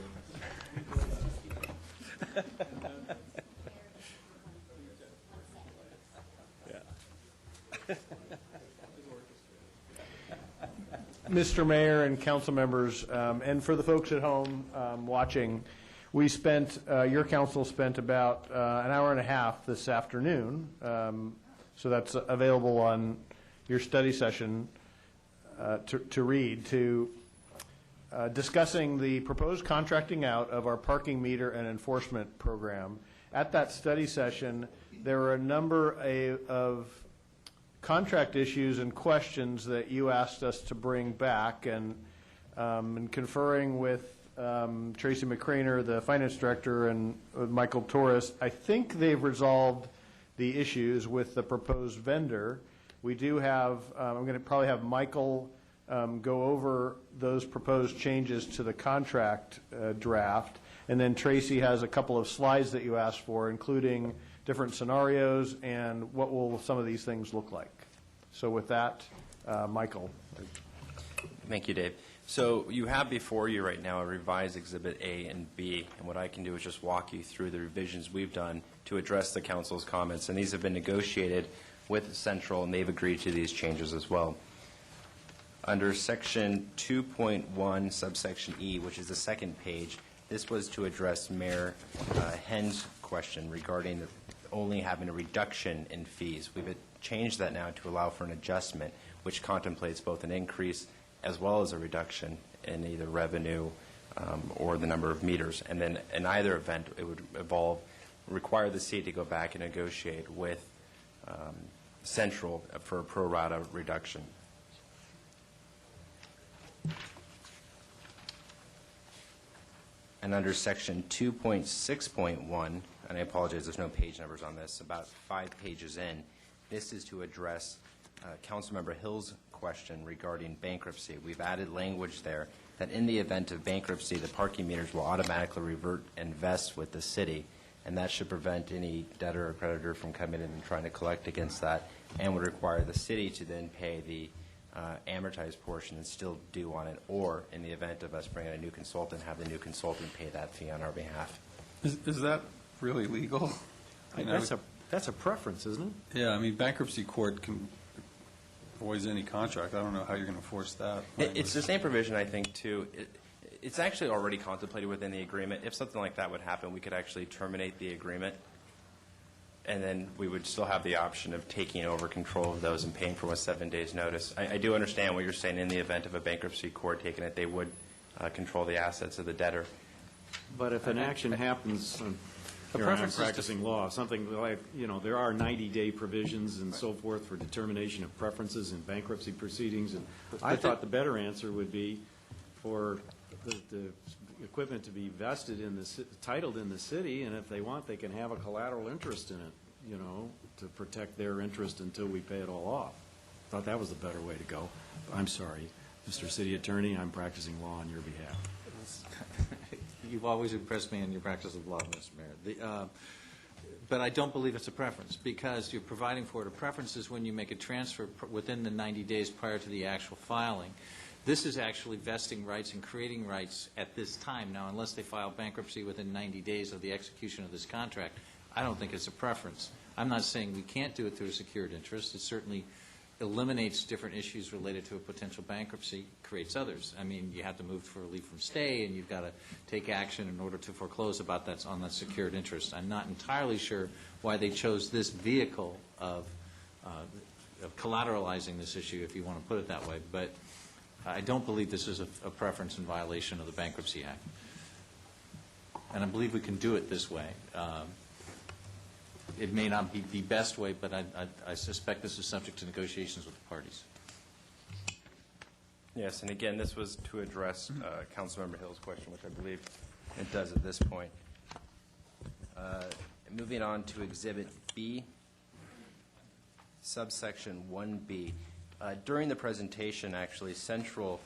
Mr. Mayor and council members, and for the folks at home watching, we spent, your council spent about an hour and a half this afternoon, so that's available on your study session to read, discussing the proposed contracting out of our parking meter and enforcement program. At that study session, there were a number of contract issues and questions that you asked us to bring back, and in conferring with Tracy McCraner, the finance director, and with Michael Torres, I think they've resolved the issues with the proposed vendor. We do have, I'm going to probably have Michael go over those proposed changes to the contract draft, and then Tracy has a couple of slides that you asked for, including different scenarios, and what will some of these things look like. So with that, Michael. Thank you, Dave. So you have before you right now a revised Exhibit A and B, and what I can do is just walk you through the revisions we've done to address the council's comments, and these have been negotiated with Central, and they've agreed to these changes as well. Under Section 2.1, subsection E, which is the second page, this was to address Mayor Henn's question regarding only having a reduction in fees. We've changed that now to allow for an adjustment, which contemplates both an increase as well as a reduction in either revenue or the number of meters. And then in either event, it would require the city to go back and negotiate with Central for a pro rata reduction. And under Section 2.6.1, and I apologize, there's no page numbers on this, about 5 pages in, this is to address Councilmember Hill's question regarding bankruptcy. We've added language there that in the event of bankruptcy, the parking meters will automatically revert and vest with the city, and that should prevent any debtor or creditor from coming in and trying to collect against that, and would require the city to then pay the amortized portion and still due on it, or in the event of us bringing a new consultant, have the new consultant pay that fee on our behalf. Is that really legal? That's a preference, isn't it? Yeah, I mean, bankruptcy court can void any contract. I don't know how you're going to enforce that. It's the same provision, I think, too. It's actually already contemplated within the agreement. If something like that would happen, we could actually terminate the agreement, and then we would still have the option of taking over control of those and paying for a 7 days' notice. I do understand what you're saying. In the event of a bankruptcy court taking it, they would control the assets of the debtor. But if an action happens, here I'm practicing law, something like, there are 90-day provisions and so forth for determination of preferences in bankruptcy proceedings, and I thought the better answer would be for the equipment to be vested titled in the city, and if they want, they can have a collateral interest in it, to protect their interest until we pay it all off. I thought that was the better way to go. I'm sorry, Mr. City Attorney, I'm practicing law on your behalf. You've always impressed me in your practice of law, Mr. Mayor. But I don't believe it's a preference, because you're providing for it. A preference is when you make a transfer within the 90 days prior to the actual filing. This is actually vesting rights and creating rights at this time. Now, unless they file bankruptcy within 90 days of the execution of this contract, I don't think it's a preference. I'm not saying we can't do it through a secured interest. It certainly eliminates different issues related to a potential bankruptcy, creates others. I mean, you have to move for relief from stay, and you've got to take action in order to foreclose about that on that secured interest. I'm not entirely sure why they chose this vehicle of collateralizing this issue, if you want to put it that way, but I don't believe this is a preference in violation of the Bankruptcy Act. And I believe we can do it this way. It may not be the best way, but I suspect this is subject to negotiations with the parties. Yes, and again, this was to address Councilmember Hill's question, which I believe it does at this point. Moving on to Exhibit B, subsection 1B. During the presentation, actually, Central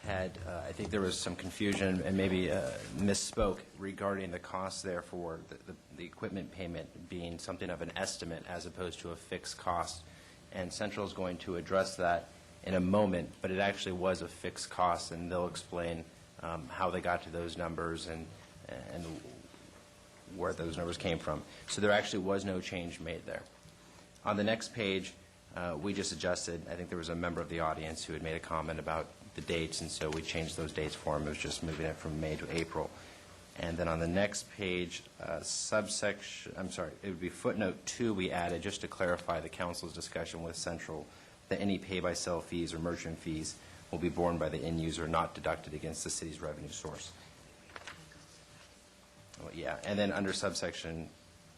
had, I think there was some confusion and maybe misspoke regarding the cost there for the equipment payment being something of an estimate as opposed to a fixed cost. And Central is going to address that in a moment, but it actually was a fixed cost, and they'll explain how they got to those numbers and where those numbers came from. So there actually was no change made there. On the next page, we just adjusted. I think there was a member of the audience who had made a comment about the dates, and so we changed those dates for him. It was just moving it from May to April. And then on the next page, it would be footnote 2 we added just to clarify the council's discussion with Central that any pay-by-sale fees or merchant fees will be borne by the end user, not deducted against the city's revenue source. Well, yeah, and then under subsection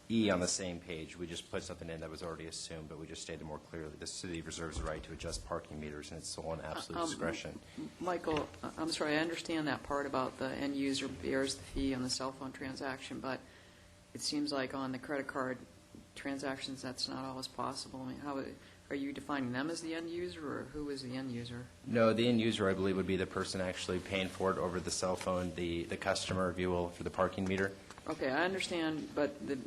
E on the same page, we just put something in that was already assumed, but we just stated more clearly the city reserves the right to adjust parking meters, and it's sole and absolute discretion. Michael, I'm sorry, I understand that part about the end user bears the fee on the cell phone transaction, but it seems like on the credit card transactions, that's not always possible. I mean, how are you defining them as the end user, or who is the end user? No, the end user, I believe, would be the person actually paying for it over the cell phone, the customer, if you will, for the parking meter. Okay, I understand, but the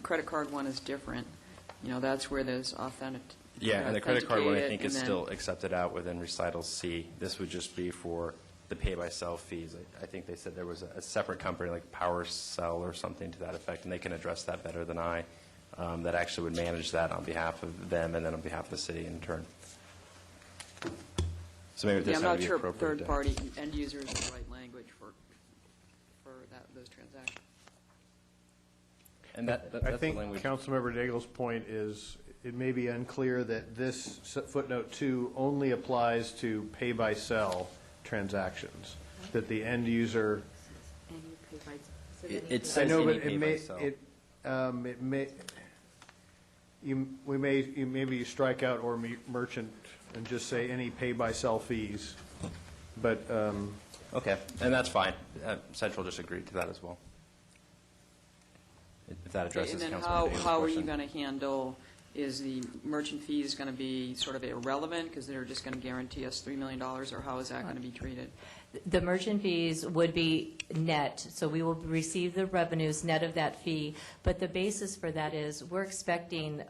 credit card one is different. You know, that's where there's authentic. Yeah, and the credit card one, I think, authenticated, is and still accepted out within recital C. This would just be for the pay-by-cell fees. I think they said there was a separate company, like PowerCell or something to that effect, and they can address that better than I, that actually would manage that on behalf of them and then on behalf of the city in turn. So maybe Yeah, this I'm would not be sure appropriate. third-party end user is the right language for those transactions. And that's I the think language. Councilmember Daigle's point is, it may be unclear that this footnote 2 only applies to pay-by-cell transactions, that the end user. It I says know, any but it may, pay-by-cell. maybe you strike out or merchant and just say any pay-by-cell fees, but. Okay, and that's fine. Central just agreed to that as well. If that addresses And then Councilmember Daigle's how are you question. going to handle, is the merchant fees going to be sort of irrelevant because they're just going to guarantee us $3 million, or how is that going to be treated? The merchant fees would be net, so we will receive the revenues net of that fee, but the basis for that is we're expecting,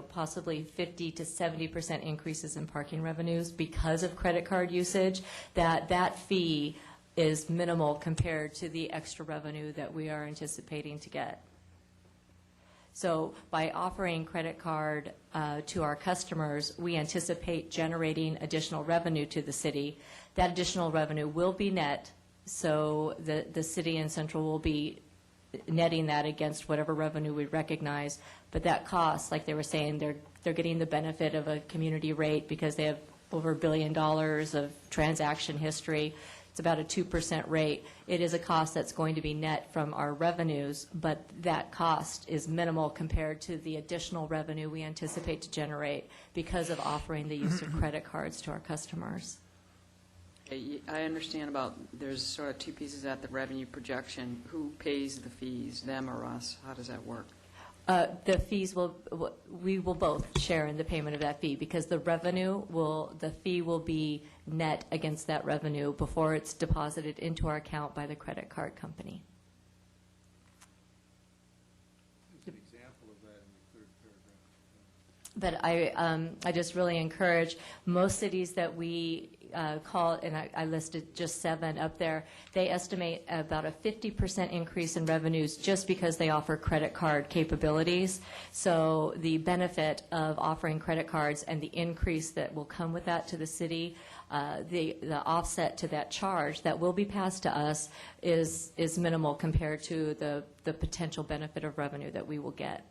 possibly 50 to 70% increases in parking revenues because of credit card usage, that fee is minimal compared to the extra revenue that we are anticipating to get. So by offering credit card to our customers, we anticipate generating additional revenue to the city. That additional revenue will be net, so the city and Central will be netting that against whatever revenue we recognize. But that cost, like they were saying, they're getting the benefit of a community rate because they have over $1 billion of transaction history. It's about a 2% rate. It is a cost that's going to be net from our revenues, but that cost is minimal compared to the additional revenue we anticipate to generate because of offering the use of credit cards to our customers. I understand about, there's sort of two pieces at the revenue projection. Who pays the fees, them or us? How does that work? The fees we will both share in the payment of that fee because the fee will be net against that revenue before it's deposited into our account by the credit card company. There's an example of that in the third paragraph. But I just really encourage most cities that we call, and I listed just 7 up there, they estimate about a 50% increase in revenues just because they offer credit card capabilities. So the benefit of offering credit cards and the increase that will come with that to the city, the offset to that charge that will be passed to us is minimal compared to the potential benefit of revenue that we will get.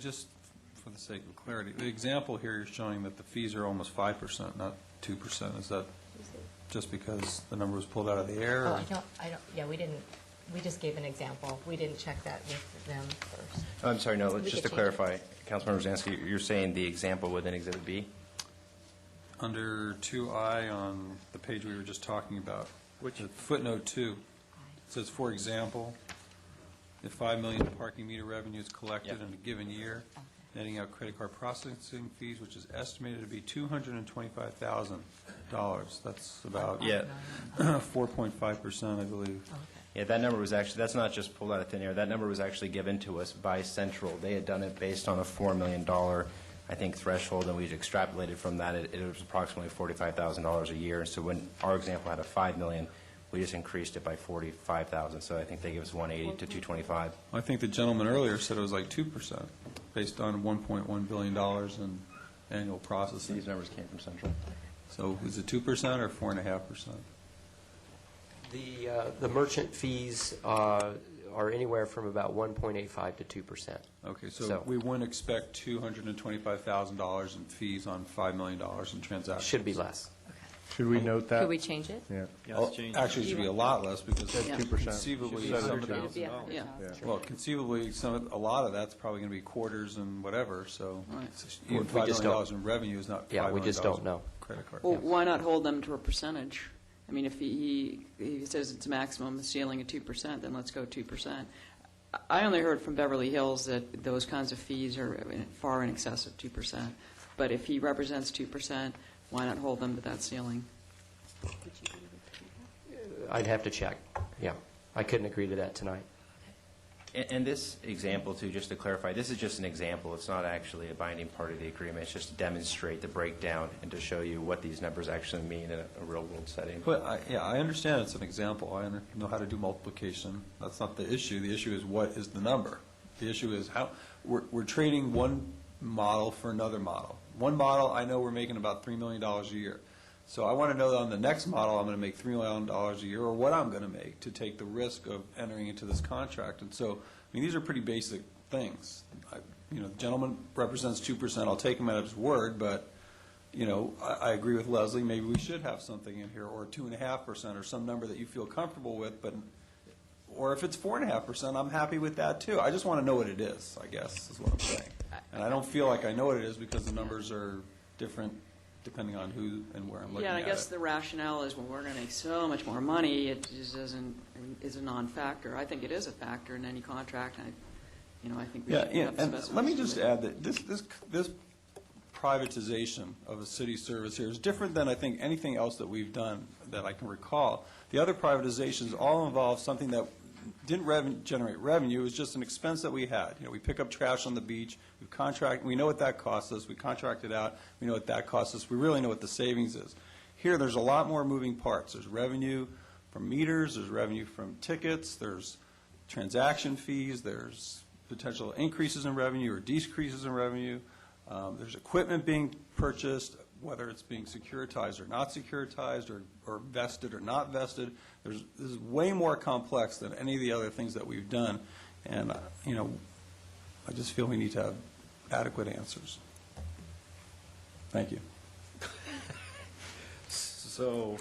Just for the sake of clarity, the example here you're showing that the fees are almost 5%, not 2%. Is that just because the number was pulled out of the air? Oh, I don't, yeah, we just gave an example. We didn't check that with them first. Oh, I'm sorry, no, We just could to change clarify, Councilmember Zansky, you're saying the example within Exhibit B? Under 2I on the page we were just talking about, which is footnote 2, it says, for example, if 5 million parking meter revenue is collected in a given year, netting out credit card processing fees, which is estimated to be $225,000. That's about 4.5%, I believe. Yeah, that number was actually, that's not just pulled out of thin air. That number was actually given to us by Central. They had done it based on a $4 million, I think, threshold, and we'd extrapolated from that. It was approximately $45,000 a year. So when our example had a $5 million, we just increased it by $45,000. So I think they gave us $180 to $225. I think the gentleman earlier said it was like 2%, based on $1.1 billion in annual processing. These numbers came from Central. So is it 2% or 4.5%? The merchant fees are anywhere from about 1.85 to 2%. Okay, so we wouldn't expect $225,000 in fees on $5 million in transactions. Should be less. Should we note that? Could we change it? Yeah. Actually, it should be a lot less because Yeah. 2%. conceivably, Should be some of $100,000. it- Yeah. Well, conceivably, a lot of that's probably going to be quarters and whatever, so Right. even We $5 just million don't- in revenue is not $5 Yeah, million. we just don't know. Credit card. Well, why not hold them to a percentage? I mean, if he says it's maximum, the ceiling at 2%, then let's go 2%. I only heard from Beverly Hills that those kinds of fees are far in excess of 2%. But if he represents 2%, why not hold them to that ceiling? I'd have to check. Yeah, I couldn't agree to that tonight. And this example, too, just to clarify, this is just an example. It's not actually a binding part of the agreement. It's just to demonstrate the breakdown and to show you what these numbers actually mean in a real-world setting. But, I understand it's an example. I know how to do multiplication. That's not the issue. The issue is what is the number. The issue is how we're trading one model for another model. One model, I know we're making about $3 million a year. So I want to know that on the next model, I'm going to make $3 million a year, or what I'm going to make to take the risk of entering into this contract. And so, I mean, these are pretty basic things. The gentleman represents 2%. I'll take him at his word, but, I agree with Leslie. Maybe we should have something in here, or 2.5%, or some number that you feel comfortable with. But, or if it's 4.5%, I'm happy with that too. I just want to know what it is, I guess, is what I'm saying. And I don't feel like I know what it is because the numbers are different depending on who and where I'm looking at it. Yeah, I guess the rationale is, well, we're going to make so much more money, it just is a non-factor. I think it is a factor in any contract. I think we should have and specifications. let me just add that this privatization of a city service here is different than I think anything else that we've done that I can recall. The other privatizations all involve something that didn't generate revenue. It was just an expense that we had. We pick up trash on the beach. We know what that costs us. We contract it out. We know what that costs us. We really know what the savings is. Here, there's a lot more moving parts. There's revenue from meters. There's revenue from tickets. There's transaction fees. There's potential increases in revenue or decreases in revenue. There's equipment being purchased, whether it's being securitized or not securitized, or vested or not vested. This is way more complex than any of the other things that we've done. And, I just feel we need to have adequate answers. Thank you. So,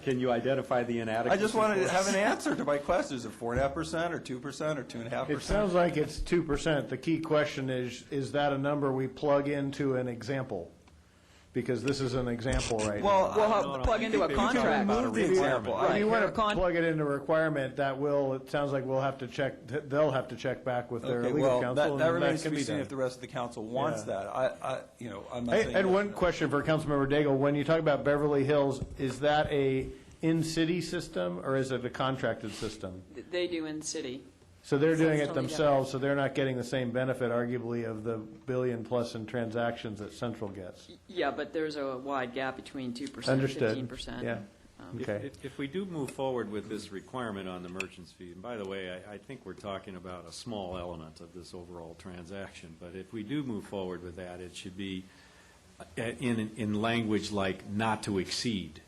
can you identify the inadequacy? I just wanted to have an answer to my question. Is it 4.5% or 2% or 2.5%? It sounds like it's 2%. The key question is that a number we plug into an example? Because this is an example right now. Well, plug into a contract. Remove the example. If you want to plug it into a requirement, it sounds like they'll have to check back with their legal counsel. That remains to be seen if the rest of the council wants that. I'm not saying. And one question for Councilmember Daigle. When you talk about Beverly Hills, is that a in-city system or is it a contracted system? They do in-city. So they're doing it themselves, so they're not getting the same benefit, arguably, of the billion-plus in transactions that Central gets. Yeah, but there's a wide gap between 2% Understood. and 15%. Yeah. Okay. If we do move forward with this requirement on the merchant's fee, and by the way, I think we're talking about a small element of this overall transaction, but if we do move forward with that, it should be in language like not to exceed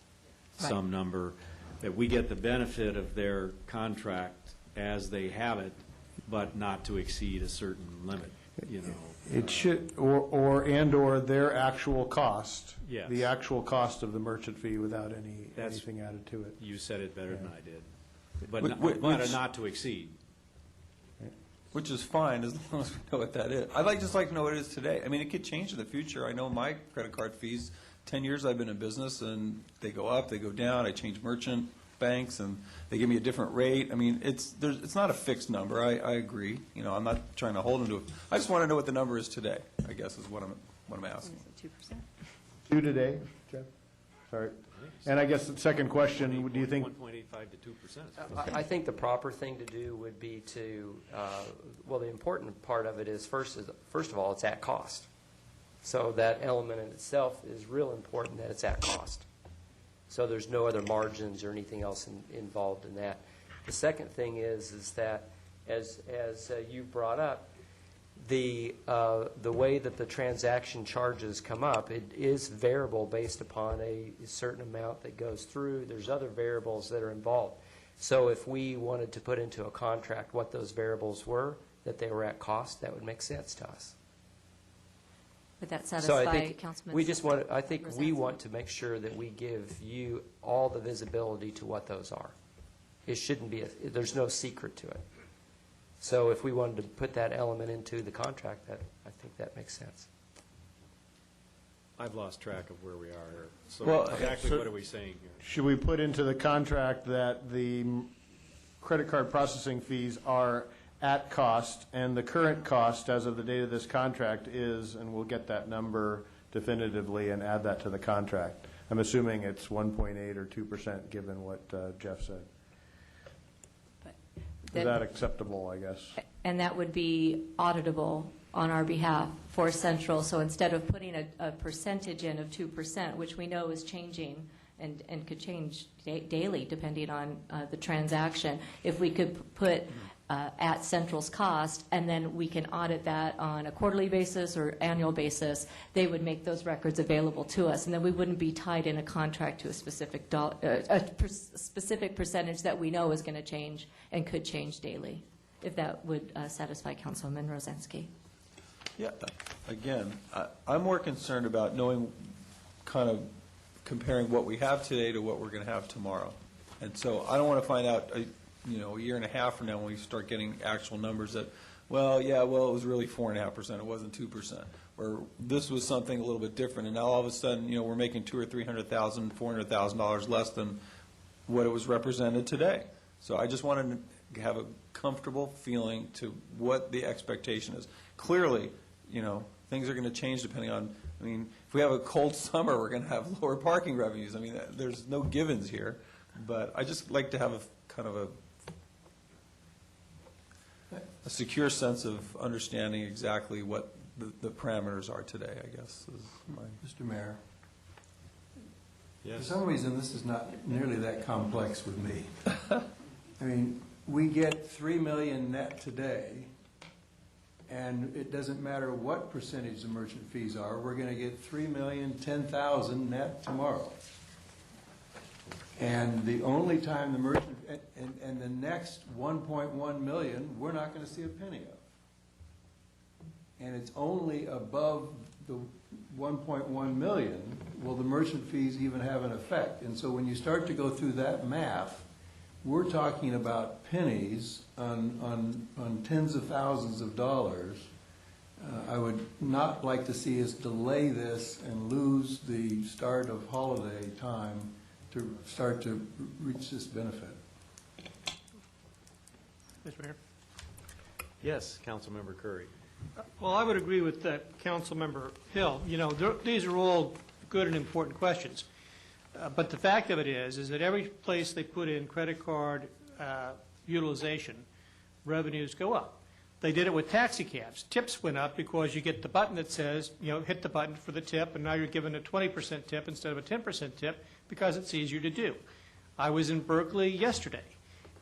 some number, that we get the benefit of their contract as they have it, but not to exceed a certain limit, It should, or their actual cost. Yes. The actual cost of the merchant fee without anything added to it. You said it better than I did. Which- But not to exceed. Which is fine, as long as we know what that is. I'd just like to know what it is today. I mean, it could change in the future. I know my credit card fees, 10 years I've been in business, and they go up, they go down. I change merchant banks, and they give me a different rate. I mean, it's not a fixed number. I agree. I'm not trying to hold them to it. I just want to know what the number is today, I guess, is what I'm asking. 2%. 2 today, Jeff? Sorry. And I guess the second question, do you think? 1.85 to 2%. I think the proper thing to do would be to, the important part of it is, first of all, it's at cost. So that element in itself is real important, that it's at cost. So there's no other margins or anything else involved in that. The second thing is that, as you brought up, the way that the transaction charges come up, it is variable based upon a certain amount that goes through. There's other variables that are involved. So if we wanted to put into a contract what those variables were, that they were at cost, that would make sense to us. Would that So I satisfy think Councilman? we want to make sure that we give you all the visibility to what those are. It shouldn't be, there's no secret to it. So if we wanted to put that element into the contract, I think that makes sense. I've lost track of where we are here. So exactly what are we saying here? Should we put into the contract that the credit card processing fees are at cost, and the current cost as of the date of this contract is, and we'll get that number definitively and add that to the contract, I'm assuming it's 1.8 or 2%, given what Jeff said. Is that acceptable, I guess? And that would be auditable on our behalf for Central. So instead of putting a percentage in of 2%, which we know is changing and could change daily depending on the transaction, if we could put at Central's cost, and then we can audit that on a quarterly basis or annual basis, they would make those records available to us, and then we wouldn't be tied in a contract to a specific specific percentage that we know is going to change and could change daily, if that would satisfy Councilman Rosansky. Yeah, again, I'm more concerned about knowing, kind of comparing what we have today to what we're going to have tomorrow. And so I don't want to find out, a year and a half from now when we start getting actual numbers that, it was really 4.5%, it wasn't 2%. Or this was something a little bit different, and now all of a sudden, we're making $200,000 or $300,000, $400,000 less than what it was represented today. So I just wanted to have a comfortable feeling to what the expectation is. Clearly, things are going to change depending on, if we have a cold summer, we're going to have lower parking revenues. There's no givens here. But I just like to have a kind of a secure sense of understanding exactly what the parameters are today, I guess. Mr. Mayor. Yes. For some reason, this is not nearly that complex with me. We get 3 million net today, and it doesn't matter what percentage the merchant fees are, we're going to get 3,010,000 net tomorrow. And the only time the merchant, and the next 1.1 million, we're not going to see a penny of. And it's only above the 1.1 million will the merchant fees even have an effect. And so when you start to go through that math, we're talking about pennies on tens of thousands of dollars. I would not like to see us delay this and lose the start of holiday time to start to reach this benefit. Mr. Mayor? Yes, Councilmember Curry. Well, I would agree with Councilmember Hill. These are all good and important questions. But the fact of it is that every place they put in credit card utilization, revenues go up. They did it with taxi cabs. Tips went up because you get the button that says, hit the button for the tip, and now you're given a 20% tip instead of a 10% tip because it's easier to do. I was in Berkeley yesterday,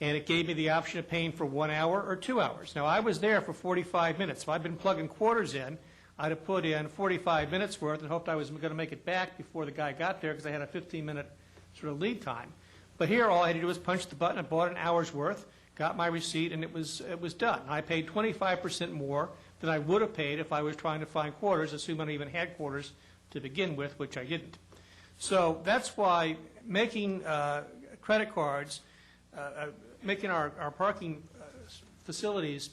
and it gave me the option of paying for 1 hour or 2 hours. Now, I was there for 45 minutes. If I'd been plugging quarters in, I'd have put in 45 minutes worth and hoped I was going to make it back before the guy got there because I had a 15-minute sort of lead time. But here, all I had to do was punch the button. I bought an hour's worth, got my receipt, and it was done. I paid 25% more than I would have paid if I was trying to find quarters, assuming I even had quarters to begin with, which I didn't. So that's why making credit cards, making our parking facilities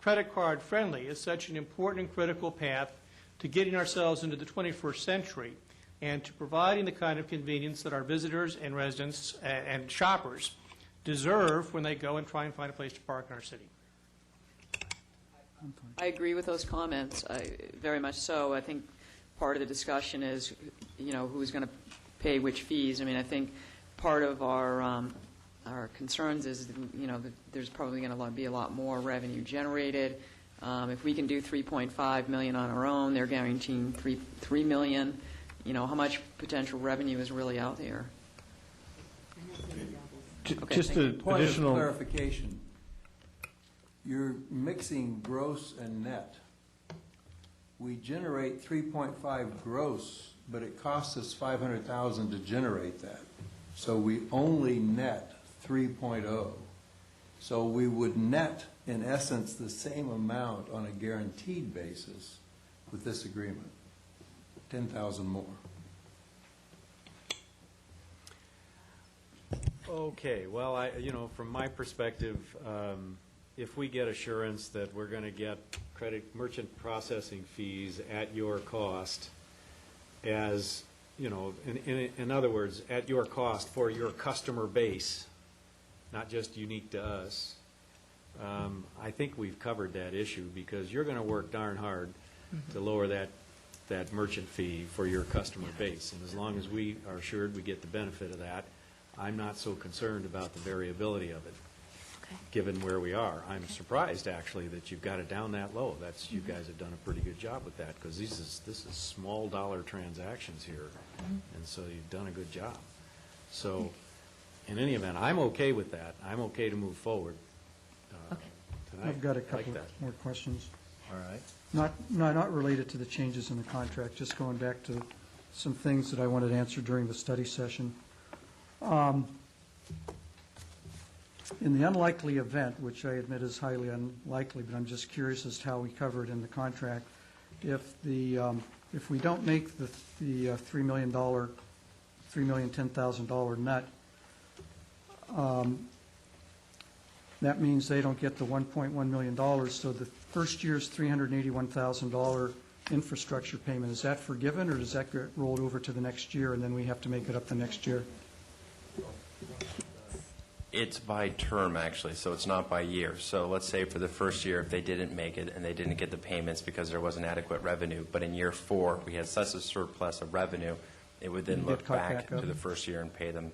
credit card friendly is such an important and critical path to getting ourselves into the 21st century and to providing the kind of convenience that our visitors and residents and shoppers deserve when they go and try and find a place to park in our city. I agree with those comments, very much so. I think part of the discussion is, who's going to pay which fees. I think part of our concerns is, that there's probably going to be a lot more revenue generated. If we can do 3.5 million on our own, they're guaranteeing 3 million. How much potential revenue is really out there? Okay. Just an additional clarification. You're mixing gross and net. We generate 3.5 gross, but it costs us $500,000 to generate that. So we only net 3.0. So we would net, in essence, the same amount on a guaranteed basis with this agreement, 10,000 more. Okay, well, from my perspective, if we get assurance that we're going to get merchant processing fees at your cost, as, in other words, at your cost for your customer base, not just unique to us, I think we've covered that issue because you're going to work darn hard to lower that that merchant fee for your customer base. And as long as we are assured we get the benefit of that, I'm not so concerned about the variability of it, given where we are. I'm surprised, actually, that you've got it down that low. That's, you guys have done a pretty good job with that, because this is small dollar transactions here, and so you've done a good job. So, in any event, I'm okay with that. I'm okay to move forward tonight. I've got a Like couple that. more questions. All right. Not related to the changes in the contract, just going back to some things that I wanted answered during the study session. In the unlikely event, which I admit is highly unlikely, but I'm just curious as to how we cover it in the contract, if we don't make the $3,010,000 nut, that means they don't get the $1.1 million, so the first year's $381,000 infrastructure payment, is that forgiven, or does that get rolled over to the next year, and then we have to make it up the next year? It's by term, actually, so it's not by year. So let's say for the first year, if they didn't make it and they didn't get the payments because there wasn't adequate revenue, but in year 4, we had such a surplus of revenue, it would then look back to the first year and pay them.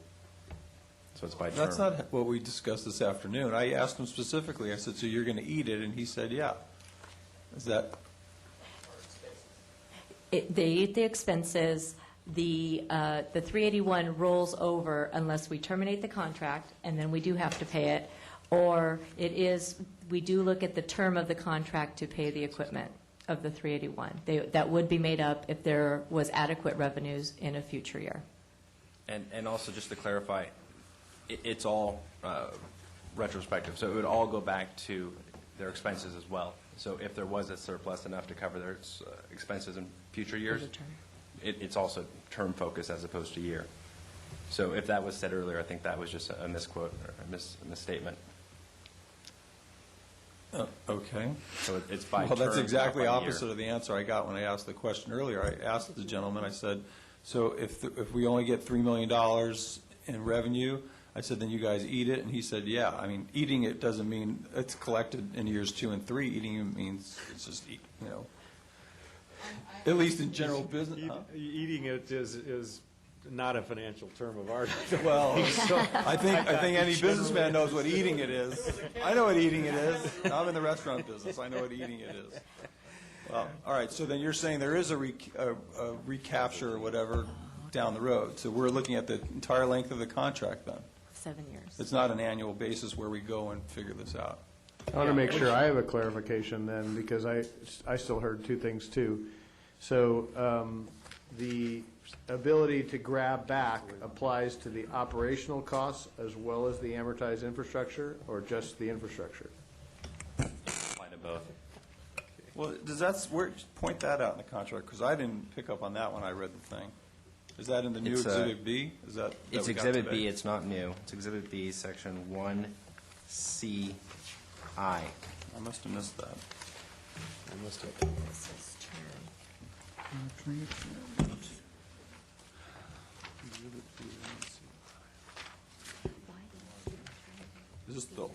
So it's by term. That's not what we discussed this afternoon. I asked him specifically, I said, so you're going to eat it? And he said, yeah. Is that? They eat the expenses. The 381 rolls over unless we terminate the contract, and then we do have to pay it, or we do look at the term of the contract to pay the equipment of the 381. That would be made up if there was adequate revenues in a future year. And also, just to clarify, it's all retrospective, so it would all go back to their expenses as well. So if there was a surplus enough to cover their expenses in future years, it's also term focused as opposed to year. So if that was said earlier, I think that was just a misquote or a misstatement. Okay. So it's by Well, that's term, exactly not by opposite year. of the answer I got when I asked the question earlier. I asked the gentleman, I said, so if we only get $3 million in revenue, I said, then you guys eat it? And he said, yeah. I mean, eating it doesn't mean it's collected in years 2 and 3. Eating it means it's just, at least in general business. Eating it is not a financial term of art. Well, I think any businessman knows what eating it is. I know what eating it is. I'm in the restaurant business. I know what eating it is. Well, all right, so then you're saying there is a recapture or whatever down the road. So we're looking at the entire length of the contract then. 7 years. It's not an annual basis where we go and figure this out. I want to make sure I have a clarification then, because I still heard two things too. So the ability to grab back applies to the operational costs as well as the amortized infrastructure, or just the infrastructure? Apply to both. Well, point that out in the contract, because I didn't pick up on that when I read the thing. Is that in the new Exhibit B? Is that It's we got Exhibit today? B, it's not new. It's Exhibit B, Section 1CI. I must have missed that. I must have. Is this the?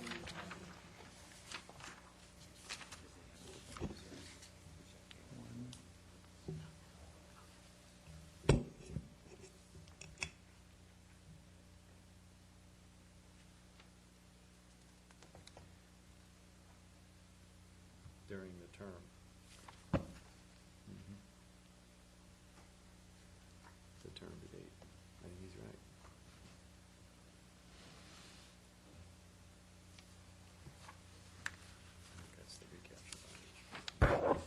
During the term. The term to date. I think he's right. That's the recapture language.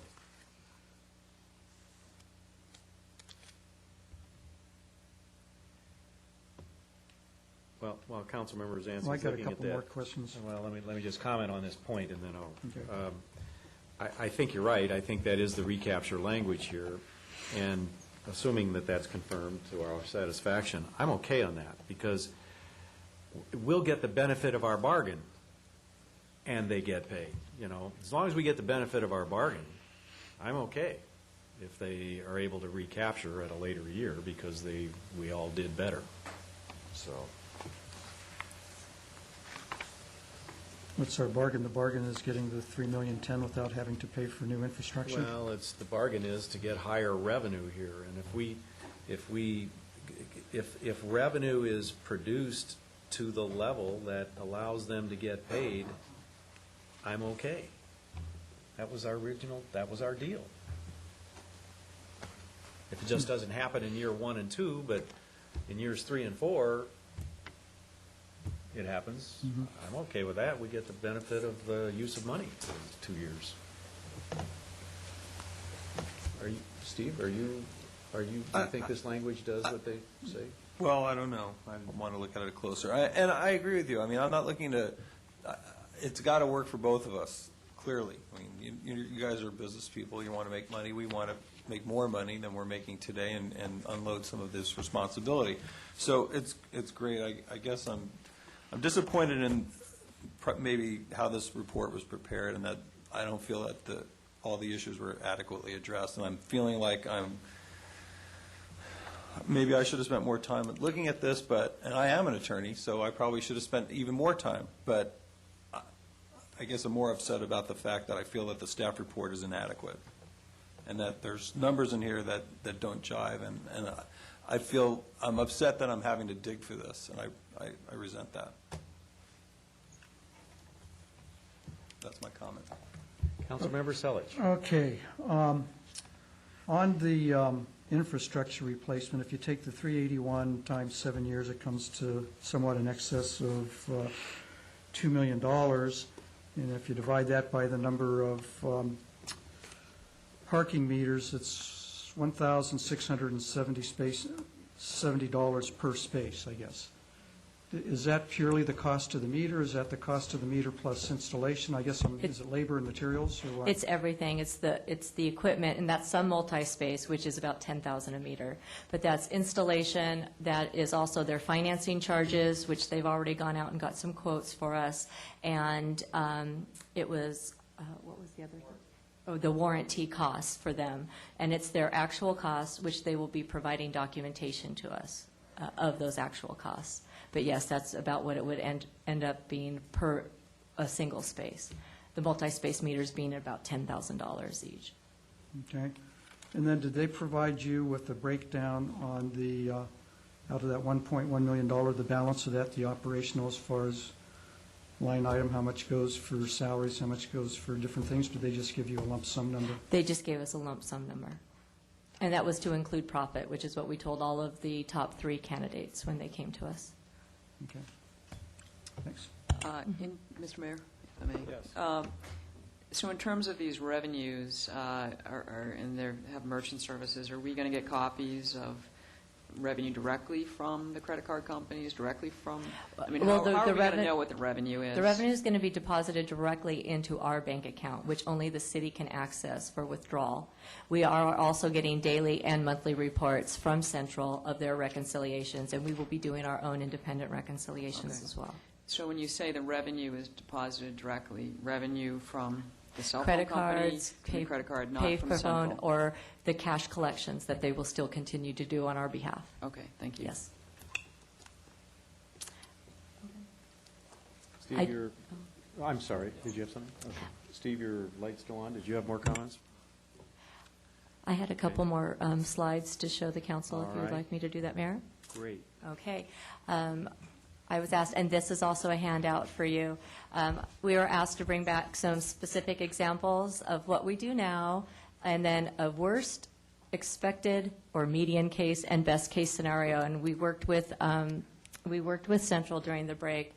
Well, while council members answer, Well, I got a looking at couple that. more questions. Well, let me just comment on this point, and then I'll. Okay. I think you're right. I think that is the recapture language here, and assuming that that's confirmed to our satisfaction, I'm okay on that, because we'll get the benefit of our bargain, and they get paid. As long as we get the benefit of our bargain, I'm okay if they are able to recapture at a later year, because we all did better. So. What's our bargain? The bargain is getting the $3,010,000 without having to pay for new infrastructure? Well, the bargain is to get higher revenue here, and if revenue is produced to the level that allows them to get paid, I'm okay. That was our deal. If it just doesn't happen in year 1 and 2, but in years 3 and 4, it happens, I'm okay with that. We get the benefit of the use of money for 2 years. Steve, do you think this language does what they say? Well, I don't know. I want to look at it closer. And I agree with you. I mean, I'm not looking to, it's got to work for both of us, clearly. I mean, you guys are business people. You want to make money. We want to make more money than we're making today and unload some of this responsibility. So it's great. I guess I'm disappointed in maybe how this report was prepared, and that I don't feel that all the issues were adequately addressed. And I'm feeling like maybe I should have spent more time looking at this, and I am an attorney, so I probably should have spent even more time. But I guess I'm more upset about the fact that I feel that the staff report is inadequate, and that there's numbers in here that don't jive, and I feel I'm upset that I'm having to dig for this, and I resent that. That's my comment. Councilmember Selich. Okay. On the infrastructure replacement, if you take the 381 times 7 years, it comes to somewhat in excess of $2 million. And if you divide that by the number of parking meters, it's $1,670 per space, I guess. Is that purely the cost of the meter? Is that the cost of the meter plus installation? I guess, is it labor and materials, or what? It's everything. It's the equipment, and that's some multi-space, which is about $10,000 a meter. But that's installation. That is also their financing charges, which they've already gone out and got some quotes for us. And it was, what was the other thing? Oh, the warranty costs for them. And it's their actual costs, which they will be providing documentation to us of those actual costs. But yes, that's about what it would end up being per a single space. The multi-space meters being about $10,000 each. Okay. And then did they provide you with a breakdown on the, out of that $1.1 million, the balance of that, the operational as far as line item, how much goes for salaries, how much goes for different things? Did they just give you a lump sum number? They just gave us a lump sum number. And that was to include profit, which is what we told all of the top 3 candidates when they came to us. Okay. Thanks. Mr. Mayor, if I may. Yes. So in terms of these revenues, and they have merchant services, are we going to get copies of revenue directly from the credit card companies, directly from, I mean, well, how are we going to know what the revenue is? The revenue is going to be deposited directly into our bank account, which only the city can access for withdrawal. We are also getting daily and monthly reports from Central of their reconciliations, and we will be doing our own independent reconciliations as well. So when you say the revenue is deposited directly, revenue from the cell phone credit company, cards, credit card, not pay from per phone, Central? or the cash collections that they will still continue to do on our behalf. Okay, thank you. Yes. Steve, I'm sorry, did you have something? Okay. Steve, your light's still on. Did you have more comments? I had a couple more slides to show the council if you would right. like me to do that, Mayor. Great. Okay. I was asked, and this is also a handout for you, we were asked to bring back some specific examples of what we do now, and then a worst, expected, or median case, and best case scenario. And we worked with Central during the break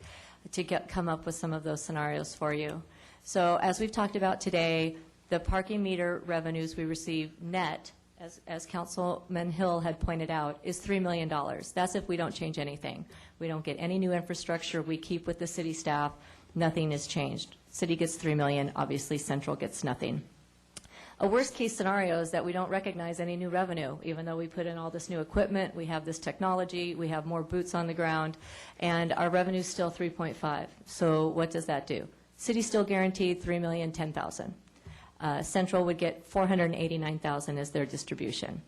to come up with some of those scenarios for you. So as we've talked about today, the parking meter revenues we receive net, as Councilman Hill had pointed out, is $3 million. That's if we don't change anything. We don't get any new infrastructure. We keep with the city staff. Nothing is changed. City gets $3 million. Obviously, Central gets nothing. A worst-case scenario is that we don't recognize any new revenue, even though we put in all this new equipment, we have this technology, we have more boots on the ground, and our revenue is still 3.5. So what does that do? City still guaranteed $3,010,000. Central would get $489,000 as their distribution.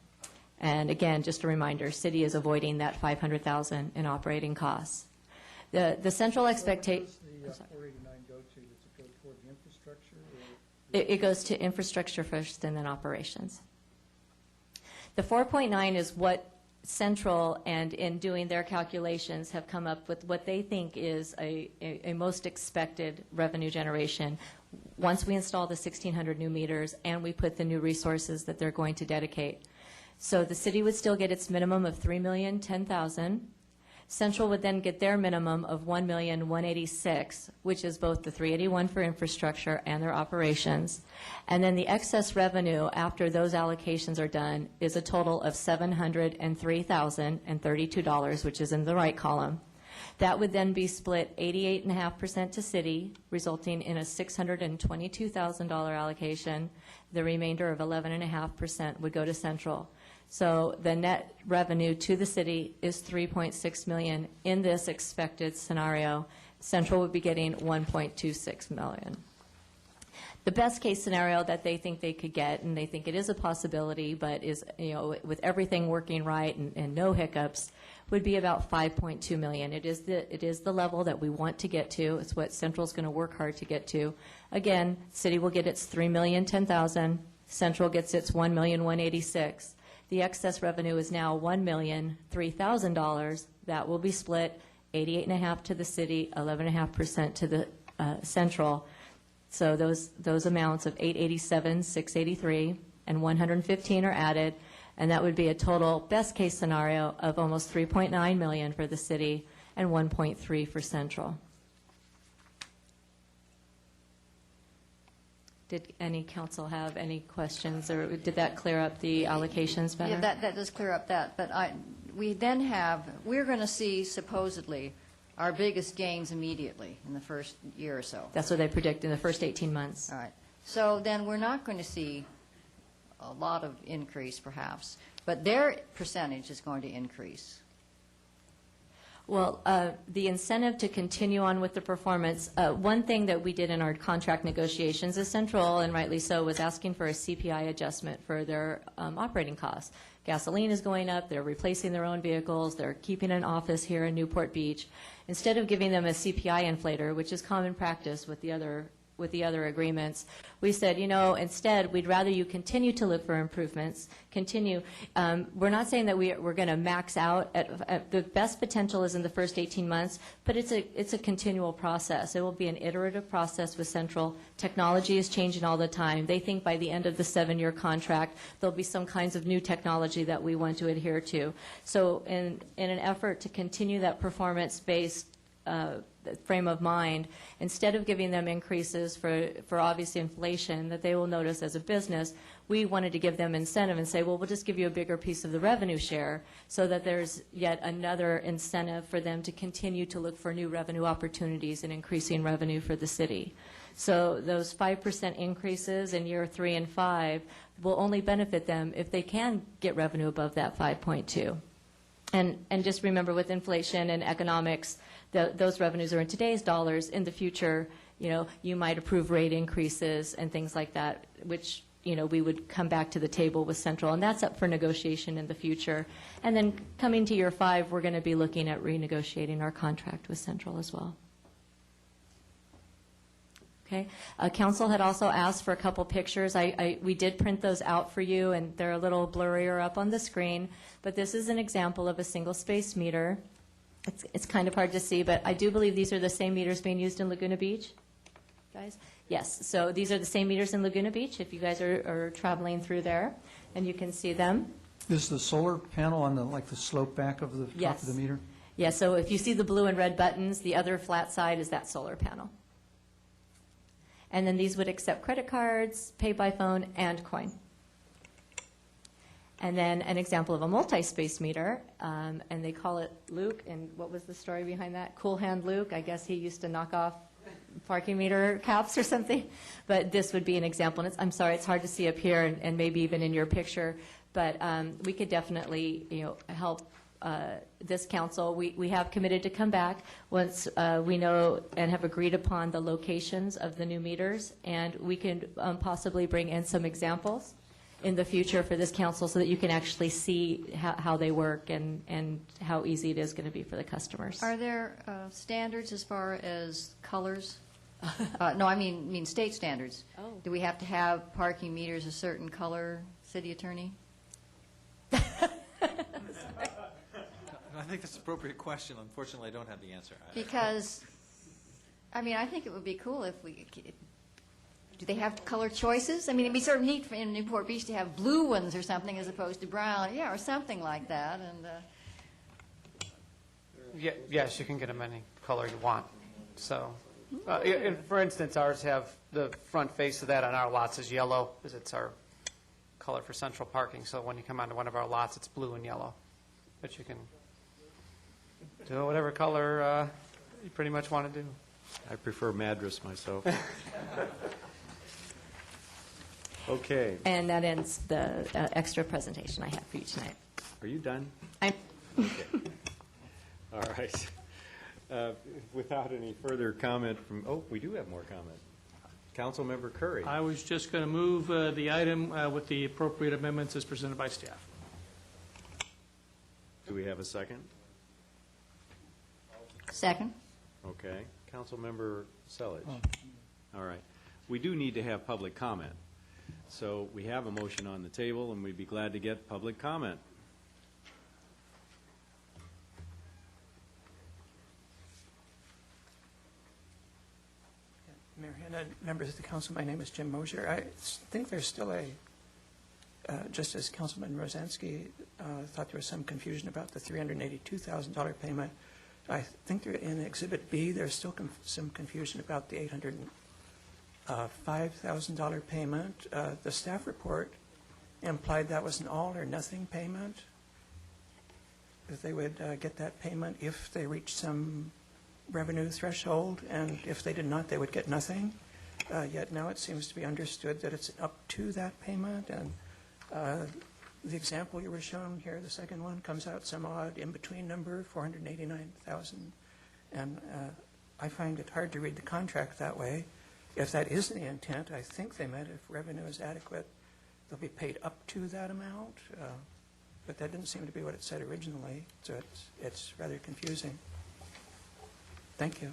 And again, just a reminder, city is avoiding that $500,000 in operating costs. The central expectation. the 489 go to? Does it go toward the infrastructure? It goes to infrastructure first and then operations. The 4.9 is what Central, and in doing their calculations, have come up with what they think is a most expected revenue generation once we install the 1,600 new meters and we put the new resources that they're going to dedicate. So the city would still get its minimum of $3,010,000. Central would then get their minimum of $1,186,000, which is both the $381 for infrastructure and their operations. And then the excess revenue after those allocations are done is a total of $703,032, which is in the right column. That would then be split 88.5% to city, resulting in a $622,000 allocation. The remainder of 11.5% would go to Central. So the net revenue to the city is $3.6 million in this expected scenario. Central would be getting $1.26 million. The best case scenario that they think they could get, and they think it is a possibility, but is, with everything working right and no hiccups, would be about $5.2 million. It is the level that we want to get to. It's what Central's going to work hard to get to. Again, city will get its $3,010,000. Central gets its $1,186,000. The excess revenue is now $1,003,000. That will be split 88.5% to the city, 11.5% to the Central. So those amounts of $887,000, $683,000, and $115,000 are added, and that would be a total best case scenario of almost $3.9 million for the city and $1.3 million for Central. Did any council have any questions, or did that clear up the allocations better? Yeah, that does clear up that. But we're going to see supposedly our biggest gains immediately in the first year or so. That's what they predict in the first 18 months. All right. So then we're not going to see a lot of increase, perhaps, but their percentage is going to increase. Well, the incentive to continue on with the performance, one thing that we did in our contract negotiations is Central, and rightly so, was asking for a CPI adjustment for their operating costs. Gasoline is going up, they're replacing their own vehicles, they're keeping an office here in Newport Beach. Instead of giving them a CPI inflator, which is common practice with the other agreements, we said, instead, we'd rather you continue to look for improvements, continue. We're not saying that we're going to max out. At the best potential is in the first 18 months, but it's a continual process. It will be an iterative process with Central. Technology is changing all the time. They think by the end of the 7-year contract, there'll be some kinds of new technology that we want to adhere to. So in an effort to continue that performance-based frame of mind, instead of giving them increases for obvious inflation that they will notice as a business, we wanted to give them incentive and say, well, we'll just give you a bigger piece of the revenue share so that there's yet another incentive for them to continue to look for new revenue opportunities and increasing revenue for the city. So those 5% increases in year 3 and 5 will only benefit them if they can get revenue above that 5.2. And just remember, with inflation and economics, those revenues are in today's dollars. In the future, you might approve rate increases and things like that, which, we would come back to the table with Central, and that's up for negotiation in the future. And then coming to year 5, we're going to be looking at renegotiating our contract with Central as well. Okay. Council had also asked for a couple pictures. We did print those out for you, and they're a little blurrier up on the screen, but this is an example of a single space meter. It's kind of hard to see, but I do believe these are the same meters being used in Laguna Beach, guys? Yes, so these are the same meters in Laguna Beach if you guys are traveling through there, and you can see them. Is the solar panel on the slope back of the top of the meter? Yes, so if you see the blue and red buttons, the other flat side is that solar panel. And then these would accept credit cards, pay by phone, and coin. And then an example of a multi-space meter, and they call it Luke. And what was the story behind that? Cool Hand Luke. I guess he used to knock off parking meter caps or something. But this would be an example. And I'm sorry, it's hard to see up here, and maybe even in your picture. But we could definitely, help this council. We have committed to come back once we know and have agreed upon the locations of the new meters, and we can possibly bring in some examples in the future for this council so that you can actually see how they work and how easy it is going to be for the customers. Are there standards as far as colors? No, I mean state standards. Oh. Do we have to have parking meters a certain color, city attorney? I think that's an appropriate question. Unfortunately, I don't have the answer. Because, I mean, I think it would be cool if we, do they have color choices? I mean, it'd be sort of neat in Newport Beach to have blue ones or something as opposed to brown, yeah, or something like that, and, Yes, you can get them any color you want. So, for instance, ours have the front face of that on our lots is yellow, because it's our color for central parking. So when you come onto one of our lots, it's blue and yellow. But you can do whatever color you pretty much want to do. I prefer Madras myself. Okay. And that ends the extra presentation I have for you tonight. Are you done? I'm Okay. All right. Without any further comment from, we do have more comment. Councilmember Curry. I was just going to move the item with the appropriate amendments as presented by staff. Do we have a second? second. Okay. Councilmember Selich. All right. We do need to have public comment. So we have a motion on the table, and we'd be glad to get public comment. Mayor Henn, members of the council, my name is Jim Mosier. I think there's still just as Councilman Rosansky thought there was some confusion about the $382,000 payment, I think in Exhibit B, there's still some confusion about the $805,000 payment. The staff report implied that was an all or nothing payment, that they would get that payment if they reached some revenue threshold, and if they did not, they would get nothing. Yet now it seems to be understood that it's up to that payment, and the example you were shown here, the second one, comes out some odd in-between number, $489,000. And I find it hard to read the contract that way. If that is the intent, I think they meant if revenue is adequate, they'll be paid up to that amount. But that didn't seem to be what it said originally, so it's rather confusing. Thank you.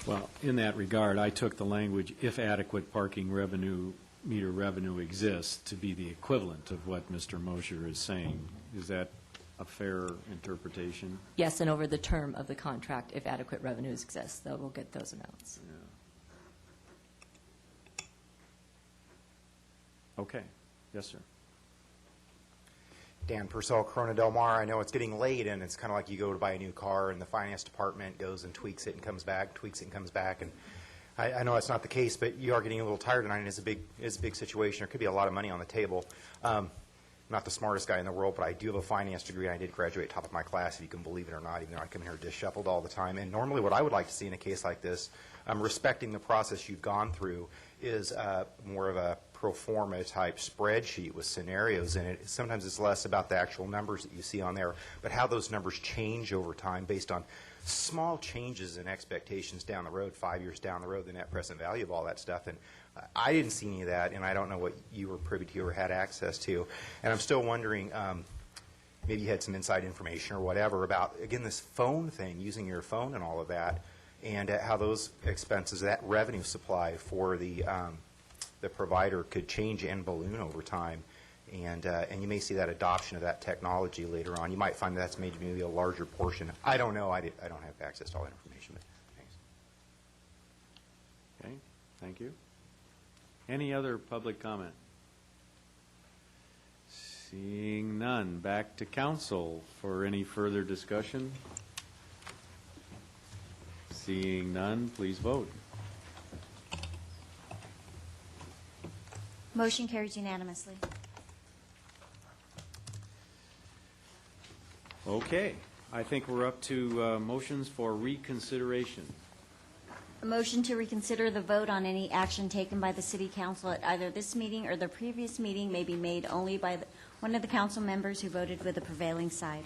Well, in that regard, I took the language, if adequate parking revenue, meter revenue exists, to be the equivalent of what Mr. Mosher is saying. Is that a fair interpretation? Yes, and over the term of the contract, if adequate revenues exist, they will get those amounts. Yeah. Okay. Yes, sir. Dan Purcell, Corona Del Mar. I know it's getting late, and it's kind of like you go to buy a new car, and the finance department goes and tweaks it and comes back, tweaks it and comes back. And I know that's not the case, but you are getting a little tired tonight, and it's a big situation. There could be a lot of money on the table. I'm not the smartest guy in the world, but I do have a finance degree, and I did graduate top of my class, if you can believe it or not, even though I come here disheveled all the time. And normally what I would like to see in a case like this, respecting the process you've gone through, is more of a pro forma type spreadsheet with scenarios in it. Sometimes it's less about the actual numbers that you see on there, but how those numbers change over time based on small changes in expectations down the road, 5 years down the road, the net present value of all that stuff. And I didn't see any of that, and I don't know what you were privy to or had access to. And I'm still wondering, maybe you had some inside information or whatever about, again, this phone thing, using your phone and all of that, and how those expenses, that revenue supply for the provider could change and balloon over time. And you may see that adoption of that technology later on. You might find that's maybe a larger portion. I don't know. I don't have access to all that information. But thanks. Okay. Thank you. Any other public comment? Seeing none. Back to council for any further discussion. Seeing none, please vote. Motion carries unanimously. Okay. I think we're up to motions for reconsideration. A motion to reconsider the vote on any action taken by the City Council at either this meeting or the previous meeting may be made only by one of the council members who voted with the prevailing side.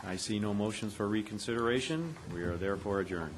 I see no motions for reconsideration. We are therefore adjourned.